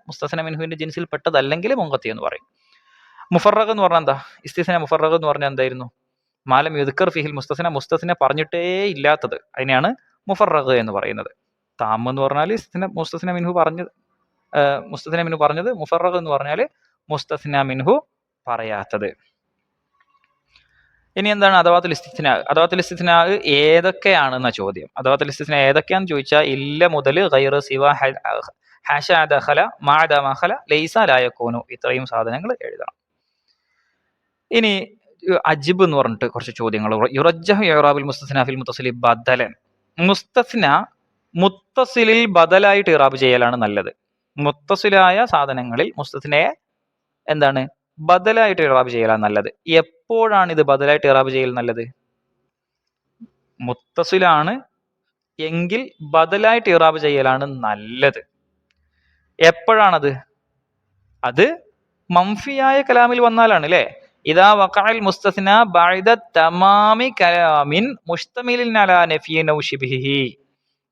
മുസ്തസ്ന മിൻഹുവിന്റെ ജിൻസിൽ പെട്ടതല്ലെങ്കിൽ മുങ്കത്തി എന്ന് പറയും. മുഫറഖ് എന്ന് പറഞ്ഞാൽ എന്താ? ഇസ്തിസ്ന മുഫറഖ് എന്ന് പറഞ്ഞാൽ എന്തായിരുന്നു? മാലം യുദ്ക്കർ ഫിഹിൽ മുസ്തസ്ന പറഞ്ഞിട്ടേ ഇല്ലാത്തത്, അതിനെയാണ് മുഫറഖ് എന്ന് പറയുന്നത്. താം എന്ന് പറഞ്ഞാൽ മുസ്തസ്ന മിൻഹു പറഞ്ഞത്, മുഫറഖ് എന്ന് പറഞ്ഞാൽ മുസ്തസ്ന മിൻഹു പറയാത്തത്. ഇനി എന്താണ് അദവാത്തുൽ ഇസ്തിസ്നാ? അദവാത്തുൽ ഇസ്തിസ്നാ ഏതൊക്കെയാണെന്ന ചോദ്യം. അദവാത്തുൽ ഇസ്തിസ്നാ ഏതൊക്കെയാണെന്ന് ചോദിച്ചാൽ ഇല്ല മുതൽ ഗൈറ സിവ ഹാശ ദഖല മാഅദ മഖല ലൈസ ലാ യകൂനു, ഇത്രയും സാധനങ്ങൾ എഴുതണം. ഇനി അജിബ് എന്ന് പറഞ്ഞിട്ട് കുറച്ച് ചോദ്യങ്ങൾ. യുറജ്ജഹു ഇഅ്റാബുൽ മുസ്തസ്ന ഫിൽ മുത്തസിലി ബദലൻ, മുസ്തസ്ന മുത്തസിലിൽ ബദലായിട്ട് ഇറാബ് ചെയ്യലാണ് നല്ലത്. മുത്തസിലായ സാധനങ്ങളിൽ മുസ്തസ്നയെ എന്താണ് ബദലായിട്ട് ഇറാബ് ചെയ്യലാണ് നല്ലത്. എപ്പോഴാണ് ഇത് ബദലായിട്ട് ഇറാബ് ചെയ്യൽ നല്ലത്? മുത്തസിലാണ് എങ്കിൽ ബദലായിട്ട് ഇറാബ് ചെയ്യലാണ് നല്ലത്. എപ്പോഴാണത്? അത് മംഫിയായ കലാമിൽ വന്നാലാണ് അല്ലെ. ഇദാ വഖഅൽ മുസ്തസ്ന ബഅദ തമാമി കലാമിൻ മുസ്തമിലിൻ അലാ നഫിയിൻ ഔ ശിബ്ഹിഹി,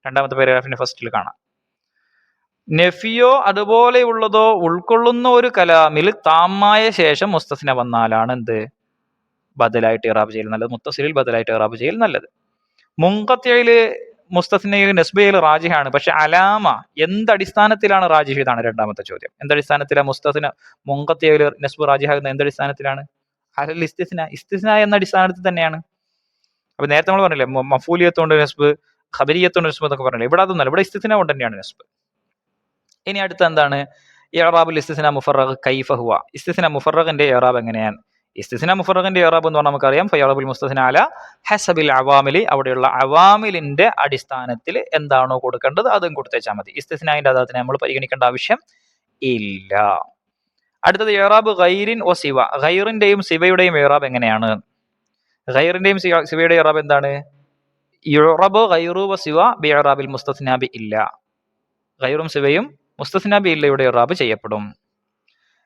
രണ്ടാമത്തെ പാരഗ്രാഫിന്റെ ഫസ്റ്റിൽ കാണാം. നഫിയോ അതുപോലെയുള്ളതോ ഉൾക്കൊള്ളുന്ന ഒരു കലാമിൽ താമായ ശേഷം മുസ്തസ്ന വന്നാലാണ് എന്ത്? ബദലായിട്ട് ഇറാബ് ചെയ്യൽ നല്ലത്, മുത്തസിലിൽ ബദലായിട്ട് ഇറാബ് ചെയ്യൽ നല്ലത്. മുൻഖത്തിയില് മുസ്തസ്നയിൽ നസ്ബ് ചെയ്യൽ റാജിഹാണ്, പക്ഷെ അലാമ എന്തടിസ്ഥാനത്തിലാണ് റാജിഹ്? ഇതാണ് രണ്ടാമത്തെ ചോദ്യം. എന്തടിസ്ഥാനത്തിലാണ് മുസ്തസ്ന മുൻഖത്തിയില് നസ്ബ് റാജിഹാകുന്നത്? എന്തടിസ്ഥാനത്തിലാണ്? അലൽ ഇസ്തിസ്ന, ഇസ്തിസ്ന എന്ന അടിസ്ഥാനത്തിൽ തന്നെയാണ്. അപ്പൊ നേരത്തെ നമ്മൾ പറഞ്ഞില്ലേ മഫൂലിയത്തോണ്ട് നസ്ബ്, ഖബരിയത്തോണ്ട് നസ്ബ് എന്നൊക്കെ പറഞ്ഞില്ലേ, ഇവിടെ അതൊന്നല്ല, ഇവിടെ ഇസ്തിസ്ന കൊണ്ട് തന്നെയാണ് നസ്ബ്. ഇനി അടുത്ത എന്താണ്? ഇഅ്റാബുൽ ഇസ്തിസ്ന മുഫറഖ് കൈഫ ഹുവ, ഇസ്തിസ്ന മുഫറഖിന്റെ ഇഅ്റാബ് എങ്ങനെയാണ്? ഇസ്തിസ്ന മുഫറഖിന്റെ ഇഅ്റാബ് എന്ന് പറഞ്ഞാൽ നമുക്കറിയാം ഫയറബുൽ മുസ്തസ്ന അല ഹസബിൽ അവാമിലി, അവിടെയുള്ള അവാമിലിന്റെ അടിസ്ഥാനത്തിൽ എന്താണോ കൊടുക്കേണ്ടത് അതും കൊടുത്തേച്ചാൽ മതി. ഇസ്തിസ്നാന്റെ അദാത്തിനെ നമ്മൾ പരിഗണിക്കേണ്ട ആവശ്യം ഇല്ല. അടുത്തത് ഇഅ്റാബ് ഗൈറിൻ വ സിവ, ഗൈറിന്റെയും സിവയുടെയും ഇഅ്റാബ് എങ്ങനെയാണ്? ഗൈറിന്റെയും സിവയുടെ ഇഅ്റാബ് എന്താണ്? യുറബു ഗൈറു വ സിവ ബിഇഅ്റാബിൽ മുസ്തസ്ന ബി ഇല്ല, ഗൈറും സിവയും മുസ്തസ്ന ബി ഇല്ലയുടെ ഇഅ്റാബ് ചെയ്യപ്പെടും.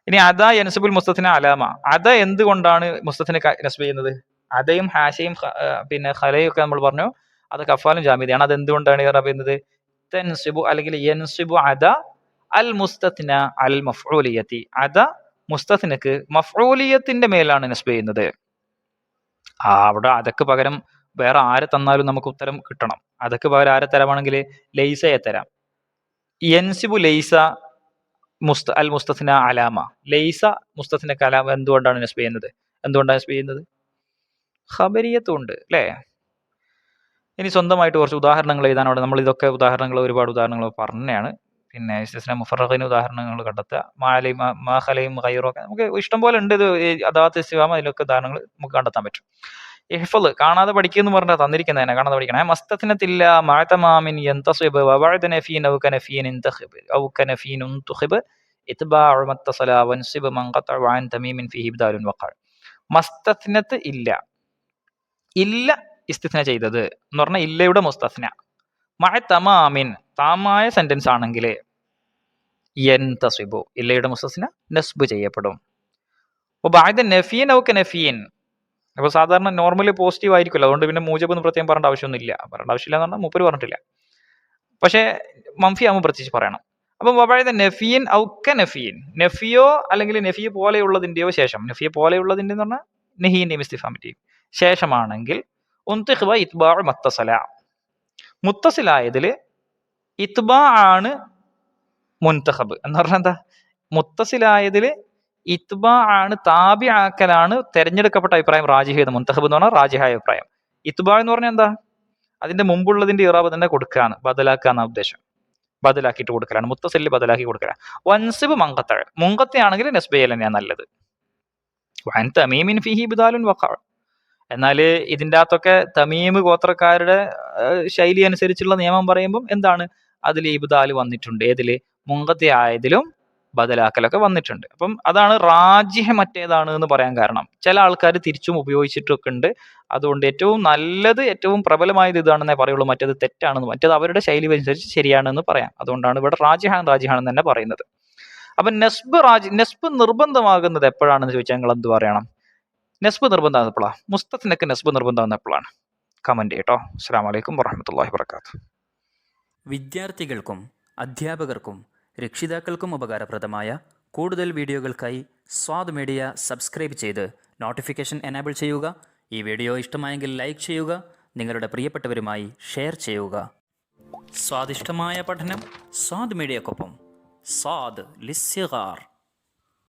ഇനി അദ യൻസിബുൽ മുസ്തസ്ന അലാമ, അദ എന്തുകൊണ്ടാണ് മുസ്തസ്ന നസ്ബ് ചെയ്യുന്നത്? അദയും ഹാശയും പിന്നെ ഖലയും ഒക്കെ നമ്മൾ പറഞ്ഞു അതൊക്കെ അഫ്ആലും ജാമിദയാണ്. അത് എന്തുകൊണ്ടാണ് ഇഅ്റാബ് ചെയ്യുന്നത്? തൻസിബു അല്ലെങ്കിൽ യൻസിബു അദ അൽ മുസ്തസ്ന അൽ മഫ്ഊലിയത്തി, അദ മുസ്തസ്നക്ക് മഫ്ഊലിയത്തിന്റെ മേലാണ് നസ്ബ് ചെയ്യുന്നത്. അവിടെ അതൊക്കെ പകരം വേറെ ആരെ തന്നാലും നമുക്ക് ഉത്തരം കിട്ടണം. അതൊക്കെ പകരം ആരെ തരാമാണെങ്കിൽ ലൈസയെ തരാം. യൻസിബു ലൈസ അൽ മുസ്തസ്ന അലാമ. ലൈസ മുസ്തസ്നക്ക് അലാമ എന്തുകൊണ്ടാണ് നസ്ബ് ചെയ്യുന്നത്? എന്തുകൊണ്ടാണ് നസ്ബ് ചെയ്യുന്നത്? ഖബരിയത്തുണ്ട് അല്ലേ? ഇനി സ്വന്തമായിട്ട് കുറച്ച് ഉദാഹരണങ്ങൾ എഴുതാനോടെ നമ്മൾ ഇതൊക്കെ ഒരുപാട് ഉദാഹരണങ്ങൾ പറഞ്ഞതാണ്. പിന്നെ ഇസ്തിസ്ന മുഫറഖിന് ഉദാഹരണങ്ങൾ കണ്ടെത്തുക. മാഖലയും ഖൈറൊക്കെ നമുക്ക് ഇഷ്ടം പോലെ ഉണ്ട്. ഇത് അദാത്ത് ഇസ്തിഫാം അതിലൊക്കെ ഉദാഹരണങ്ങൾ നമുക്ക് കണ്ടെത്താൻ പറ്റും. ഇഹ്ഫള് കാണാതെ പഠിക്കുക എന്ന് പറഞ്ഞാൽ തന്നിരിക്കുന്നതിനെ കാണാതെ പഠിക്കണേ. മസ്തസ്നത്തില്ല മഅതമാമിൻ യന്തസിബ് വബഅദ നഫീൻ ഔ കനഫീൻ ഇൻതഖിബ് ഔ കനഫീൻ തുഖിബ് ഇത്ബാഉ മത്തസല വൻസിബ് മൻ ഖതഅ വഅൻ തമീമിൻ ഫീഹി ഇബ്ദാലുൻ വഖഅ. മസ്തസ്നത്ത് ഇല്ല ഇസ്തിസ്ന ചെയ്തത് എന്ന് പറഞ്ഞാൽ ഇല്ലയുടെ മുസ്തസ്ന മഅതമാമിൻ താമായ സെന്റൻസ് ആണെങ്കിൽ യന്തസിബു ഇല്ലയുടെ മുസ്തസ്ന നസ്ബ് ചെയ്യപ്പെടും. വബഅദ നഫീൻ ഔ കനഫീൻ അപ്പോൾ സാധാരണ നോർമലി പോസിറ്റീവ് ആയിരിക്കുമല്ലോ, അതുകൊണ്ട് പിന്നെ മൂജബ് എന്ന് പ്രത്യേകം പറയേണ്ട ആവശ്യമൊന്നുമില്ല. പറയേണ്ട ആവശ്യമില്ല എന്ന് പറഞ്ഞാൽ മൂപ്പര് പറഞ്ഞിട്ടില്ല. പക്ഷേ മംഫി ആകുമ്പോൾ പ്രത്യേകിച്ച് പറയണം. അപ്പം വബഅദ നഫീൻ ഔ കനഫീൻ, നഫിയോ അല്ലെങ്കിൽ നഫി പോലെയുള്ളതിൻ്റെയോ ശേഷം, നഫിയെ പോലെയുള്ളതിൻ്റെ എന്ന് പറഞ്ഞാൽ നഹീൻ്റെയും ഇസ്തിഫാമിൻ്റെയും ശേഷമാണെങ്കിൽ ഉൻതിഖ്ബ ഇത്ബാഉ മത്തസല, മുത്തസിലായതിൽ ഇത്ബാ ആണ് മുൻതഖബ് എന്ന് പറഞ്ഞാൽ എന്താ? മുത്തസിലായതിൽ ഇത്ബാ ആണ്, താബി ആക്കലാണ് തെരഞ്ഞെടുക്കപ്പെട്ട അഭിപ്രായം. റാജിഹ് ചെയ്ത മുൻതഖബ് എന്ന് പറഞ്ഞാൽ റാജിഹായ അഭിപ്രായം. ഇത്ബാ എന്ന് പറഞ്ഞാൽ എന്താ? അതിന്റെ മുമ്പുള്ളതിന്റെ ഇറാബ് തന്നെ കൊടുക്കുകയാണ്, ബദലാക്കാന്ന ഉദ്ദേശം. ബദലാക്കിയിട്ട് കൊടുക്കലാണ്, മുത്തസിലിൽ ബദലാക്കി കൊടുക്കലാണ്. വൻസിബ് മങ്കത്തഴ, മുങ്കത്തയാണെങ്കിൽ നസ്ബ് ചെയ്യൽ തന്നെയാണ് നല്ലത്. വൻ തമീമിൻ ഫീഹി ഇബ്ദാലുൻ വഖഅ. എന്നാൽ ഇതിൻ്റെ അകത്തൊക്കെ തമീമ് ഗോത്രക്കാരുടെ ശൈലി അനുസരിച്ചുള്ള നിയമം പറയുമ്പം എന്താണ്? അതിൽ ഇബ്ദാൽ വന്നിട്ടുണ്ട്. ഏതിൽ? മുങ്കത്തി ആയതിലും ബദലാക്കലൊക്കെ വന്നിട്ടുണ്ട്. അപ്പം അതാണ് റാജിഹ് മറ്റേതാണ് എന്ന് പറയാൻ കാരണം. ചില ആൾക്കാർ തിരിച്ചും ഉപയോഗിച്ചിട്ടൊക്കെ ഉണ്ട്. അതുകൊണ്ട് ഏറ്റവും നല്ലത്, ഏറ്റവും പ്രബലമായത് ഇതാണെന്നേ പറയുള്ളൂ, മറ്റേത് തെറ്റാണെന്ന്, മറ്റേത് അവരുടെ ശൈലി അനുസരിച്ച് ശരിയാണെന്ന് പറയാം. അതുകൊണ്ടാണ് ഇവിടെ റാജിഹാണെന്ന് തന്നെ പറയുന്നത്. അപ്പം നെസ്ബ് നിർബന്ധമാകുന്നത് എപ്പോഴാണെന്ന് ചോദിച്ചാൽ നിങ്ങൾ എന്ത് പറയണം? നെസ്ബ് നിർബന്ധമാകുന്ന എപ്പോഴാണ്? മുസ്തസ്നക്ക് നെസ്ബ് നിർബന്ധമാകുന്ന എപ്പോഴാണ്? കമന്റ് ചെയ്യട്ടോ. അസ്സലാമു അലൈക്കും വറഹ്മത്തുള്ളാഹി വബറകാതുഹു. വിദ്യാർത്ഥികൾക്കും അധ്യാപകർക്കും രക്ഷിതാക്കൾക്കും ഉപകാരപ്രദമായ കൂടുതൽ വീഡിയോകൾക്കായി സ്വാദ് മീഡിയ സബ്സ്ക്രൈബ് ചെയ്ത് നോട്ടിഫിക്കേഷൻ എനേബിൾ ചെയ്യുക. ഈ വീഡിയോ ഇഷ്ടമായെങ്കിൽ ലൈക്ക് ചെയ്യുക, നിങ്ങളുടെ പ്രിയപ്പെട്ടവരുമായി ഷെയർ ചെയ്യുക. സ്വാദിഷ്ടമായ പഠനം സ്വാദ് മീഡിയക്കൊപ്പം. സ്വാദ് ലിസ്സിഗാർ.